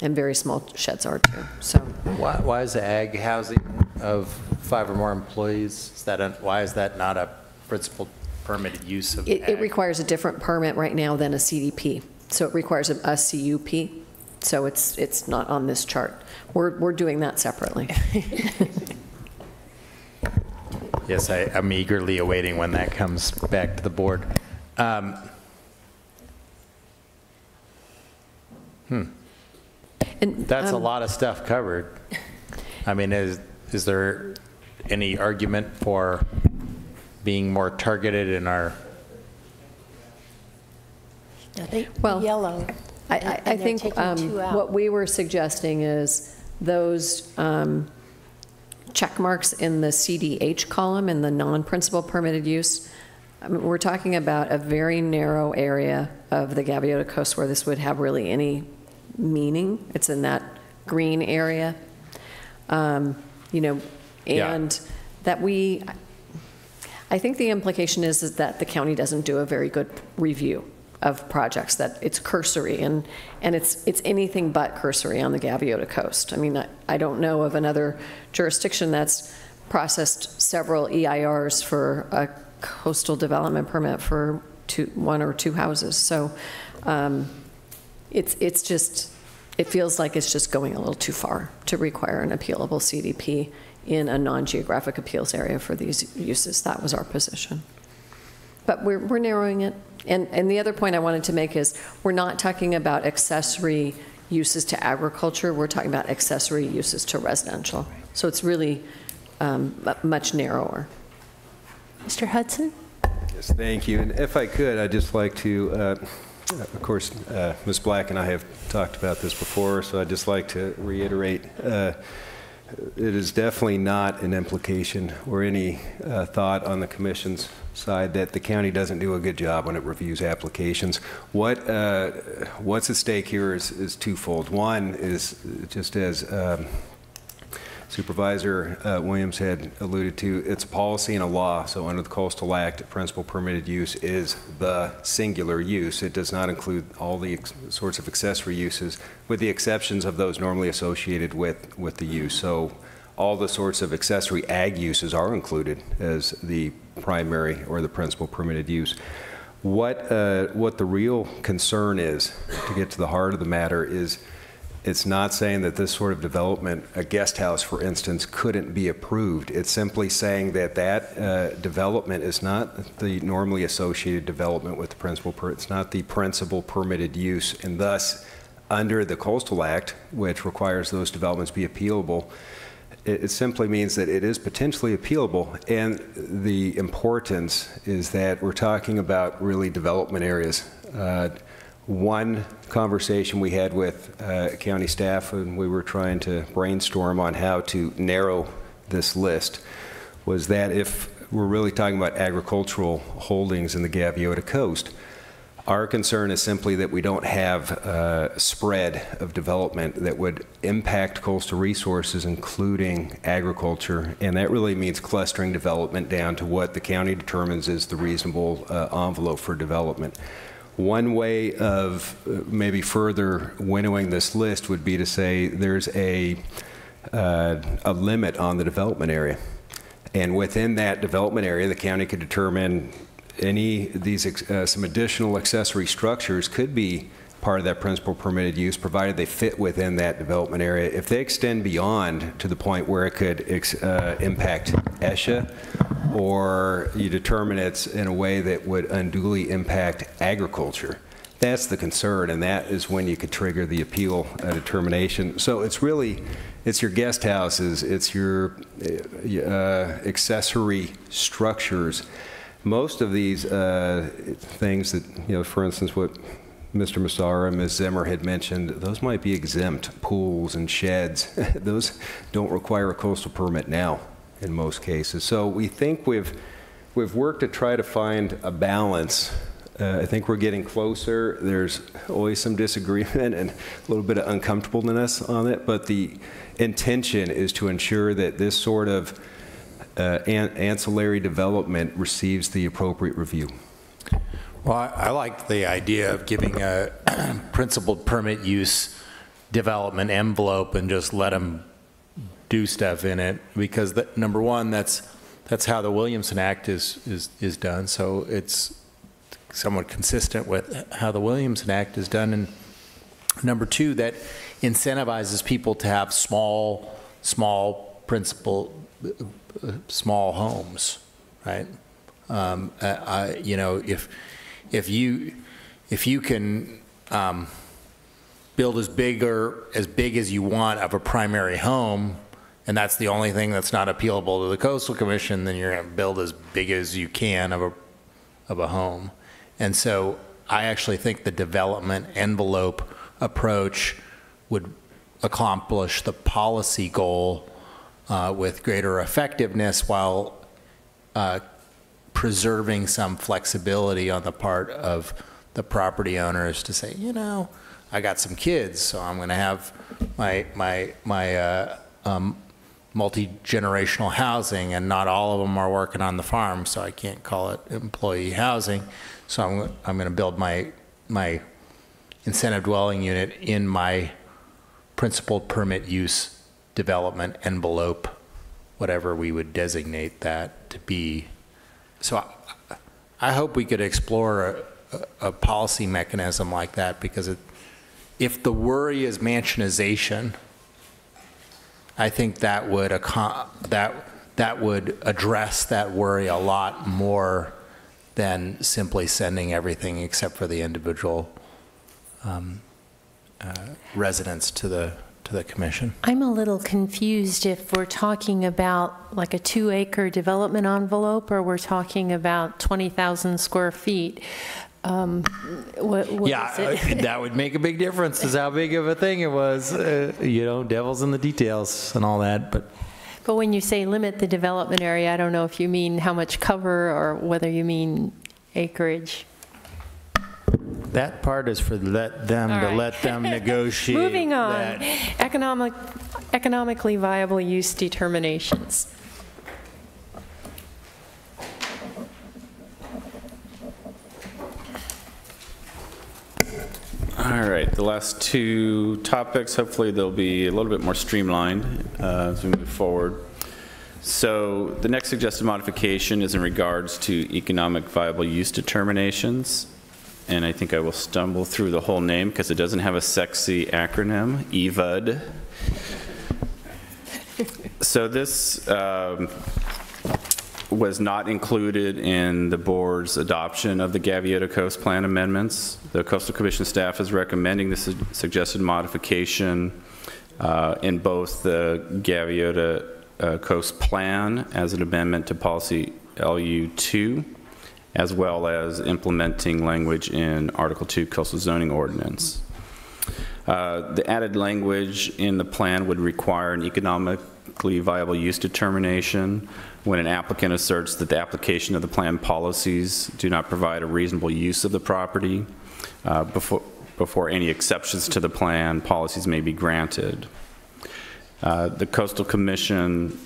and very small sheds are too. So why is the ag housing of 5 or more employees, why is that not a principal permitted use of ag? It requires a different permit right now than a CDP. So it requires a CUP. So it's not on this chart. We're doing that separately. Yes, I'm eagerly awaiting when that comes back to the board. And, That's a lot of stuff covered. I mean, is there any argument for being more targeted in our? Well, yellow. I think what we were suggesting is those check marks in the CDH column in the non-principal permitted use. I mean, we're talking about a very narrow area of the Gaviota Coast where this would have really any meaning. It's in that green area, you know, and that I think the implication is that the county doesn't do a very good review of projects, that it's cursory, and it's anything but cursory on the Gaviota Coast. I mean, I don't know of another jurisdiction that's processed several EIRs for a coastal development permit for one or two houses. So it's just, it feels like it's just going a little too far to require an appealable CDP in a non-geographic appeals area for these uses. That was our position. But we're narrowing it. And the other point I wanted to make is we're not talking about accessory uses to agriculture. We're talking about accessory uses to residential. So it's really much narrower. Mr. Hudson? Yes, thank you. And if I could, I'd just like to, of course, Ms. Black and I have talked about this before, so I'd just like to reiterate it is definitely not an implication or any thought on the Commission's side that the county doesn't do a good job when it reviews applications. What's at stake here is twofold. One is, just as Supervisor Williams had alluded to, it's a policy and a law. So under the Coastal Act, principal permitted use is the singular use. It does not include all the sorts of accessory uses, with the exceptions of those normally associated with the use. So all the sorts of accessory ag uses are included as the primary or the principal permitted use. What the real concern is, to get to the heart of the matter, is it's not saying that this sort of development, a guest house, for instance, couldn't be approved. It's simply saying that development is not the normally associated development with the principal. It's not the principal permitted use, and thus, under the Coastal Act, which requires those developments be appealable, it simply means that it is potentially appealable. And the importance is that we're talking about really development areas. One conversation we had with county staff when we were trying to brainstorm on how to narrow this list was that if we're really talking about agricultural holdings in the Gaviota Coast, our concern is simply that we don't have a spread of development that would impact coastal resources, including agriculture, and that really means clustering development down to what the county determines is the reasonable envelope for development. One way of maybe further winnowing this list would be to say there's a limit on the development area. And within that development area, the county could determine some additional accessory structures could be part of that principal permitted use, provided they fit within that development area. If they extend beyond to the point where it could impact ESHA, or you determine it's in a way that would unduly impact agriculture, that's the concern, and that is when you could trigger the appeal determination. So it's your guest houses, it's your accessory structures. Most of these things that, for instance, what Mr. Massara and Ms. Zimmer had mentioned, those might be exempt. Pools and sheds, those don't require a coastal permit now in most cases. So we think we've worked to try to find a balance. I think we're getting closer. There's always some disagreement and a little bit of uncomfortableness on it, but the intention is to ensure that this sort of ancillary development receives the appropriate review. Well, I like the idea of giving a principled permit use development envelope and just let them do stuff in it, because number one, that's how the Williamson Act is done. So it's somewhat consistent with how the Williamson Act is done. And number two, that incentivizes people to have small homes, right? If you can build as big as you want of a primary home, and that's the only thing that's not appealable to the Coastal Commission, then you're going to build as big as you can of a home. And so I actually think the development envelope approach would accomplish the policy goal with greater effectiveness while preserving some flexibility on the part of the property owners to say, you know, I got some kids, so I'm going to have my multi-generational housing, and not all of them are working on the farm, so I can't call it employee housing. So I'm going to build my incentive dwelling unit in my principal permit use development envelope, whatever we would designate that to be. So I hope we could explore a policy mechanism like that, because if the worry is mansionization, I think that would address that worry a lot more than simply sending everything except for the individual residents to the commission. I'm a little confused if we're talking about like a 2-acre development envelope, or we're talking about 20,000 square feet. That would make a big difference, is how big of a thing it was. You know, devil's in the details and all that. But when you say limit the development area, I don't know if you mean how much cover or whether you mean acreage. That part is for let them negotiate. Moving on. Economically viable use determinations. All right, the last two topics, hopefully they'll be a little bit more streamlined as we move forward. So the next suggested modification is in regards to economic viable use determinations. And I think I will stumble through the whole name because it doesn't have a sexy acronym, EVUD. So this was not included in the board's adoption of the Gaviota Coast Plan amendments. The Coastal Commission staff is recommending this suggested modification in both the Gaviota Coast Plan as an amendment to policy LU2, as well as implementing language in Article 2 Coastal Zoning Ordinance. The added language in the plan would require an economically viable use determination when an applicant asserts that the application of the plan policies do not provide a reasonable use of the property. Before any exceptions to the plan policies may be granted. The Coastal Commission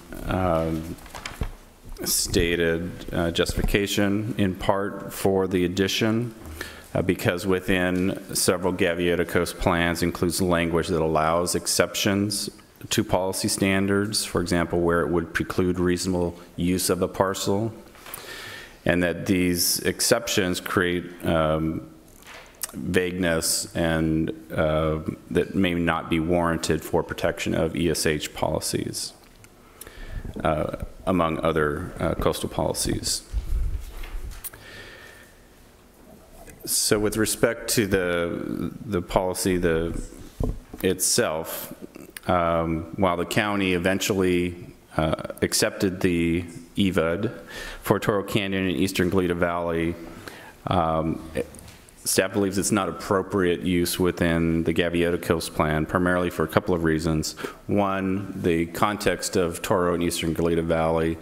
stated justification in part for the addition because within several Gaviota Coast plans includes language that allows exceptions to policy standards, for example, where it would preclude reasonable use of a parcel, and that these exceptions create vagueness and that may not be warranted for protection of ESH policies, among other coastal policies. So with respect to the policy itself, while the county eventually accepted the EVUD for Toro Canyon and Eastern Goleta Valley, staff believes it's not appropriate use within the Gaviota Coast Plan, primarily for a couple of reasons. One, the context of Toro and Eastern Goleta Valley.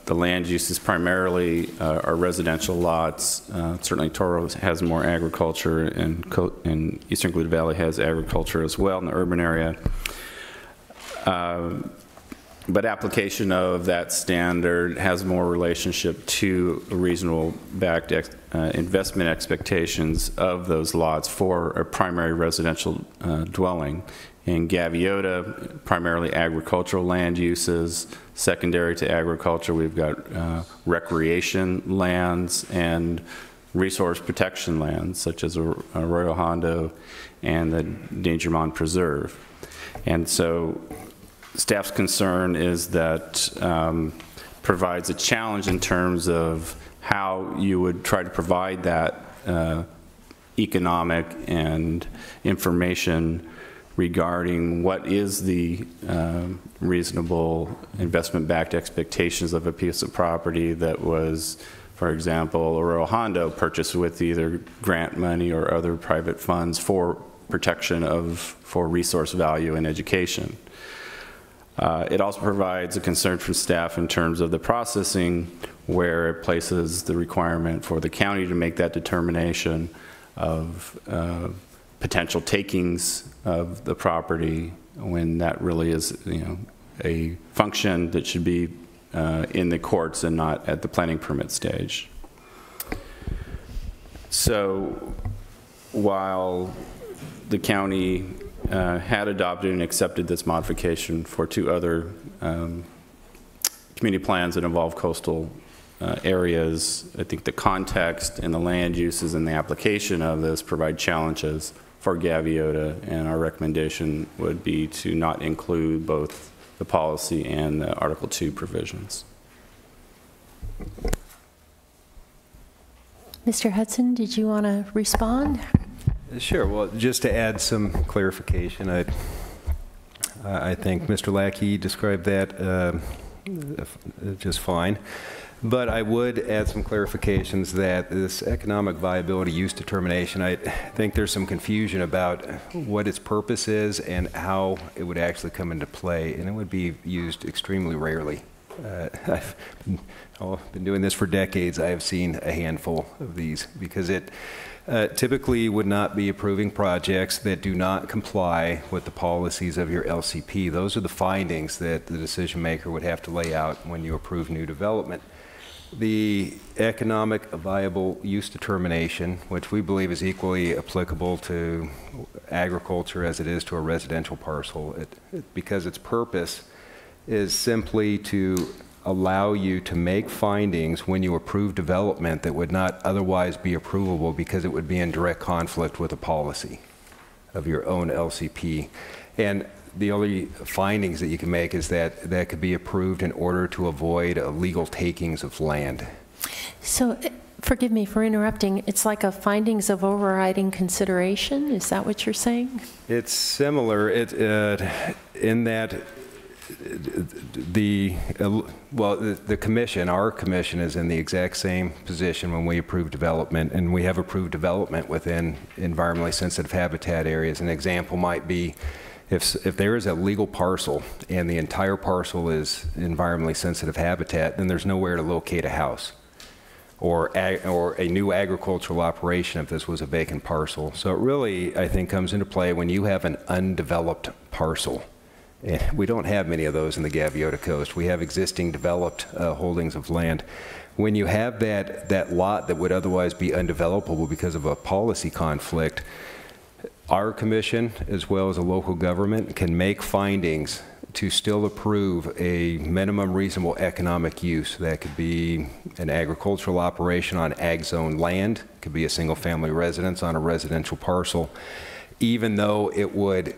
The land uses primarily are residential lots. Certainly Toro has more agriculture, and Eastern Goleta Valley has agriculture as well in the urban area. But application of that standard has more relationship to reasonable backed investment expectations of those lots for a primary residential dwelling. In Gaviota, primarily agricultural land uses. Secondary to agriculture, we've got recreation lands and resource protection lands, such as Arroyo Hondo and the Danger Mon Preserve. And so staff's concern is that provides a challenge in terms of how you would try to provide that economic and information regarding what is the reasonable investment-backed expectations of a piece of property that was, for example, a Royal Hondo purchased with either grant money or other private funds for protection for resource value and education. It also provides a concern from staff in terms of the processing, where it places the requirement for the county to make that determination of potential takings of the property, when that really is, a function that should be in the courts and not at the planning permit stage. So while the county had adopted and accepted this modification for 2 other community plans that involve coastal areas, I think the context and the land uses and the application of this provide challenges for Gaviota, and our recommendation would be to not include both the policy and the Article 2 provisions. Mr. Hudson, did you want to respond? Sure. Well, just to add some clarification, I think Mr. Lackey described that just fine. But I would add some clarifications that this economic viability use determination, I think there's some confusion about what its purpose is and how it would actually come into play, and it would be used extremely rarely. I've been doing this for decades. I have seen a handful of these because it typically would not be approving projects that do not comply with the policies of your LCP. Those are the findings that the decision maker would have to lay out when you approve new development. The economic viable use determination, which we believe is equally applicable to agriculture as it is to a residential parcel, because its purpose is simply to allow you to make findings when you approve development that would not otherwise be approvable because it would be in direct conflict with a policy of your own LCP. And the only findings that you can make is that that could be approved in order to avoid illegal takings of land. So, forgive me for interrupting, it's like a findings of overriding consideration? Is that what you're saying? It's similar in that the commission, our commission, is in the exact same position when we approve development, and we have approved development within environmentally sensitive habitat areas. An example might be if there is a legal parcel and the entire parcel is environmentally sensitive habitat, then there's nowhere to locate a house or a new agricultural operation if this was a vacant parcel. So it really, I think, comes into play when you have an undeveloped parcel. And we don't have many of those in the Gaviota Coast. We have existing developed holdings of land. When you have that lot that would otherwise be undevelopable because of a policy conflict, our commission, as well as a local government, can make findings to still approve a minimum reasonable economic use. That could be an agricultural operation on ag zone land, it could be a single family residence on a residential parcel, even though it would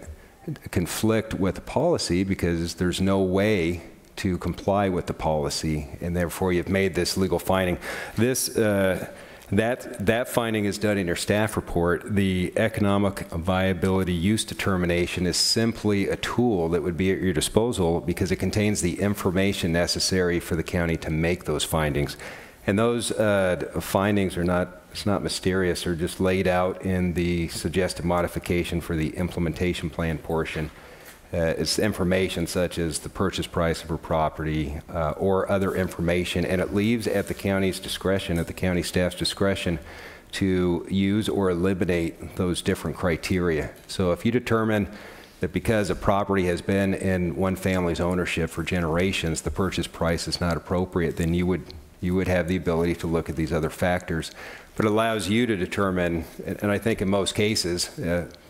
conflict with the policy because there's no way to comply with the policy, and therefore you've made this legal finding. That finding is done in your staff report. The economic viability use determination is simply a tool that would be at your disposal because it contains the information necessary for the county to make those findings. And those findings are it's not mysterious. They're just laid out in the suggested modification for the implementation plan portion. It's information such as the purchase price of a property or other information, and it leaves at the county's discretion, at the county staff's discretion, to use or eliminate those different criteria. So if you determine that because a property has been in one family's ownership for generations, the purchase price is not appropriate, then you would have the ability to look at these other factors. But it allows you to determine, and I think in most cases,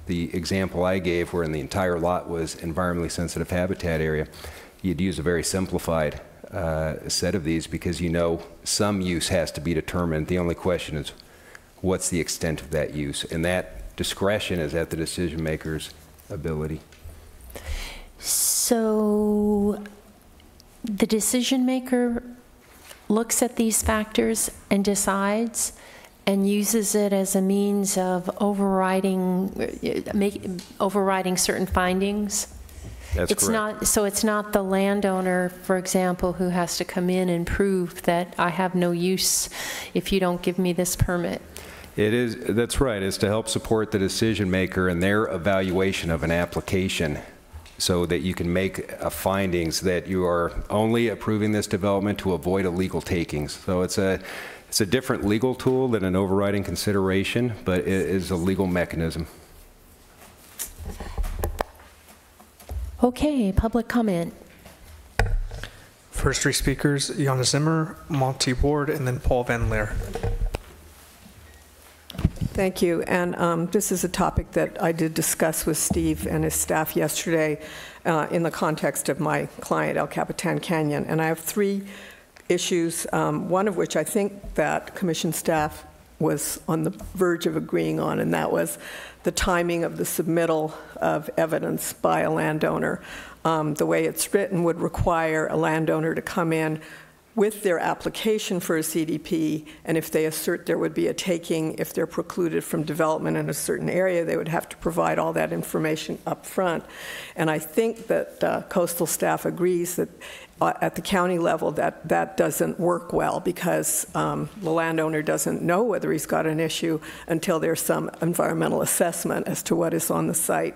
the example I gave where the entire lot was environmentally sensitive habitat area, you'd use a very simplified set of these because you know some use has to be determined. The only question is what's the extent of that use, and that discretion is at the decision maker's ability. So the decision maker looks at these factors and decides, and uses it as a means of overriding certain findings. That's it's correct. So it's not the landowner, for example, who has to come in and prove that I have no use if you don't give me this permit. It is, that's right. It's to help support the decision maker in their evaluation of an application so that you can make findings that you are only approving this development to avoid illegal takings. So it's a different legal tool than an overriding consideration, but it is a legal mechanism. Okay, public comment. First three speakers, Jana Zimmer, Monty Ward, and then Paul Van Leer. Thank you. And this is a topic that I did discuss with Steve and his staff yesterday in the context of my client, El Capitan Canyon. And I have three issues, one of which I think that commission staff was on the verge of agreeing on, and that was the timing of the submittal of evidence by a landowner. The way it's written would require a landowner to come in with their application for a CDP, and if they assert there would be a taking, if they're precluded from development in a certain area, they would have to provide all that information up front. And I think that coastal staff agrees that at the county level that doesn't work well, because the landowner doesn't know whether he's got an issue until there's some environmental assessment as to what is on the site.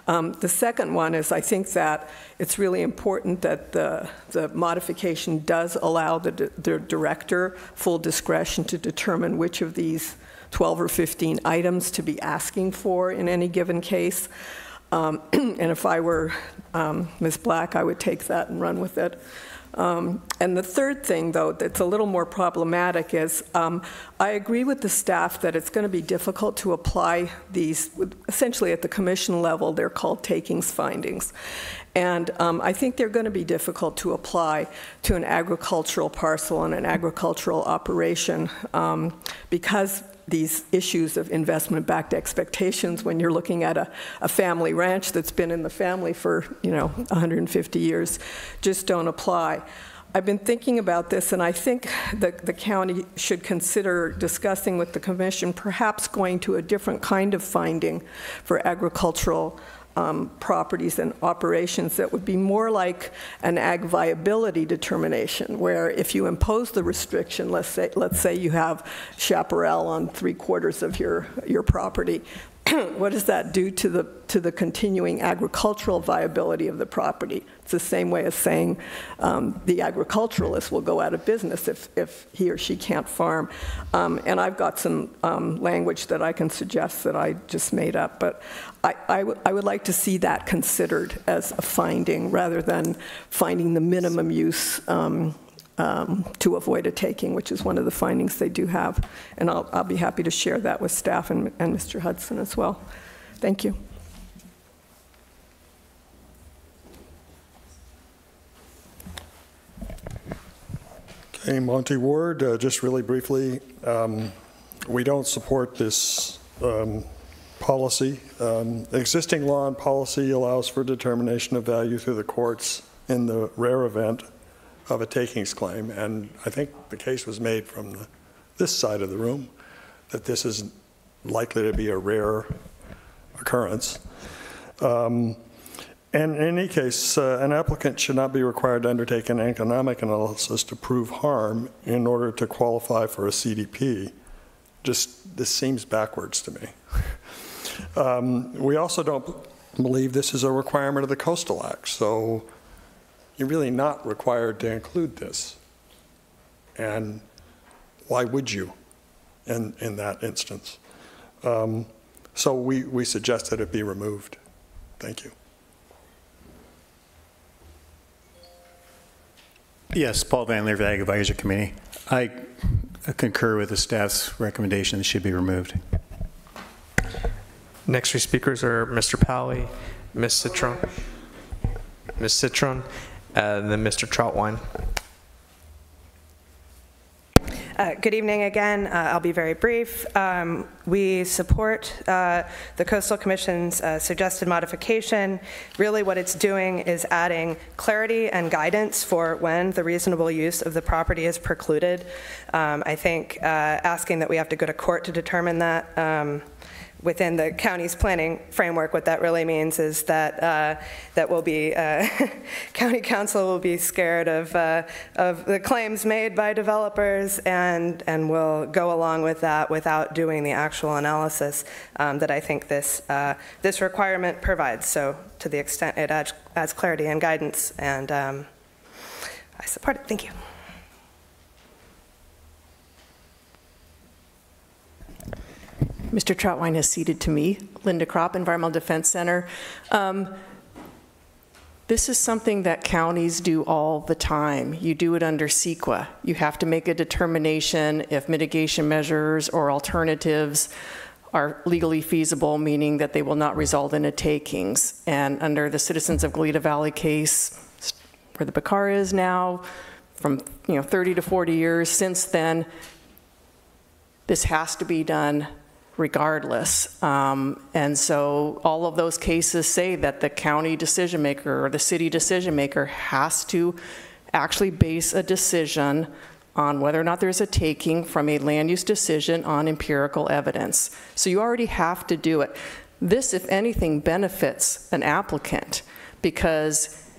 The second one is I think that it's really important that the modification does allow the director full discretion to determine which of these 12 or 15 items to be asking for in any given case. And if I were Ms. Black, I would take that and run with it. And the third thing, though, that's a little more problematic is I agree with the staff that it's going to be difficult to apply these. Essentially, at the commission level, they're called takings findings. And I think they're going to be difficult to apply to an agricultural parcel and an agricultural operation because these issues of investment-backed expectations when you're looking at a family ranch that's been in the family for 150 years just don't apply. I've been thinking about this, and I think that the county should consider discussing with the commission perhaps going to a different kind of finding for agricultural properties and operations that would be more like an ag viability determination, where if you impose the restriction, let's say you have chaparral on 3/4 of your property, what does that do to the continuing agricultural viability of the property? It's the same way as saying the agriculturalist will go out of business if he or she can't farm. And I've got some language that I can suggest that I just made up, but I would like to see that considered as a finding rather than finding the minimum use to avoid a taking, which is one of the findings they do have. And I'll be happy to share that with staff and Mr. Hudson as well. Thank you. Okay, Monty Ward, just really briefly, we don't support this policy. Existing law and policy allows for determination of value through the courts in the rare event of a takings claim, and I think the case was made from this side of the room that this is likely to be a rare occurrence. And in any case, an applicant should not be required to undertake an economic analysis to prove harm in order to qualify for a CDP. This seems backwards to me. We also don't believe this is a requirement of the Coastal Act, so you're really not required to include this. And why would you in that instance? So we suggest that it be removed. Thank you. Yes, Paul Van Leer, Ag Advisory Committee. I concur with the staff's recommendation that it should be removed. Next three speakers are Mr. Pally, Ms. Citron, and then Mr. Troutwine. Good evening again. I'll be very brief. We support the Coastal Commission's suggested modification. Really what it's doing is adding clarity and guidance for when the reasonable use of the property is precluded. I think asking that we have to go to court to determine that within the county's planning framework, what that really means is that that will be county council will be scared of the claims made by developers and will go along with that without doing the actual analysis that I think this this requirement provides. So to the extent it adds clarity and guidance, and I support it. Thank you. Mr. Troutwine has ceded to me, Linda Kropp, Environmental Defense Center. This is something that counties do all the time. You do it under CEQA. You have to make a determination if mitigation measures or alternatives are legally feasible, meaning that they will not result in a takings. And under the Citizens of Goleta Valley case, where the Bacara is now, from 30 to 40 years since then, this has to be done regardless. And so all of those cases say that the county decision maker or the city decision maker has to actually base a decision on whether or not there's a taking from a land use decision on empirical evidence. So you already have to do it. This, if anything, benefits an applicant, because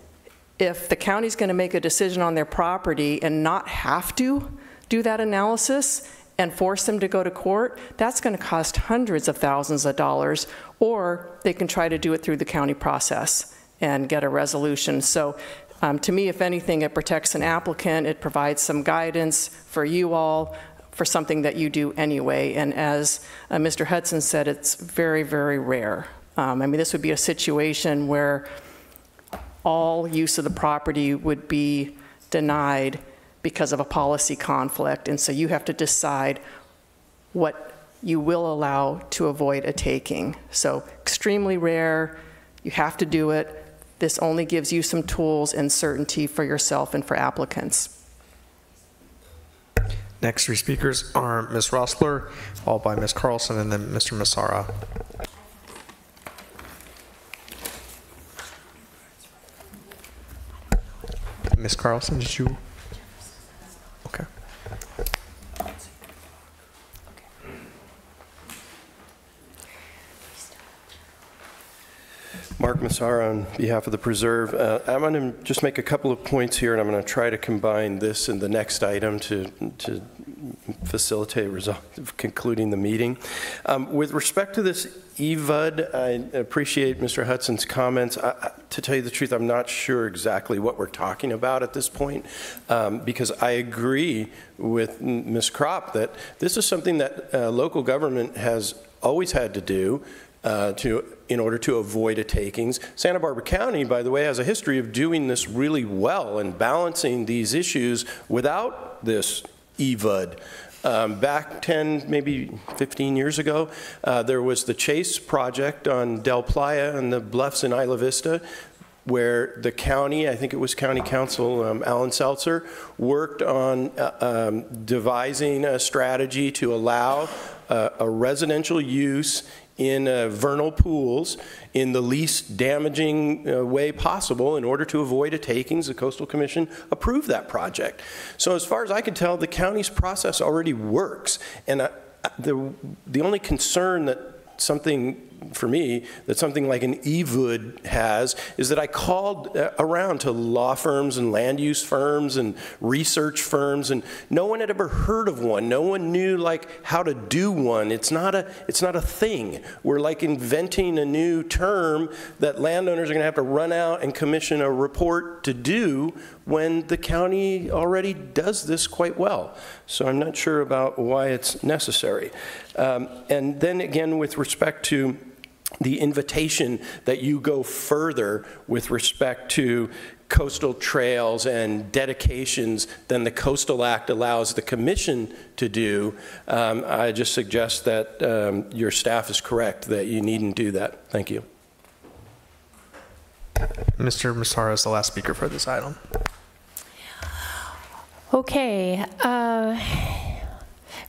if the county's going to make a decision on their property and not have to do that analysis and force them to go to court, that's going to cost hundreds of thousands of dollars, or they can try to do it through the county process and get a resolution. So to me, if anything, it protects an applicant, it provides some guidance for you all for something that you do anyway. And as Mr. Hudson said, it's very, very rare. I mean, this would be a situation where all use of the property would be denied because of a policy conflict, and so you have to decide what you will allow to avoid a taking. So extremely rare, you have to do it. This only gives you some tools and certainty for yourself and for applicants. Next three speakers are Ms. Rossler, followed by Ms. Carlson, and then Mr. Massara. Ms. Carlson, did you? Okay. Mark Massara on behalf of the Preserve. I'm going to just make a couple of points here, and I'm going to try to combine this and the next item to facilitate concluding the meeting. With respect to this EVUD, I appreciate Mr. Hudson's comments. To tell you the truth, I'm not sure exactly what we're talking about at this point, because I agree with Ms. Kropp that this is something that local government has always had to do in order to avoid a takings. Santa Barbara County, by the way, has a history of doing this really well and balancing these issues without this EVUD. Back 10, maybe 15 years ago, there was the Chase project on Del Playa and the Bluffs in Isla Vista, where the county, I think it was County Council Alan Seltzer, worked on devising a strategy to allow a residential use in vernal pools in the least damaging way possible in order to avoid a takings. The Coastal Commission approved that project. So as far as I can tell, the county's process already works. And the only concern that something like an EVUD has is that I called around to law firms and land use firms and research firms, and no one had ever heard of one. No one knew like how to do one. It's not a thing. We're like inventing a new term that landowners are going to have to run out and commission a report to do when the county already does this quite well. So I'm not sure about why it's necessary. And then again, with respect to the invitation that you go further with respect to coastal trails and dedications than the Coastal Act allows the Commission to do, I just suggest that your staff is correct, that you needn't do that. Thank you. Mr. Massara is the last speaker for this item. Okay.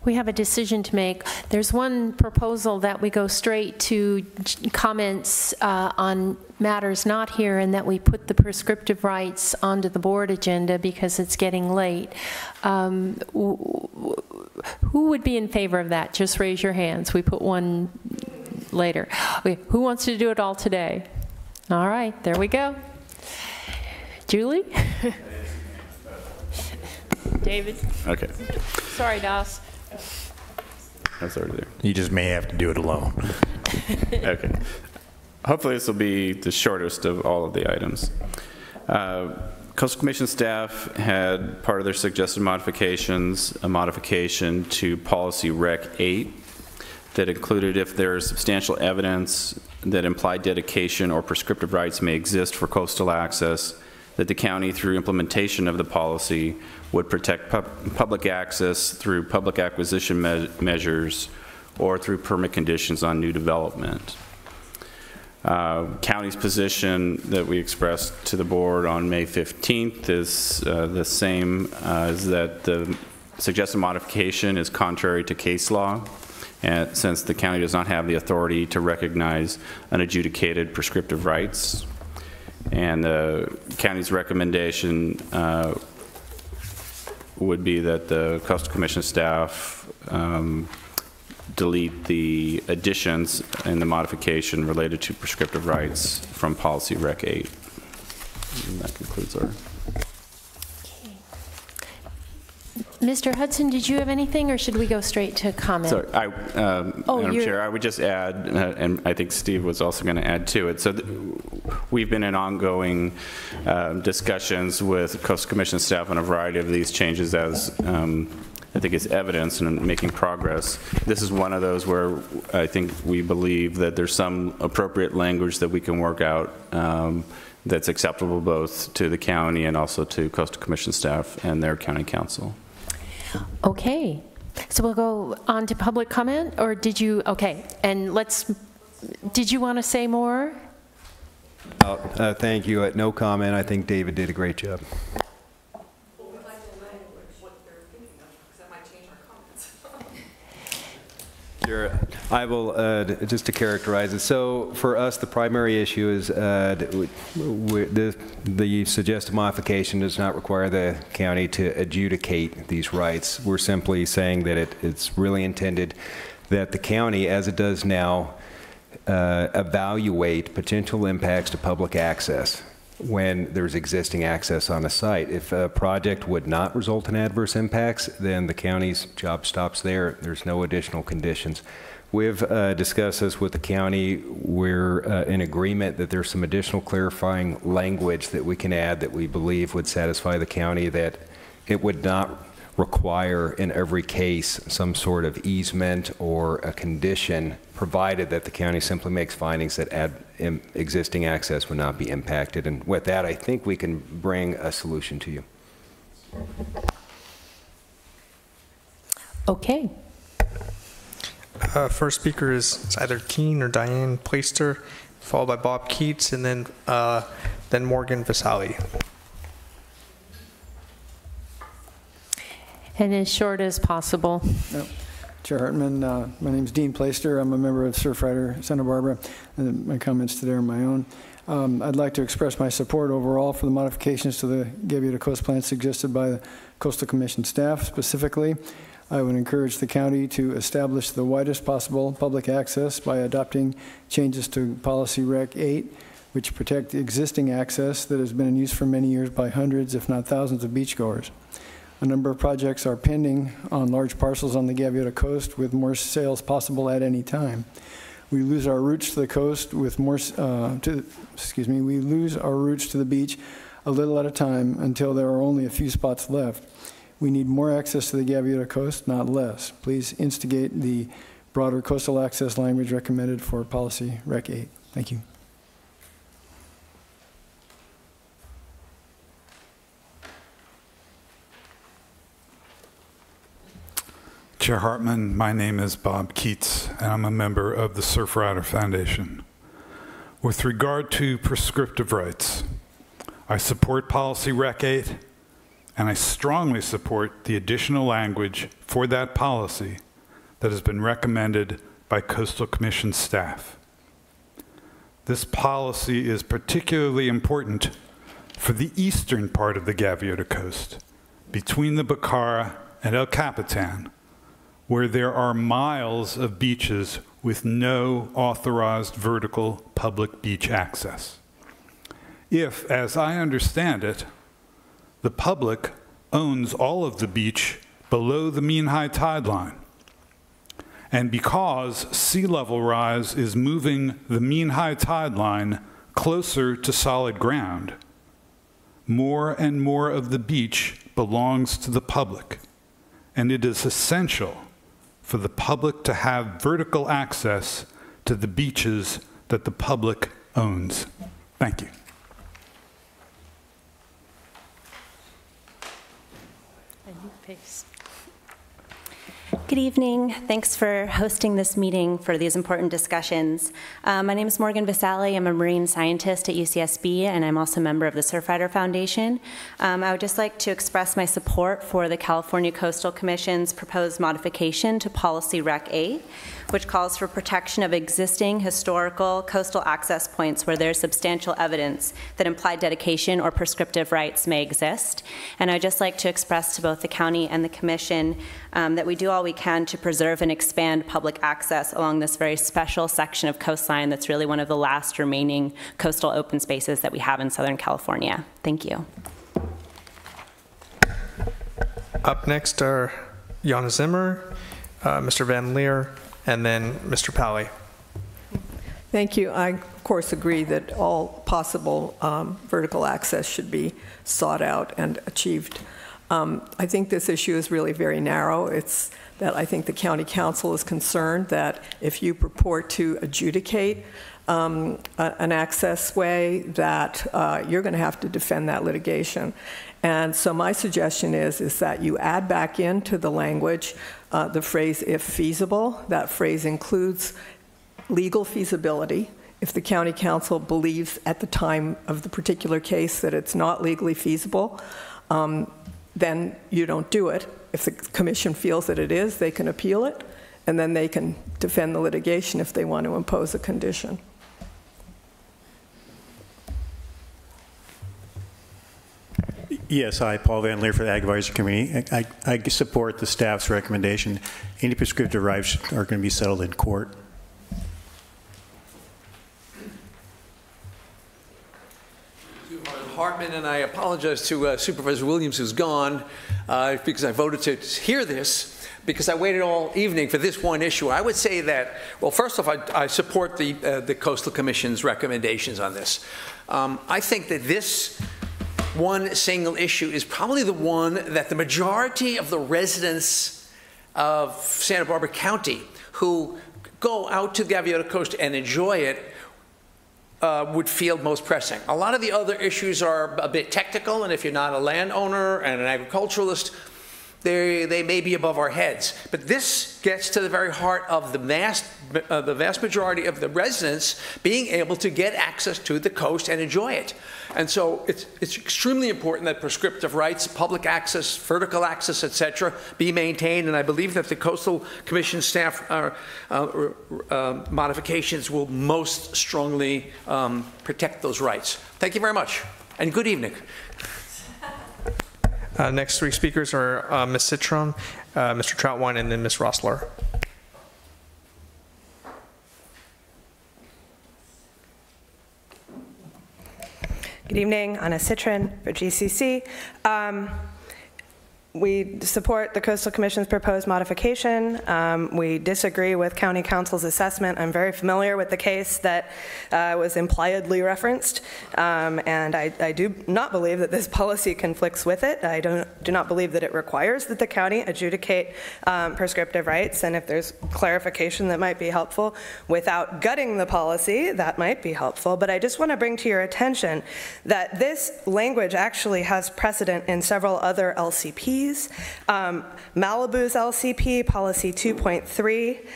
We have a decision to make. There's one proposal that we go straight to comments on matters not here, and that we put the prescriptive rights onto the board agenda because it's getting late. Who would be in favor of that? Just raise your hands. We put one later. Okay, who wants to do it all today? All right, there we go. Julie? David? Okay. Sorry, Das. That's already there. You just may have to do it alone. Okay. Hopefully this will be the shortest of all of the items. Coastal Commission staff had part of their suggested modifications, a modification to Policy Rec 8 that included if there is substantial evidence that implied dedication or prescriptive rights may exist for coastal access, that the county, through implementation of the policy, would protect public access through public acquisition measures or through permit conditions on new development. County's position that we expressed to the board on May 15th is the same as that the suggested modification is contrary to case law, and since the county does not have the authority to recognize unadjudicated prescriptive rights. And the county's recommendation would be that the Coastal Commission staff delete the additions and the modification related to prescriptive rights from Policy Rec 8. And that concludes our... Mr. Hudson, did you have anything, or should we go straight to comment? Sorry, Madam Chair, I would just add, and I think Steve was also going to add to it. So we've been in ongoing discussions with Coastal Commission staff on a variety of these changes, as I think is evidence and making progress. This is one of those where I think we believe that there's some appropriate language that we can work out that's acceptable both to the county and also to Coastal Commission staff and their county council. Okay, so we'll go on to public comment, or did you, okay, and did you want to say more? Thank you. No comment. I think David did a great job. Sure. I will, just to characterize it. So for us, the primary issue is the suggested modification does not require the county to adjudicate these rights. We're simply saying that it's really intended that the county, as it does now, evaluate potential impacts to public access when there's existing access on a site. If a project would not result in adverse impacts, then the county's job stops there. There's no additional conditions. We've discussed this with the county. We're in agreement that there's some additional clarifying language that we can add that we believe would satisfy the county, that it would not require in every case some sort of easement or a condition, provided that the county simply makes findings that existing access would not be impacted. And with that, I think we can bring a solution to you. Okay. First speaker is either Keene or Diane Plaister, followed by Bob Keats, and then Morgan Vasali. And as short as possible. Yep. Chair Hartman, my name is Dean Plaister. I'm a member of Surfrider Santa Barbara, and my comments today are my own. I'd like to express my support overall for the modifications to the Gaviota Coast Plan suggested by the Coastal Commission staff. Specifically, I would encourage the county to establish the widest possible public access by adopting changes to Policy Rec 8, which protect the existing access that has been in use for many years by hundreds, if not thousands, of beachgoers. A number of projects are pending on large parcels on the Gaviota Coast, with more sales possible at any time. We lose our routes to the coast with more, we lose our routes to the beach a little at a time until there are only a few spots left. We need more access to the Gaviota Coast, not less. Please instigate the broader coastal access language recommended for Policy Rec 8. Thank you. Chair Hartman, my name is Bob Keats, and I'm a member of the Surfrider Foundation. With regard to prescriptive rights, I support Policy Rec 8, and I strongly support the additional language for that policy that has been recommended by Coastal Commission staff. This policy is particularly important for the eastern part of the Gaviota Coast, between the Bacara and El Capitan, where there are miles of beaches with no authorized vertical public beach access. If, as I understand it, the public owns all of the beach below the mean high tide line, and because sea level rise is moving the mean high tide line closer to solid ground, more and more of the beach belongs to the public, and it is essential for the public to have vertical access to the beaches that the public owns. Thank you. Good evening. Thanks for hosting this meeting for these important discussions. My name is Morgan Vasali. I'm a marine scientist at UCSB, and I'm also a member of the Surfrider Foundation. I would just like to express my support for the California Coastal Commission's proposed modification to Policy Rec 8, which calls for protection of existing historical coastal access points where there's substantial evidence that implied dedication or prescriptive rights may exist. And I'd just like to express to both the county and the commission that we do all we can to preserve and expand public access along this very special section of coastline that's really one of the last remaining coastal open spaces that we have in Southern California. Thank you. Up next are Jana Zimmer, Mr. Van Leer, and then Mr. Pally. Thank you. I, of course, agree that all possible vertical access should be sought out and achieved. I think this issue is really very narrow. It's that I think the county council is concerned that if you purport to adjudicate an access way, that you're going to have to defend that litigation. And so my suggestion is that you add back into the language the phrase "if feasible." That phrase includes legal feasibility. If the county council believes at the time of the particular case that it's not legally feasible, then you don't do it. If the commission feels that it is, they can appeal it, and then they can defend the litigation if they want to impose a condition. Yes, hi, Paul Van Leer for the Ag Advisory Committee. I support the staff's recommendation. Any prescriptive rights are going to be settled in court. Hartman, and I apologize to Supervisor Williams, who's gone, because I voted to hear this, because I waited all evening for this one issue. I would say that, well, first off, I support the Coastal Commission's recommendations on this. I think that this one single issue is probably the one that the majority of the residents of Santa Barbara County who go out to the Gaviota Coast and enjoy it would feel most pressing. A lot of the other issues are a bit technical, and if you're not a landowner and an agriculturalist, they may be above our heads. But this gets to the very heart of the vast majority of the residents being able to get access to the coast and enjoy it. And so it's extremely important that prescriptive rights, public access, vertical access, et cetera, be maintained. And I believe that the Coastal Commission staff modifications will most strongly protect those rights. Thank you very much, and good evening. Next three speakers are Ms. Citron, Mr. Troutwine, and then Ms. Rossler. Good evening, Anna Citron for GCC. We support the Coastal Commission's proposed modification. We disagree with County Council's assessment. I'm very familiar with the case that was impliedly referenced, and I do not believe that this policy conflicts with it. I do not believe that it requires that the county adjudicate prescriptive rights, and if there's clarification that might be helpful without gutting the policy, that might be helpful. But I just want to bring to your attention that this language actually has precedent in several other LCPs. Malibu's LCP, Policy 2.3,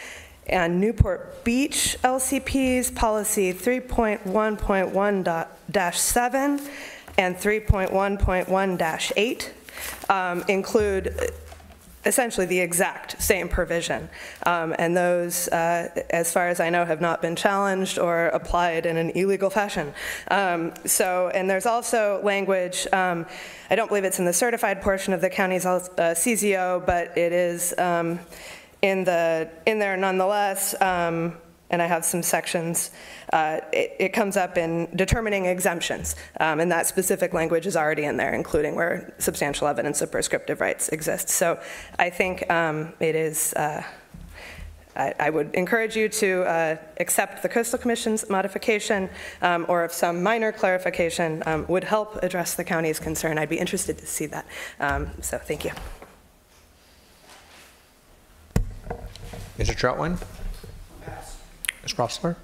and Newport Beach LCPs, Policy 3.1.1-7 and 3.1.1-8. include essentially the exact same provision. And those, as far as I know, have not been challenged or applied in an illegal fashion. And there's also language, I don't believe it's in the certified portion of the county's CZO, but it is in there nonetheless. And I have some sections. It comes up in determining exemptions, and that specific language is already in there, including where substantial evidence of prescriptive rights exists. So I think it is, I would encourage you to accept the Coastal Commission's modification, or if some minor clarification would help address the county's concern, I'd be interested to see that. So thank you. Mr. Troutwine? Ms. Rossler?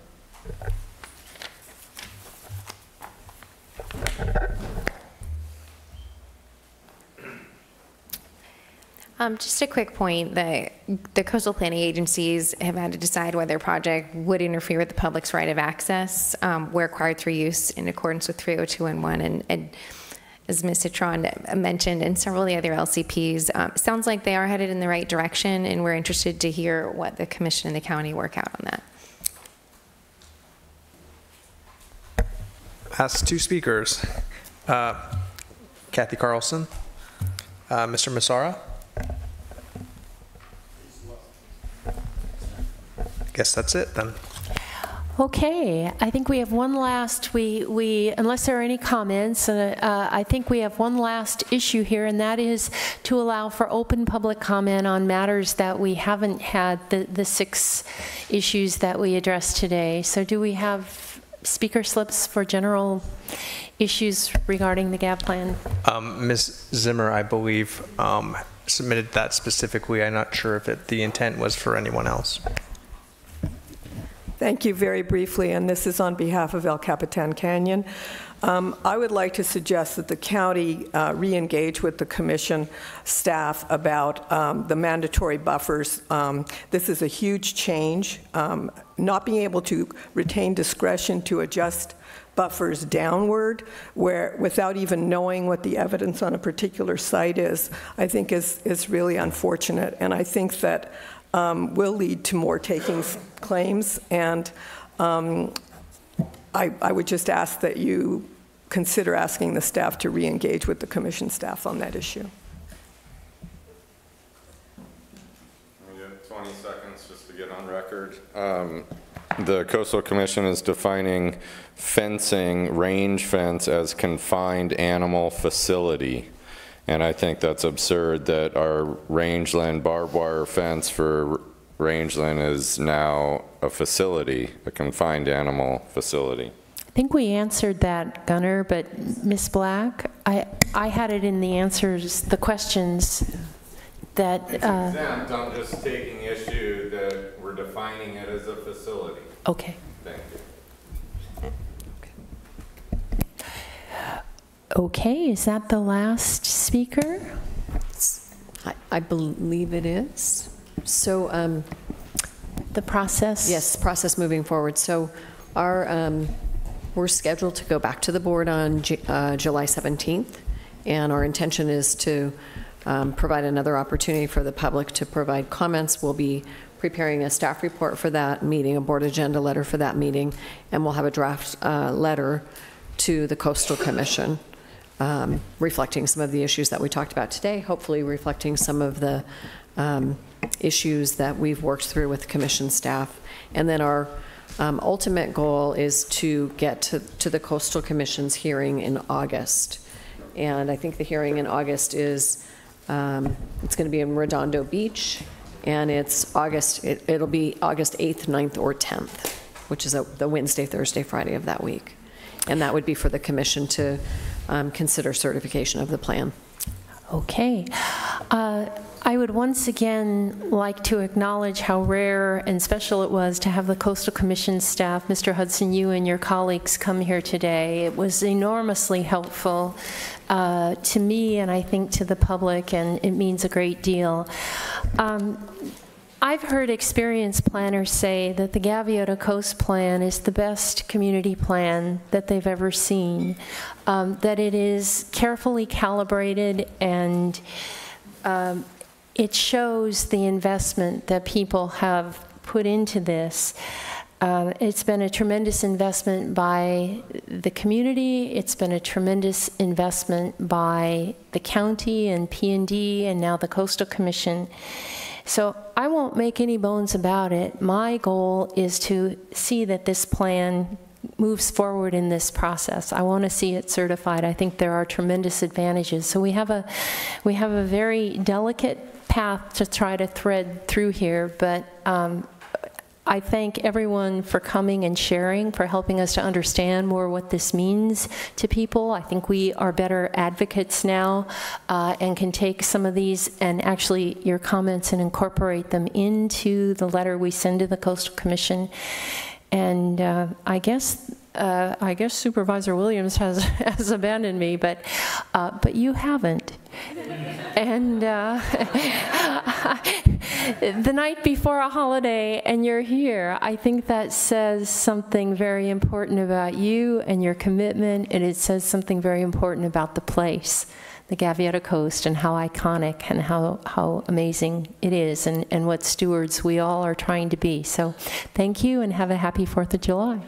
Just a quick point, the coastal planning agencies have had to decide whether a project would interfere with the public's right of access where required through use in accordance with 30211. And as Ms. Citron mentioned, and several of the other LCPs, sounds like they are headed in the right direction, and we're interested to hear what the commission and the county work out on that. Last two speakers, Kathy Carlson, Mr. Massara. I guess that's it then. Okay, I think we have one last, unless there are any comments, I think we have one last issue here, and that is to allow for open public comment on matters that we haven't had, the 6 issues that we addressed today. So do we have speaker slips for general issues regarding the GAV plan? Ms. Zimmer, I believe, submitted that specifically. I'm not sure if the intent was for anyone else. Thank you very briefly, and this is on behalf of El Capitan Canyon. I would like to suggest that the county re-engage with the commission staff about the mandatory buffers. This is a huge change. Not being able to retain discretion to adjust buffers downward without even knowing what the evidence on a particular site is, I think is really unfortunate. And I think that will lead to more takings claims, and I would just ask that you consider asking the staff to re-engage with the commission staff on that issue. We have 20 seconds just to get on record. The Coastal Commission is defining fencing, range fence, as confined animal facility. And I think that's absurd that our rangeland barbed wire fence for rangeland is now a facility, a confined animal facility. I think we answered that, Gunnar, but Ms. Black, I had it in the answers, the questions that... It's exempt, I'm just taking issue that we're defining it as a facility. Okay. Thank you. Okay, is that the last speaker? I believe it is. So the process? Yes, process moving forward. So we're scheduled to go back to the board on July 17th, and our intention is to provide another opportunity for the public to provide comments. We'll be preparing a staff report for that meeting, a board agenda letter for that meeting, and we'll have a draft letter to the Coastal Commission reflecting some of the issues that we talked about today, hopefully reflecting some of the issues that we've worked through with commission staff. And then our ultimate goal is to get to the Coastal Commission's hearing in August. And I think the hearing in August is, it's going to be in Redondo Beach, and it's it'll be August 8th, 9th, or 10th, which is the Wednesday, Thursday, Friday of that week. And that would be for the commission to consider certification of the plan. Okay. I would once again like to acknowledge how rare and special it was to have the Coastal Commission staff, Mr. Hudson, you and your colleagues come here today. It was enormously helpful to me, and I think to the public, and it means a great deal. I've heard experienced planners say that the Gaviota Coast Plan is the best community plan that they've ever seen, that it is carefully calibrated, and it shows the investment that people have put into this. It's been a tremendous investment by the community. It's been a tremendous investment by the county and P&D and now the Coastal Commission. So I won't make any bones about it. My goal is to see that this plan moves forward in this process. I want to see it certified. I think there are tremendous advantages. So we have a very delicate path to try to thread through here, but I thank everyone for coming and sharing, for helping us to understand more what this means to people. I think we are better advocates now and can take some of these and actually your comments and incorporate them into the letter we send to the Coastal Commission. And I guess Supervisor Williams has abandoned me, but you haven't. And the night before a holiday and you're here, I think that says something very important about you and your commitment, and it says something very important about the place, the Gaviota Coast, and how iconic and how amazing it is, and what stewards we all are trying to be. So thank you, and have a happy 4th of July.